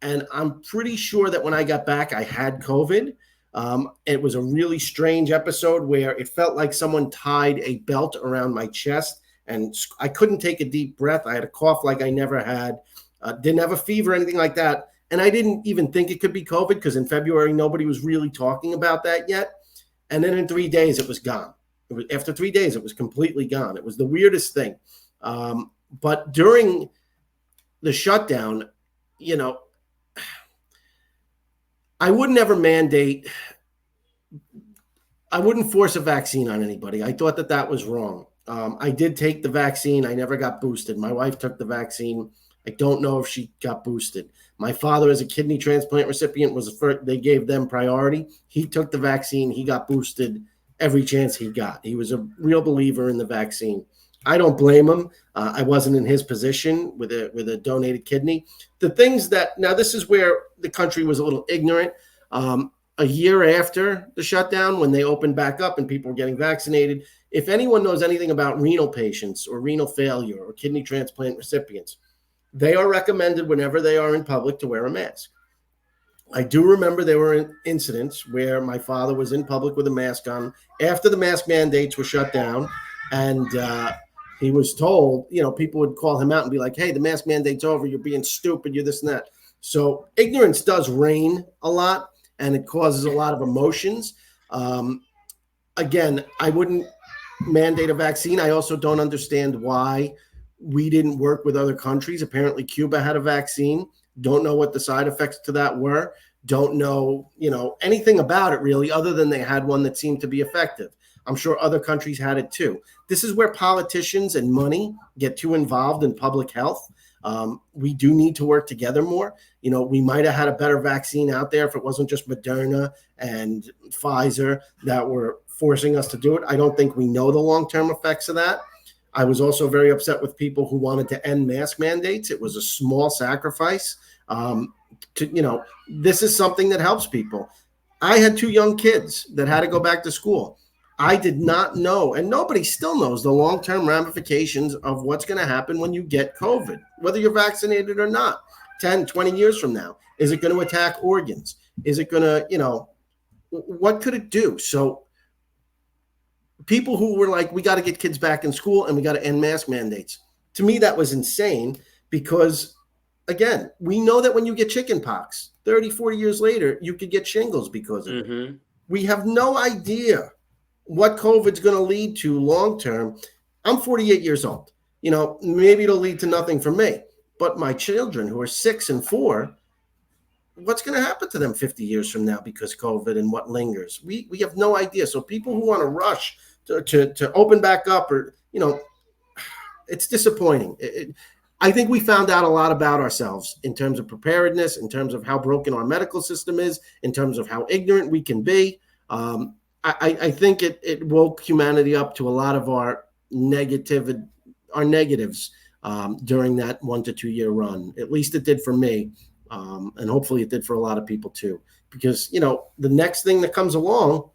and I'm pretty sure that when I got back, I had COVID. It was a really strange episode where it felt like someone tied a belt around my chest, and I couldn't take a deep breath. I had a cough like I never had, didn't have a fever, anything like that. And I didn't even think it could be COVID because in February, nobody was really talking about that yet. And then in 3 days, it was gone. After 3 days, it was completely gone. It was the weirdest thing. But during the shutdown, I wouldn't ever mandate. I wouldn't force a vaccine on anybody. I thought that was wrong. I did take the vaccine. I never got boosted. My wife took the vaccine. I don't know if she got boosted. My father, as a kidney transplant recipient, they gave them priority. He took the vaccine. He got boosted every chance he got. He was a real believer in the vaccine. I don't blame him. I wasn't in his position with a donated kidney. The things that now this is where the country was a little ignorant. A year after the shutdown, when they opened back up and people were getting vaccinated, if anyone knows anything about renal patients or renal failure or kidney transplant recipients, they are recommended whenever they are in public to wear a mask. I do remember there were incidents where my father was in public with a mask on after the mask mandates were shut down, and he was told, people would call him out and be like, hey, the mask mandate's over. You're being stupid. You're this and that. So ignorance does reign a lot, and it causes a lot of emotions. Again, I wouldn't mandate a vaccine. I also don't understand why we didn't work with other countries. Apparently, Cuba had a vaccine. Don't know what the side effects to that were. Don't know, anything about it really, other than they had one that seemed to be effective. I'm sure other countries had it too. This is where politicians and money get too involved in public health. We do need to work together more. We might have had a better vaccine out there if it wasn't just Moderna and Pfizer that were forcing us to do it. I don't think we know the long-term effects of that. I was also very upset with people who wanted to end mask mandates. It was a small sacrifice. This is something that helps people. I had 2 young kids that had to go back to school. I did not know, and nobody still knows, the long-term ramifications of what's going to happen when you get COVID, whether you're vaccinated or not, 10, 20 years from now. Is it going to attack organs? Is it going to, what could it do? So people who were like, we got to get kids back in school and we got to end mask mandates. To me, that was insane because, again, we know that when you get chicken pox, 30, 40 years later, you could get shingles because of it. We have no idea what COVID's going to lead to long term. I'm 48 years old. Maybe it'll lead to nothing for me. But my children who are 6 and 4, what's going to happen to them 50 years from now because COVID and what lingers? We have no idea. So people who want to rush to open back up it's disappointing. I think we found out a lot about ourselves in terms of preparedness, in terms of how broken our medical system is, in terms of how ignorant we can be. I think it woke humanity up to a lot of our negatives during that 1 to 2 year run. At least it did for me. And hopefully it did for a lot of people too. Because, the next thing that comes along,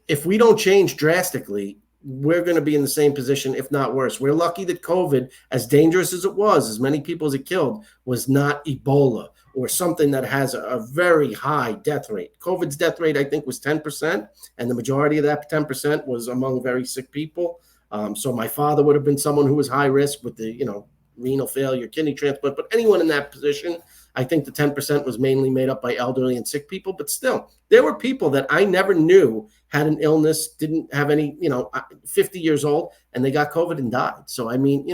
if we don't change drastically, we're going to be in the same position, if not worse. We're lucky that COVID, as dangerous as it was, as many people as it killed, was not Ebola or something that has a very high death rate. COVID's death rate, I think, was 10%, and the majority of that 10% was among very sick people. So my father would have been someone who was high risk with the, renal failure, kidney transplant, but anyone in that position, I think the 10% was mainly made up by elderly and sick people, but still, there were people that I never knew had an illness, didn't have any, 50 years old, and they got COVID and died. So, I mean,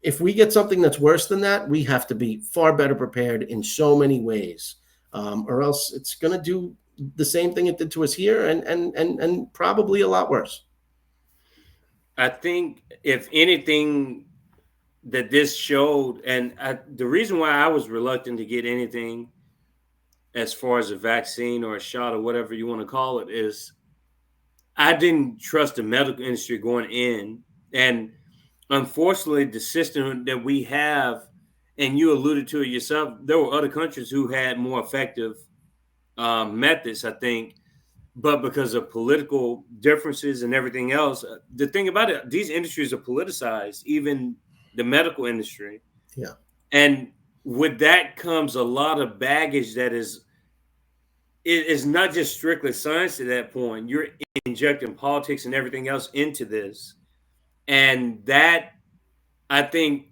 if we get something that's worse than that, we have to be far better prepared in so many ways, or else it's going to do the same thing it did to us here and probably a lot worse. I think if anything that this showed, and the reason why I was reluctant to get anything as far as a vaccine or a shot or whatever you want to call it, is I didn't trust the medical industry going in. And unfortunately, the system that we have, and you alluded to it yourself, there were other countries who had more effective methods, I think, but because of political differences and everything else, the thing about it, these industries are politicized, even the medical industry. Yeah. And with that comes a lot of baggage that is not just strictly science to that point. You're injecting politics and everything else into this. And that, I think,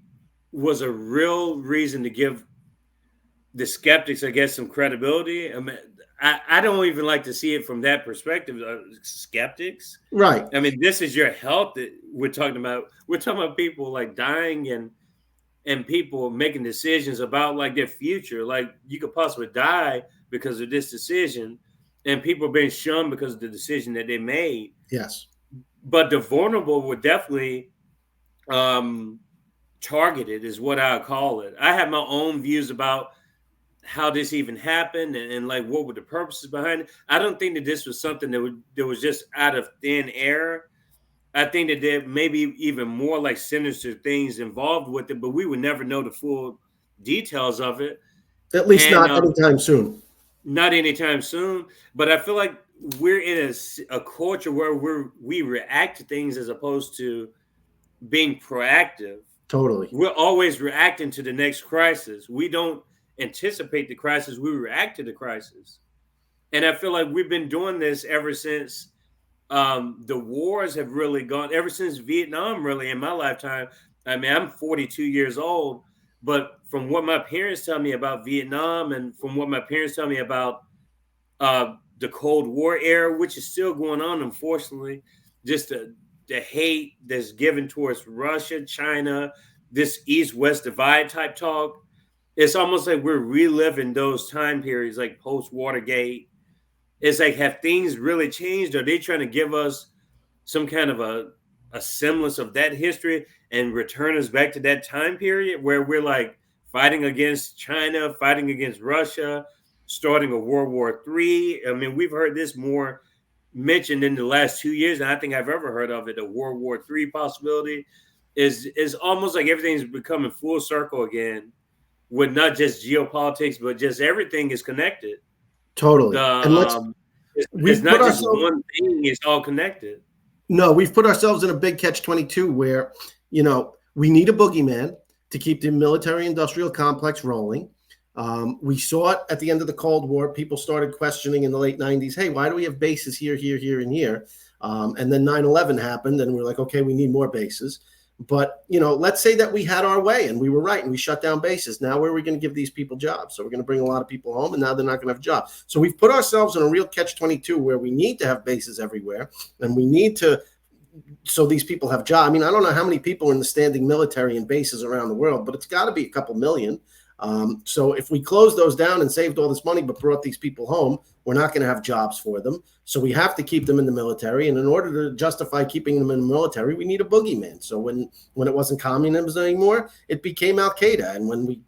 was a real reason to give the skeptics, I guess, some credibility. I mean, I don't even like to see it from that perspective. Skeptics, right? I mean, this is your health that we're talking about. We're talking about people like dying and people making decisions about like their future. Like you could possibly die because of this decision, and people are being shunned because of the decision that they made. Yes, but the vulnerable were definitely targeted, is what I call it. I have my own views about how this even happened and like what were the purposes behind it. I don't think that this was something that was just out of thin air. I think that there may be even more like sinister things involved with it, but we would never know the full details of it. At least not anytime soon. Not anytime soon. But I feel like we're in a culture where we react to things as opposed to being proactive. Totally. We're always reacting to the next crisis. We don't anticipate the crisis, we react to the crisis. And I feel like we've been doing this ever since the wars have really gone, ever since Vietnam, really, in my lifetime. I mean, I'm 42 years old, but from what my parents tell me about Vietnam and from what my parents tell me about the Cold War era, which is still going on, unfortunately, just the hate that's given towards Russia, China, this East-West divide type talk. It's almost like we're reliving those time periods, like post-Watergate. It's like, have things really changed? Are they trying to give us some kind of a semblance of that history and return us back to that time period where we're like fighting against China, fighting against Russia, starting a World War III? I mean, we've heard this more mentioned in the last 2 years than I think I've ever heard of it. A World War III possibility is almost like everything's becoming full circle again, with not just geopolitics, but just everything is connected. Totally. And it's not just one thing, it's all connected. No, we've put ourselves in a big catch-22 where, we need a boogeyman to keep the military-industrial complex rolling. We saw it at the end of the Cold War. People started questioning in the late 90s, hey, why do we have bases here, here, here, and here? And then 9/11 happened, and we're like, okay, we need more bases. But, let's say that we had our way and we were right and we shut down bases. Now where are we going to give these people jobs? So we're going to bring a lot of people home, and now they're not going to have jobs. So we've put ourselves in a real catch-22 where we need to have bases everywhere, and we need to, so these people have jobs. I mean, I don't know how many people are in the standing military and bases around the world, but it's got to be a couple million. So if we close those down and saved all this money but brought these people home, we're not going to have jobs for them. So we have to keep them in the military. And in order to justify keeping them in the military, we need a boogeyman. So when it wasn't communism anymore, it became Al-Qaeda. And when we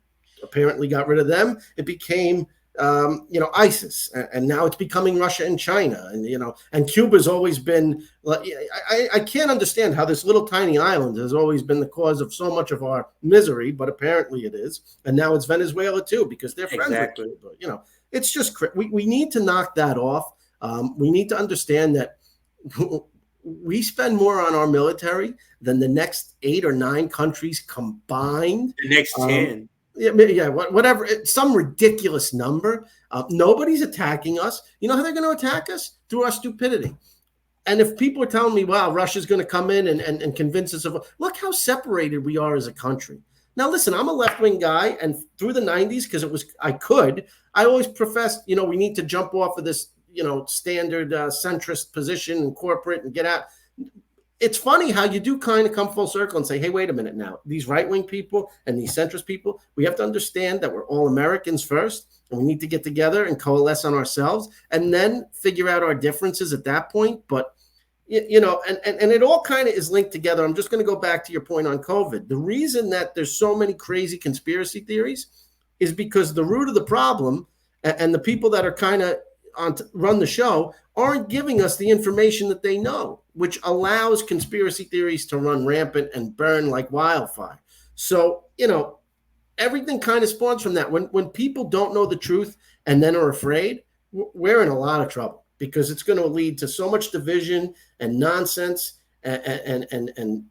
apparently got rid of them, it became ISIS, and now it's becoming Russia and China, and Cuba's always been. I can't understand how this little tiny island has always been the cause of so much of our misery, but apparently it is, and now it's Venezuela too because they're friends with Cuba. It's just we need to knock that off. We need to understand that we spend more on our military than the next 8 or 9 countries combined. The next 10. Yeah, whatever, some ridiculous number. Nobody's attacking us. You know how they're going to attack us? Through our stupidity. And if people are telling me, wow, Russia's going to come in and convince us of, look how separated we are as a country. Now, listen, I'm a left-wing guy, and through the 90s, because I always professed, we need to jump off of this, standard centrist position in corporate and get out. It's funny how you do kind of come full circle and say, hey, wait a minute now. These right-wing people and these centrist people, we have to understand that we're all Americans first, and we need to get together and coalesce on ourselves and then figure out our differences at that point. But, and it all kind of is linked together. I'm just going to go back to your point on COVID. The reason that there's so many crazy conspiracy theories is because the root of the problem and the people that are kind of run the show aren't giving us the information that they know, which allows conspiracy theories to run rampant and burn like wildfire. So, everything kind of spawns from that. When people don't know the truth and then are afraid, we're in a lot of trouble because it's going to lead to so much division and nonsense and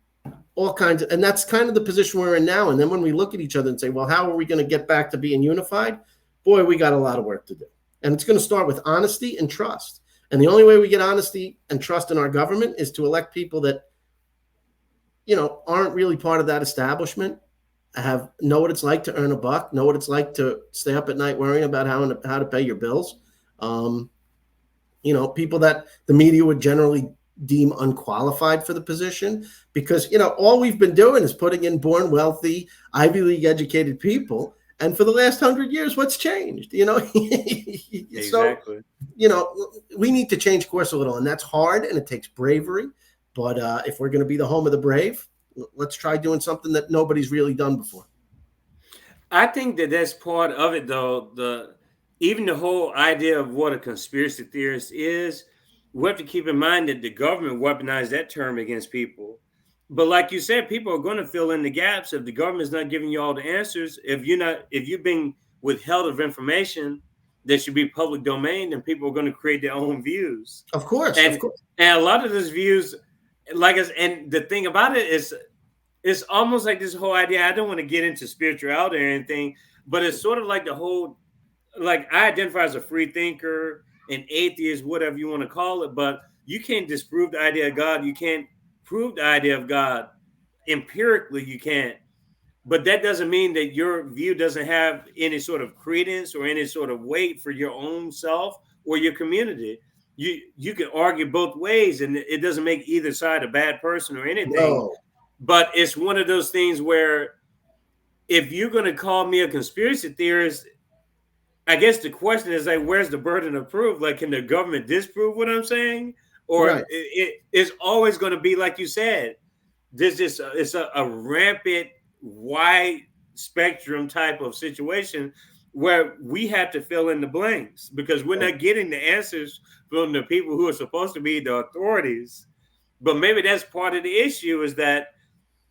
all kinds of, and that's kind of the position we're in now. And then when we look at each other and say, well, how are we going to get back to being unified? Boy, we got a lot of work to do. And it's going to start with honesty and trust. And the only way we get honesty and trust in our government is to elect people that, aren't really part of that establishment, know what it's like to earn a buck, know what it's like to stay up at night worrying about how to pay your bills. People that the media would generally deem unqualified for the position because, all we've been doing is putting in born wealthy, Ivy League educated people. And for the last 100 years, what's changed? Exactly. So, we need to change course a little, and that's hard and it takes bravery. But if we're going to be the home of the brave, let's try doing something that nobody's really done before. I think that's part of it, though. Even the whole idea of what a conspiracy theorist is, we have to keep in mind that the government weaponized that term against people. But like you said, people are going to fill in the gaps if the government's not giving you all the answers. If you've been withheld of information that should be public domain, then people are going to create their own views. Of course. And a lot of those views, and the thing about it is, it's almost like this whole idea. I don't want to get into spirituality or anything, but it's sort of like the whole, I identify as a free thinker, an atheist, whatever you want to call it, but you can't disprove the idea of God. You can't prove the idea of God empirically. You can't, but that doesn't mean that your view doesn't have any sort of credence or any sort of weight for your own self or your community. You can argue both ways, and it doesn't make either side a bad person or anything. No. But it's one of those things where if you're going to call me a conspiracy theorist, I guess the question is where's the burden of proof? Can the government disprove what I'm saying? Or right. It's always going to be, like you said, it's a rampant, wide spectrum type of situation where we have to fill in the blanks because we're not getting the answers from the people who are supposed to be the authorities. But maybe that's part of the issue is that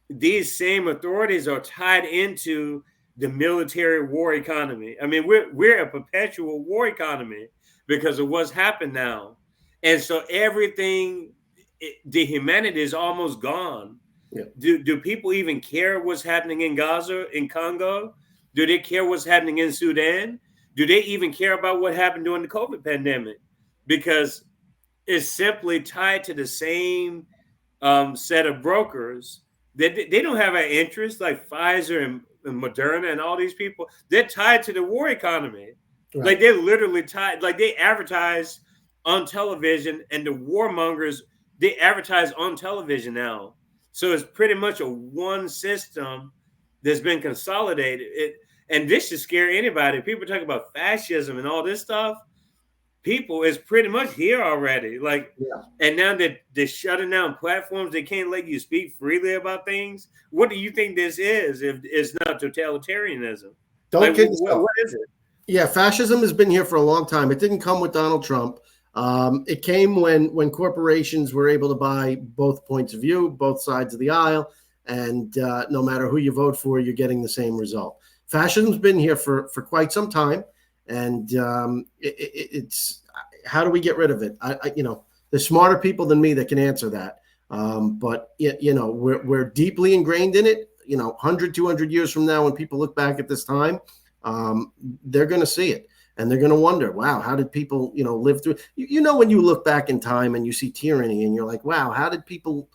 these same authorities are tied into the military war economy. I mean, we're a perpetual war economy because of what's happened now. And so everything, the humanity is almost gone. Yeah. Do people even care what's happening in Gaza, in Congo? Do they care what's happening in Sudan? Do they even care about what happened during the COVID pandemic? Because it's simply tied to the same set of brokers. They don't have an interest like Pfizer and Moderna and all these people. They're tied to the war economy. Right. They're literally tied. They advertise on television, and the warmongers, they advertise on television now. So it's pretty much a one system that's been consolidated. And this should scare anybody. People talk about fascism and all this stuff. People is pretty much here already. And now that they're shutting down platforms, they can't let you speak freely about things. What do you think this is if it's not totalitarianism? Don't kid yourself. What is it? Yeah, fascism has been here for a long time. It didn't come with Donald Trump. It came when corporations were able to buy both points of view, both sides of the aisle, and no matter who you vote for, you're getting the same result. Fascism's been here for quite some time, and it's how do we get rid of it? There's smarter people than me that can answer that. But we're deeply ingrained in it. 100, 200 years from now, when people look back at this time, they're going to see it. And they're going to wonder, wow, how did people, live through? When you look back in time and you see tyranny, and you're like, wow, how did people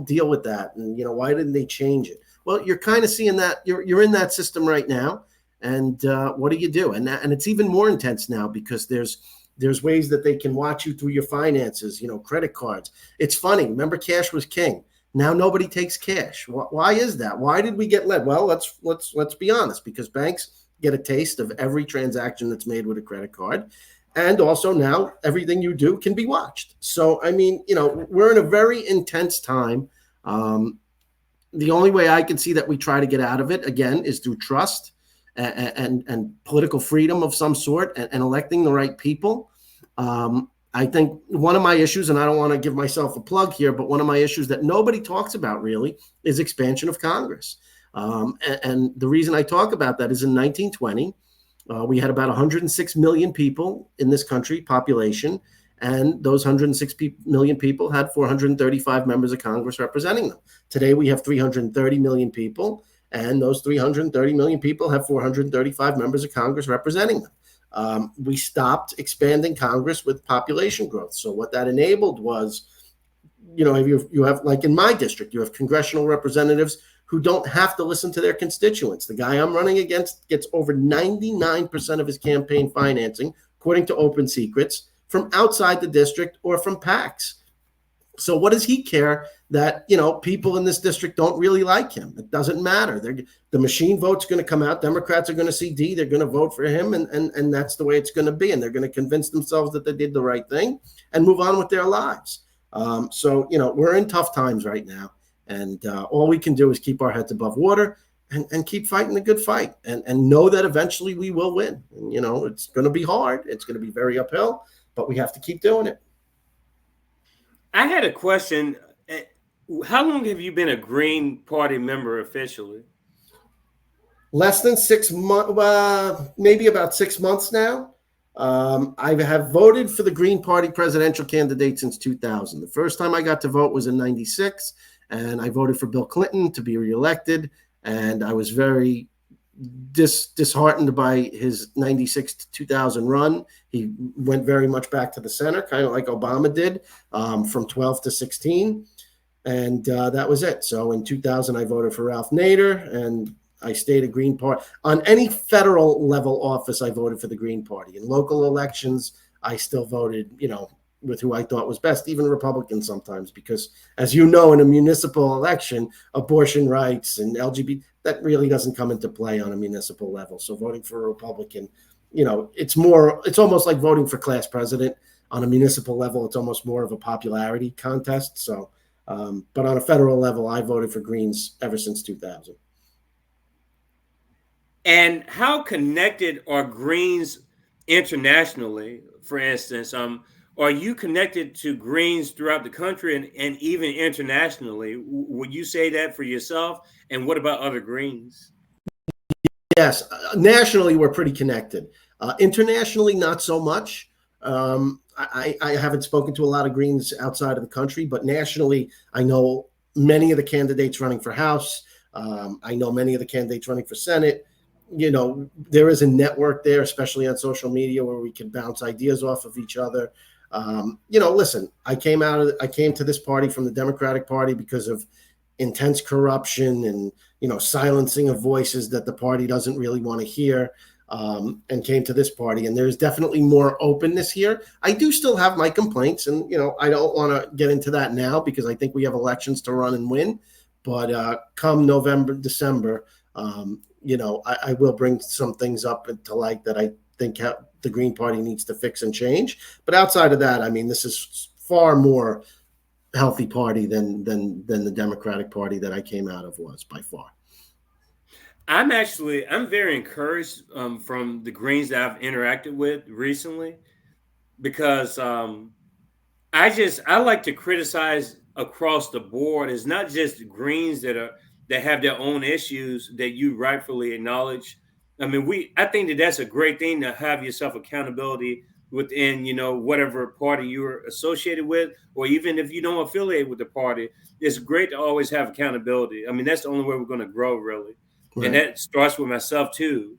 deal with that? And why didn't they change it? Well, you're kind of seeing that. You're in that system right now. And what do you do? And it's even more intense now, because there's ways that they can watch you through your finances. Credit cards. It's funny. Remember, cash was king. Now nobody takes cash. Why is that? Why did we get led? Well, let's be honest. Because banks get a taste of every transaction that's made with a credit card. And also now everything you do can be watched. So, I mean, we're in a very intense time. The only way I can see that we try to get out of it, again, is through trust and political freedom of some sort, and electing the right people. I think one of my issues, and I don't want to give myself a plug here, but one of my issues that nobody talks about really is expansion of Congress. And the reason I talk about that is in 1920, we had about 106 million people in this country, population, and those 106 million people had 435 members of Congress representing them. Today, we have 330 million people, and those 330 million people have 435 members of Congress representing them. We stopped expanding Congress with population growth. So what that enabled was, you have, like in my district, you have congressional representatives who don't have to listen to their constituents. The guy I'm running against gets over 99% of his campaign financing, according to Open Secrets, from outside the district or from PACs. So what does he care that, people in this district don't really like him? It doesn't matter. The machine vote's going to come out. Democrats are going to see D. They're going to vote for him. And that's the way it's going to be. And they're going to convince themselves that they did the right thing and move on with their lives. So, we're in tough times right now. And all we can do is keep our heads above water and keep fighting the good fight, and know that eventually we will win. And, it's going to be hard. It's going to be very uphill, but we have to keep doing it. I had a question. How long have you been a Green Party member officially? Less than 6 months, maybe about 6 months now. I have voted for the Green Party presidential candidate since 2000. The first time I got to vote was in 96, and I voted for Bill Clinton to be reelected. And I was very disheartened by his 96 to 2000 run. He went very much back to the center, kind of like Obama did, from 12 to 16. And that was it. So in 2000, I voted for Ralph Nader, and I stayed a Green Party. On any federal level office, I voted for the Green Party. In local elections, I still voted, with who I thought was best, even Republicans sometimes, because as you know, in a municipal election, abortion rights and LGBT, that really doesn't come into play on a municipal level. So voting for a Republican, it's almost like voting for class president. On a municipal level, it's almost more of a popularity contest. So, but on a federal level, I voted for Greens ever since 2000. And how connected are Greens internationally? For instance, are you connected to Greens throughout the country and even internationally? Would you say that for yourself? And what about other Greens? Yes, nationally, we're pretty connected. Internationally, not so much. I haven't spoken to a lot of Greens outside of the country, but nationally, I know many of the candidates running for House. I know many of the candidates running for Senate. There is a network there, especially on social media, where we can bounce ideas off of each other. Listen, I came to this party from the Democratic Party because of intense corruption and, silencing of voices that the party doesn't really want to hear, and came to this party. And there's definitely more openness here. I do still have my complaints, and, I don't want to get into that now because I think we have elections to run and win. But come November, December, I will bring some things up to light that I think the Green Party needs to fix and change. But outside of that, I mean, this is far more healthy party than the Democratic Party that I came out of was, by far. I'm very encouraged from the Greens that I've interacted with recently, because I like to criticize across the board. It's not just Greens that have their own issues that you rightfully acknowledge. I mean, I think that's a great thing, to have yourself accountability within, whatever party you're associated with, or even if you don't affiliate with the party, it's great to always have accountability. I mean, that's the only way we're going to grow, really. Right. And that starts with myself too.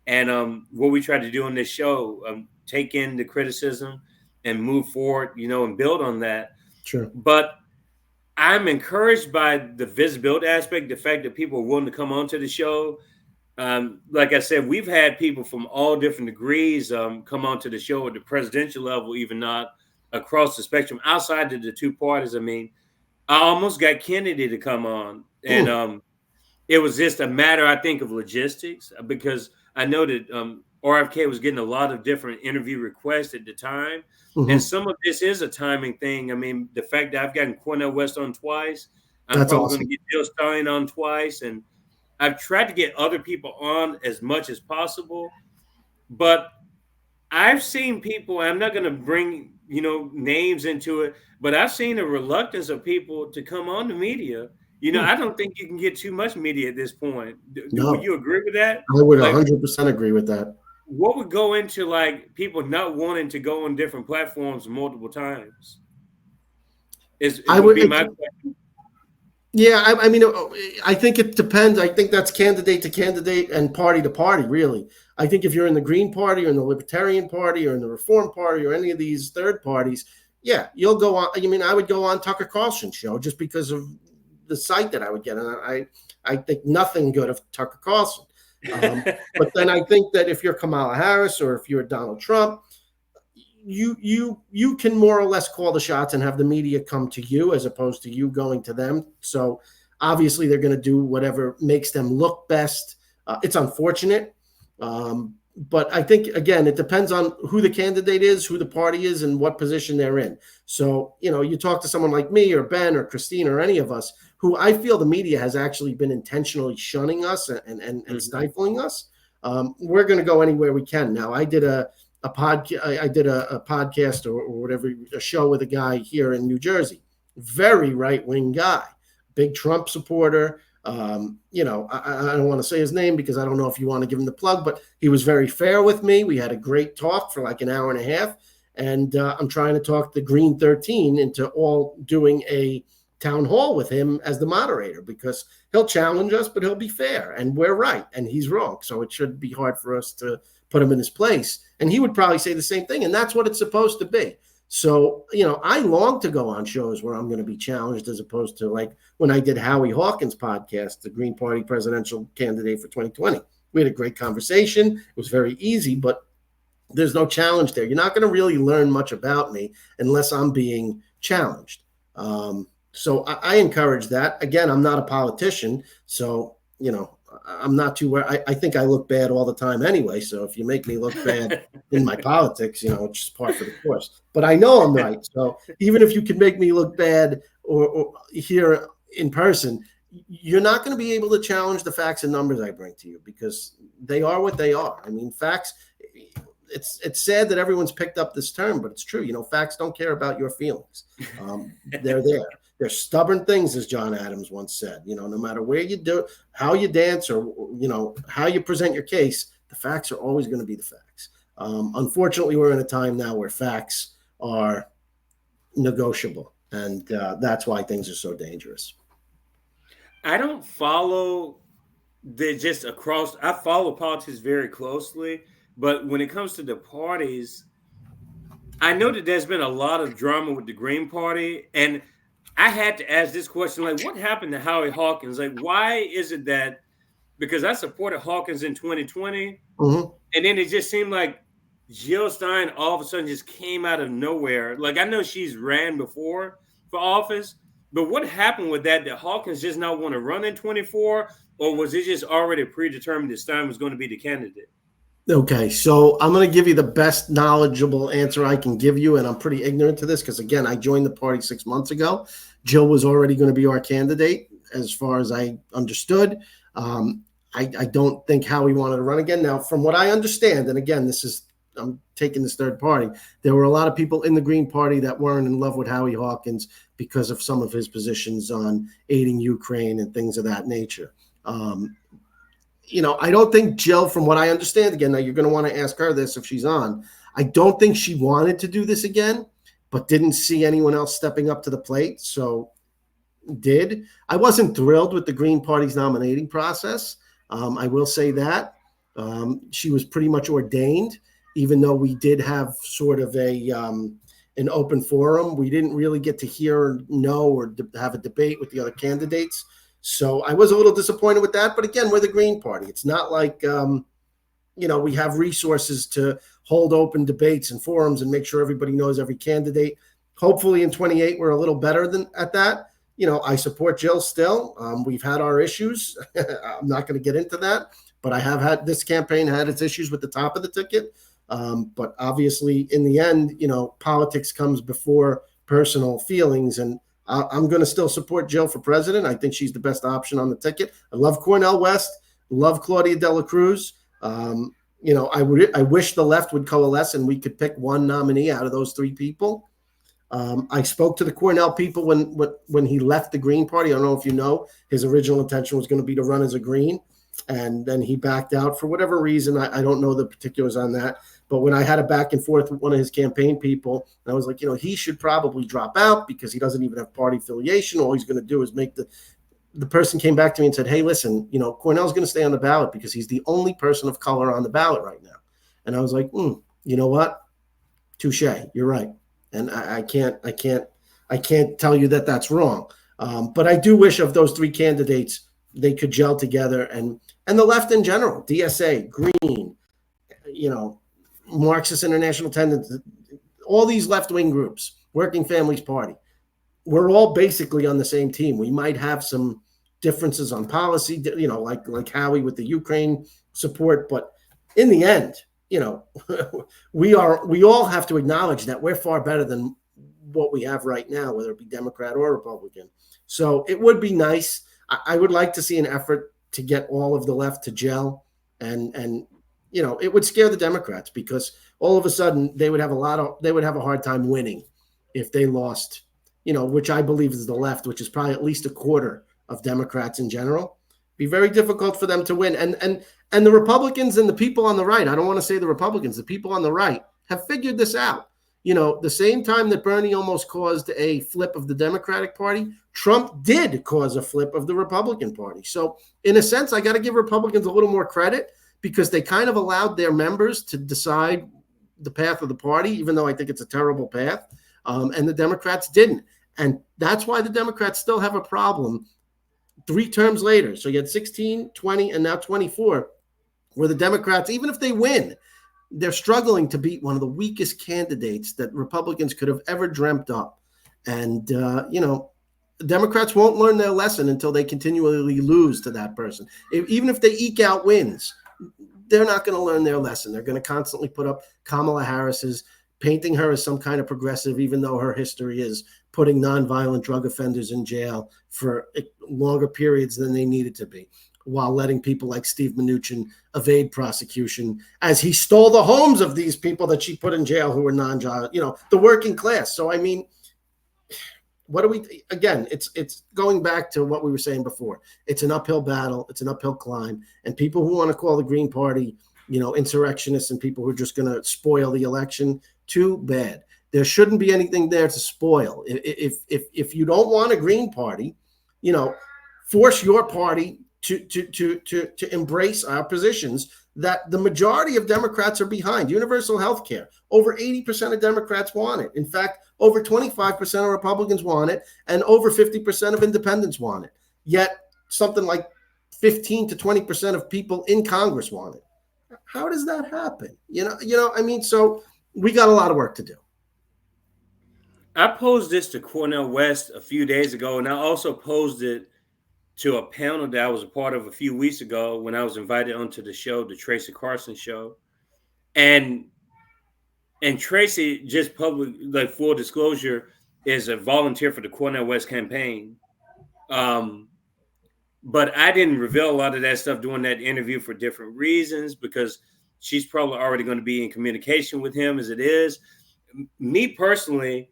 And what we try to do on this show, take in the criticism and move forward, and build on that. Sure. But I'm encouraged by the visibility aspect, the fact that people are willing to come onto the show. Like I said, we've had people from all different degrees come onto the show at the presidential level, even not across the spectrum, outside of the two parties. I mean, I almost got Kennedy to come on, and it was just a matter, I think, of logistics, because I know that RFK was getting a lot of different interview requests at the time. Mm-hmm. And some of this is a timing thing. I mean, the fact that I've gotten Cornel West on twice, I'm That's probably awesome. going to get Jill Stein on twice. And I've tried to get other people on as much as possible. But I've seen people, I'm not going to bring, names into it, but I've seen a reluctance of people to come on the media. I don't think you can get too much media at this point. No. Would you agree with that? I would 100% agree with that. What would go into people not wanting to go on different platforms multiple times? Would be my question. Yeah, I mean, I think it depends. I think that's candidate to candidate and party to party, really. I think if you're in the Green Party or in the Libertarian Party or in the Reform Party or any of these third parties, yeah, you'll go on. I mean, I would go on Tucker Carlson's show just because of the site that I would get. And I think nothing good of Tucker Carlson. But then I think that if you're Kamala Harris or if you're Donald Trump, you can more or less call the shots and have the media come to you as opposed to you going to them. So obviously they're going to do whatever makes them look best. It's unfortunate. But I think, again, it depends on who the candidate is, who the party is, and what position they're in. So, you talk to someone like me or Ben or Christine or any of us who I feel the media has actually been intentionally shunning us and stifling us. We're going to go anywhere we can. Now, I did a podcast or whatever, a show with a guy here in New Jersey, very right-wing guy, big Trump supporter. I don't want to say his name because I don't know if you want to give him the plug, but he was very fair with me. We had a great talk for like an hour and a half. And I'm trying to talk the Green 13 into all doing a town hall with him as the moderator, because he'll challenge us, but he'll be fair and we're right and he's wrong. So it should be hard for us to put him in his place. And he would probably say the same thing. And that's what it's supposed to be. So, I long to go on shows where I'm going to be challenged, as opposed to like when I did Howie Hawkins' podcast, the Green Party presidential candidate for 2020. We had a great conversation. It was very easy, but there's no challenge there. You're not going to really learn much about me unless I'm being challenged. So I encourage that. Again, I'm not a politician, so, I'm not too worried. I think I look bad all the time anyway. So if you make me look bad in my politics, it's just par for the course. But I know I'm right. So even if you can make me look bad or here in person, you're not going to be able to challenge the facts and numbers I bring to you, because they are what they are. I mean, facts. It's sad that everyone's picked up this term, but it's true. Facts don't care about your feelings. They're there. They're stubborn things, as John Adams once said. No matter where you do, how you dance, or how you present your case, the facts are always going to be the facts. Unfortunately, we're in a time now where facts are negotiable, and that's why things are so dangerous. I don't follow I follow politics very closely, but when it comes to the parties, I know that there's been a lot of drama with the Green Party, and I had to ask this question, like, what happened to Howie Hawkins? Like, why is it that, because I supported Hawkins in 2020, and then it just seemed like Jill Stein all of a sudden just came out of nowhere. Like, I know she's ran before for office, but what happened with that? Did Hawkins just not want to run in 24, or was it just already predetermined that Stein was going to be the candidate? Okay, so I'm going to give you the best knowledgeable answer I can give you, and I'm pretty ignorant to this because, again, I joined the party 6 months ago. Jill was already going to be our candidate, as far as I understood. I don't think Howie wanted to run again. Now, from what I understand, and again, I'm taking this third party, there were a lot of people in the Green Party that weren't in love with Howie Hawkins because of some of his positions on aiding Ukraine and things of that nature. I don't think Jill, from what I understand, again, now you're going to want to ask her this if she's on. I don't think she wanted to do this again, but didn't see anyone else stepping up to the plate. So did. I wasn't thrilled with the Green Party's nominating process. I will say that. She was pretty much ordained, even though we did have sort of an open forum. We didn't really get to hear, know, or have a debate with the other candidates. So I was a little disappointed with that. But again, we're the Green Party. It's not like, we have resources to hold open debates and forums and make sure everybody knows every candidate. Hopefully in 28, we're a little better than at that. I support Jill still. We've had our issues. I'm not going to get into that, but I have had this campaign had its issues with the top of the ticket. But obviously in the end, politics comes before personal feelings, and I'm going to still support Jill for president. I think she's the best option on the ticket. I love Cornel West, love Claudia Dela Cruz. I wish the left would coalesce and we could pick one nominee out of those three people. I spoke to the Cornell people when he left the Green Party. I don't know if you know, his original intention was going to be to run as a Green, and then he backed out for whatever reason. I don't know the particulars on that. But when I had a back and forth with one of his campaign people, I was like, he should probably drop out because he doesn't even have party affiliation. All he's going to do is make the person came back to me and said, hey, listen, Cornell's going to stay on the ballot because he's the only person of color on the ballot right now. And I was like, you know what? Touche. You're right. And I can't tell you that that's wrong. But I do wish of those three candidates, they could gel together, and the left in general, DSA, Green, Marxist International Tendency, all these left-wing groups, Working Families Party, we're all basically on the same team. We might have some differences on policy, like Howie with the Ukraine support, but in the end, we all have to acknowledge that we're far better than what we have right now, whether it be Democrat or Republican. So it would be nice. I would like to see an effort to get all of the left to gel, and it would scare the Democrats because all of a sudden they would have a hard time winning if they lost, which I believe is the left, which is probably at least a quarter of Democrats in general. Be very difficult for them to win. And the Republicans and the people on the right, I don't want to say the Republicans, the people on the right have figured this out. The same time that Bernie almost caused a flip of the Democratic Party, Trump did cause a flip of the Republican Party. So in a sense, I got to give Republicans a little more credit because they kind of allowed their members to decide the path of the party, even though I think it's a terrible path. And the Democrats didn't. And that's why the Democrats still have a problem 3 terms later. So you had 16, 20, and now 24, where the Democrats, even if they win, they're struggling to beat one of the weakest candidates that Republicans could have ever dreamt up. And, Democrats won't learn their lesson until they continually lose to that person. Even if they eke out wins, they're not going to learn their lesson. They're going to constantly put up Kamala Harris's, painting her as some kind of progressive, even though her history is putting nonviolent drug offenders in jail for longer periods than they needed to be, while letting people like Steve Mnuchin evade prosecution as he stole the homes of these people that she put in jail who were the working class. So, I mean, again, it's going back to what we were saying before. It's an uphill battle. It's an uphill climb. And people who want to call the Green Party, insurrectionists and people who are just going to spoil the election, too bad. There shouldn't be anything there to spoil. If you don't want a Green Party, force your party to embrace our positions that the majority of Democrats are behind. Universal health care. Over 80% of Democrats want it. In fact, over 25% of Republicans want it, and over 50% of independents want it. Yet something like 15 to 20% of people in Congress want it. How does that happen? So we got a lot of work to do. I posed this to Cornel West a few days ago, and I also posed it to a panel that I was a part of a few weeks ago when I was invited onto the show, the Tracy Carson show. And Tracy, just full disclosure, is a volunteer for the Cornel West campaign. But I didn't reveal a lot of that stuff during that interview for different reasons, because she's probably already going to be in communication with him as it is. Me personally,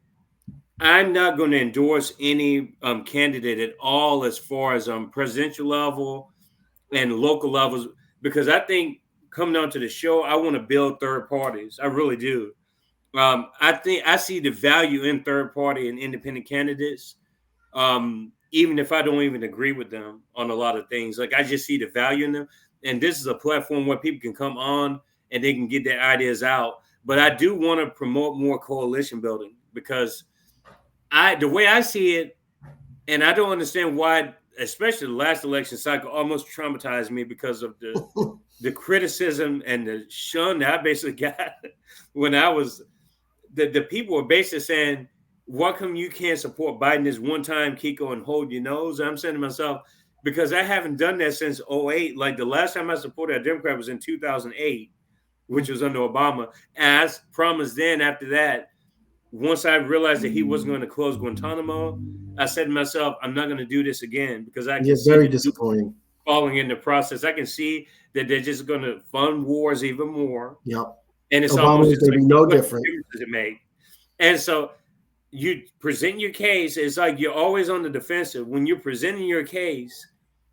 I'm not going to endorse any candidate at all as far as presidential level and local levels. because I think coming on to the show, I want to build third parties. I really do. I think I see the value in third party and independent candidates, even if I don't even agree with them on a lot of things. Like, I just see the value in them. And this is a platform where people can come on and they can get their ideas out. But I do want to promote more coalition building, because the way I see it, and I don't understand why, especially the last election cycle almost traumatized me because of the criticism and the shun that I basically got when I was, the people were basically saying, why come you can't support Biden this one time, Kiko, and hold your nose? And I'm saying to myself, because I haven't done that since 2008. Like, the last time I supported a Democrat was in 2008, which was under Obama. As promised then, after that, once I realized that he wasn't going to close Guantanamo, I said to myself, I'm not going to do this again, because I can see very disappointing falling in the process. I can see that they're just going to fund wars even more. Yep. And it's Obama almost is going to be no different. Does it make? And so you present your case. It's like you're always on the defensive when you're presenting your case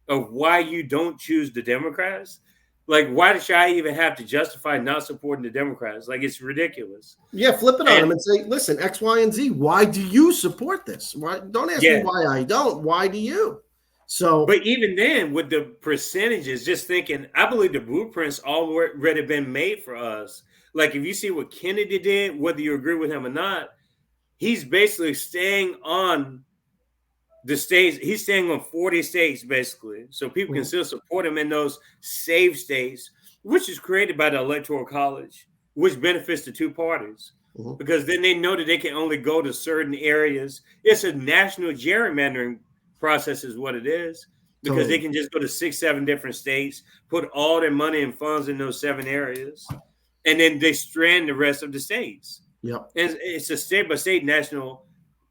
of why you don't choose the Democrats. Like, why should I even have to justify not supporting the Democrats? Like, it's ridiculous. Yeah, flip it on them and say, listen, X, Y, and Z, why do you support this? Why? Don't ask me why I don't. Why do you? So, but even then, with the percentages, just thinking, I believe the blueprints already been made for us. Like, if you see what Kennedy did, whether you agree with him or not, he's basically staying on the states. He's staying on 40 states, basically. So people can still support him in those safe states, which is created by the Electoral College, which benefits the two parties. Because then they know that they can only go to certain areas. It's a national gerrymandering process is what it is, because they can just go to 6-7 different states, put all their money and funds in those 7 areas, and then they strand the rest of the states. Yep. And it's a state-by-state national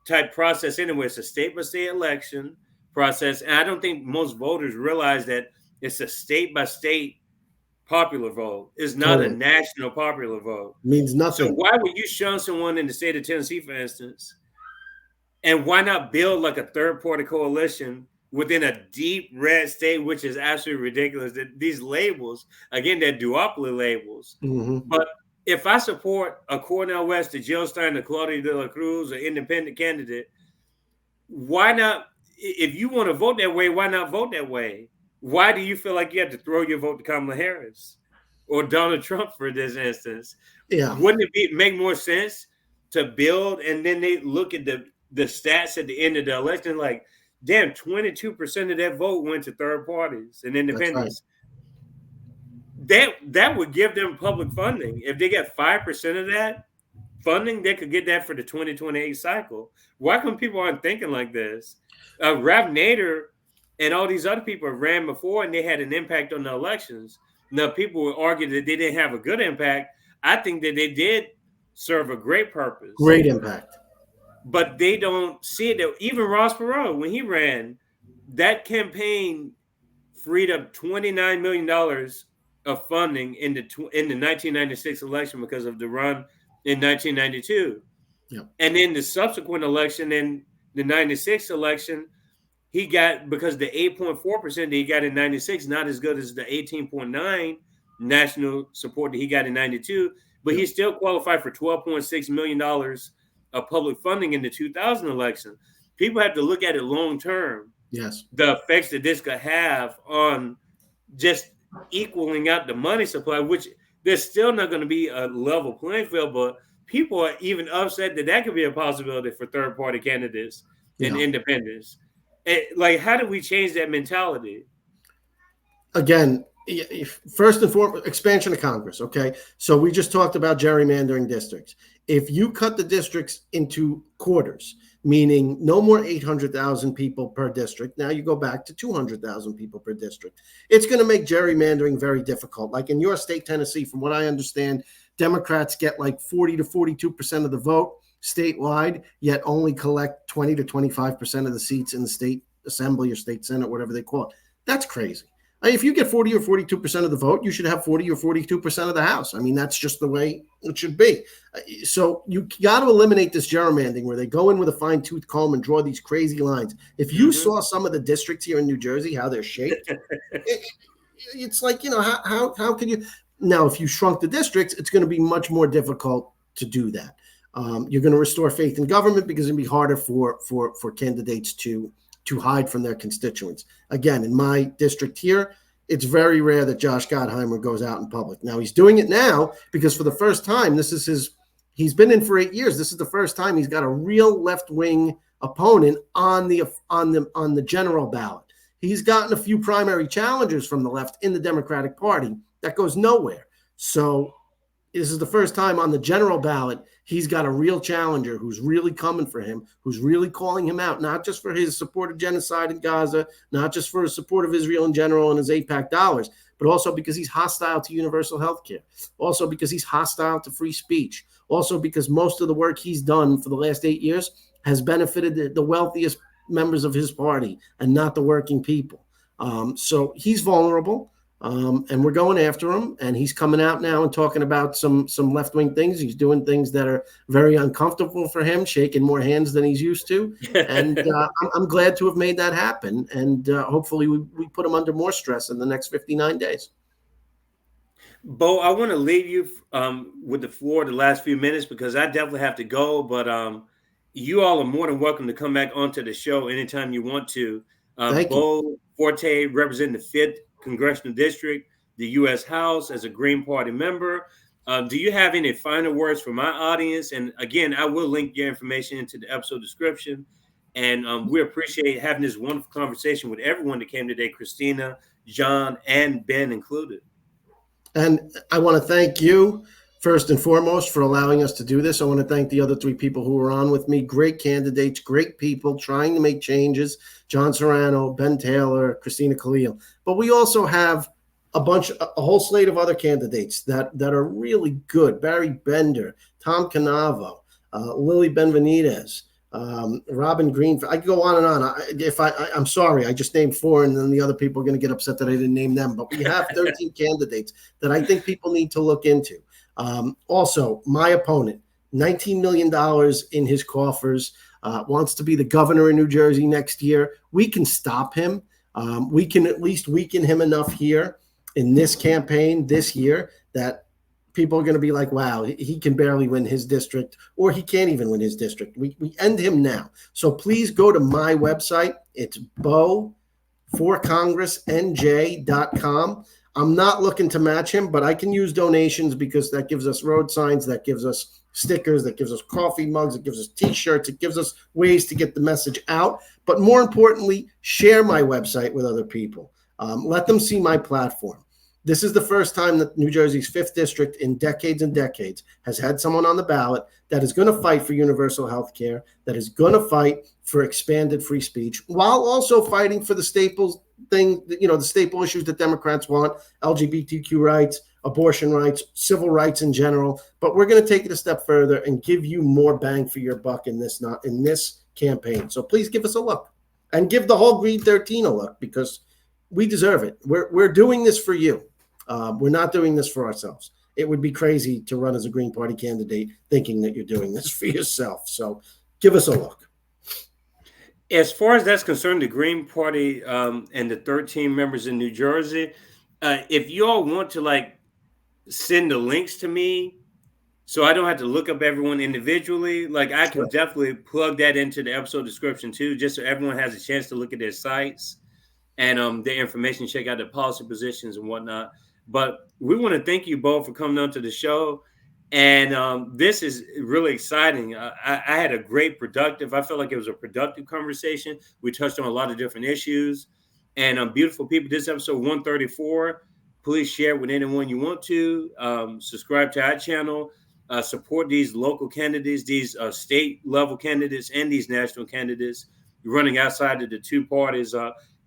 type process anyway. It's a state-by-state election process. And I don't think most voters realize that it's a state-by-state popular vote. It's not a national popular vote. Means nothing. So why would you shun someone in the state of Tennessee, for instance? And why not build like a third-party coalition within a deep red state, which is absolutely ridiculous? That these labels, again, they're duopoly labels. But if I support a Cornel West, a Jill Stein, a Claudia De La Cruz, an independent candidate, why not? If you want to vote that way, why not vote that way? Why do you feel like you have to throw your vote to Kamala Harris or Donald Trump for this instance? Yeah. Wouldn't it make more sense to build, and then they look at the stats at the end of the election, like, damn, 22% of that vote went to third parties and independents. That would give them public funding. If they get 5% of that funding, they could get that for the 2028 cycle. Why come people aren't thinking like this? Rav Nader and all these other people ran before, and they had an impact on the elections. Now, people would argue that they didn't have a good impact. I think that they did serve a great purpose. Great impact. But they don't see it. Even Ross Perot, when he ran, that campaign freed up $29 million of funding in the 1996 election because of the run in 1992. Yep. And then the subsequent election, in the 96 election, he got, because the 8.4% that he got in 96, not as good as the 18.9 national support that he got in 92, but he still qualified for $12.6 million of public funding in the 2000 election. People have to look at it long term. Yes. The effects that this could have on just equaling out the money supply, which there's still not going to be a level playing field, but people are even upset that could be a possibility for third party candidates and independents. Like, how do we change that mentality? Again, first and foremost, expansion of Congress. Okay. So we just talked about gerrymandering districts. If you cut the districts into quarters, meaning no more 800,000 people per district, now you go back to 200,000 people per district, it's going to make gerrymandering very difficult. Like in your state, Tennessee, from what I understand, Democrats get like 40 to 42% of the vote statewide, yet only collect 20 to 25% of the seats in the state assembly or state senate, whatever they call it. That's crazy. If you get 40 or 42% of the vote, you should have 40 or 42% of the House. I mean, that's just the way it should be. So you got to eliminate this gerrymandering where they go in with a fine-tooth comb and draw these crazy lines. If you saw some of the districts here in New Jersey, how they're shaped, it's like, how can you now, if you shrunk the districts, it's going to be much more difficult to do that. You're going to restore faith in government because it'll be harder for candidates to hide from their constituents. Again, in my district here, it's very rare that Josh Gottheimer goes out in public. Now he's doing it now because for the first time, he's been in for 8 years. This is the first time he's got a real left-wing opponent on the general ballot. He's gotten a few primary challengers from the left in the Democratic Party. That goes nowhere. So this is the first time on the general ballot he's got a real challenger who's really coming for him, who's really calling him out, not just for his support of genocide in Gaza, not just for his support of Israel in general and his AIPAC dollars, but also because he's hostile to universal health care, also because he's hostile to free speech, also because most of the work he's done for the last 8 years has benefited the wealthiest members of his party and not the working people. So he's vulnerable. And we're going after him, and he's coming out now and talking about some left-wing things. He's doing things that are very uncomfortable for him, shaking more hands than he's used to. And I'm glad to have made that happen. And hopefully we put him under more stress in the next 59 days. Beau, I want to leave you with the floor the last few minutes because I definitely have to go. But you all are more than welcome to come back onto the show anytime you want to. Beau Forte representing the 5th Congressional District, the U.S. House as a Green Party member. Do you have any final words for my audience? And again, I will link your information into the episode description. And we appreciate having this wonderful conversation with everyone that came today, Christina, Jon, and Ben included. And I want to thank you, first and foremost, for allowing us to do this. I want to thank the other 3 people who were on with me. Great candidates, great people trying to make changes. Jon Serrano, Ben Taylor, Christina Khalil. But we also have a whole slate of other candidates that are really good. Barry Bender, Tom Canavo, Lily Benvenidez, Robin Green. I could go on and on. I'm sorry, I just named 4, and then the other people are going to get upset that I didn't name them. But we have 13 candidates that I think people need to look into. Also, my opponent, $19 million in his coffers, wants to be the governor in New Jersey next year. We can stop him. We can at least weaken him enough here in this campaign this year that people are going to be like, wow, he can barely win his district, or he can't even win his district. We end him now. So please go to my website. It's beauforcongressnj.com. I'm not looking to match him, but I can use donations because that gives us road signs, that gives us stickers, that gives us coffee mugs, it gives us T-shirts, it gives us ways to get the message out. But more importantly, share my website with other people. Let them see my platform. This is the first time that New Jersey's 5th district in decades and decades has had someone on the ballot that is going to fight for universal health care, that is going to fight for expanded free speech, while also fighting for the staples thing, the staple issues that Democrats want: LGBTQ rights, abortion rights, civil rights in general. But we're going to take it a step further and give you more bang for your buck in this campaign. So please give us a look, and give the whole Green 13 a look, because we deserve it. We're doing this for you. We're not doing this for ourselves. It would be crazy to run as a Green Party candidate thinking that you're doing this for yourself. So give us a look. As far as that's concerned, the Green Party and the 13 members in New Jersey, if you all want to send the links to me so I don't have to look up everyone individually, I can definitely plug that into the episode description too, just so everyone has a chance to look at their sites and their information, check out their policy positions and whatnot. But we want to thank you both for coming on to the show. And this is really exciting. I had a great I felt like it was a productive conversation. We touched on a lot of different issues. And beautiful people, this episode 134, please share with anyone you want to. Subscribe to our channel. Support these local candidates, these state level candidates, and these national candidates running outside of the 2 parties.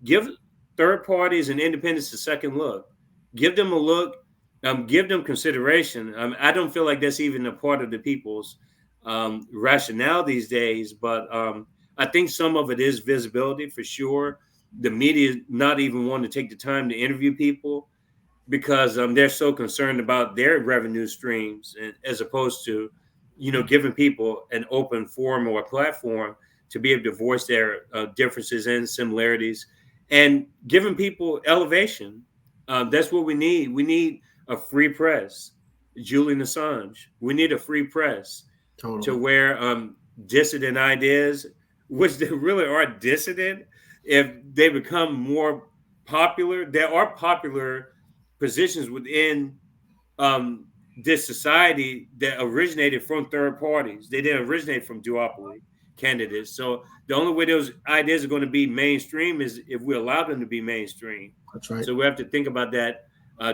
Give third parties and independents a second look. Give them a look. Give them consideration. I don't feel like that's even a part of the people's rationale these days, but I think some of it is visibility for sure. The media not even wanting to take the time to interview people because they're so concerned about their revenue streams, as opposed to, giving people an open forum or a platform to be able to voice their differences and similarities, and giving people elevation That's what we need. We need a free press. Julian Assange. We need a free press to where dissident ideas, which they really are dissident, if they become more popular. There are popular positions within this society that originated from third parties. They didn't originate from duopoly candidates. So the only way those ideas are going to be mainstream is if we allow them to be mainstream. That's right. So we have to think about that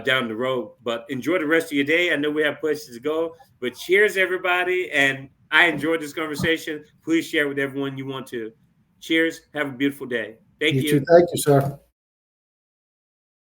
down the road. But enjoy the rest of your day. I know we have places to go, but cheers, everybody. And I enjoyed this conversation. Please share with everyone you want to. Cheers. Have a beautiful day. Thank you. Thank you, sir.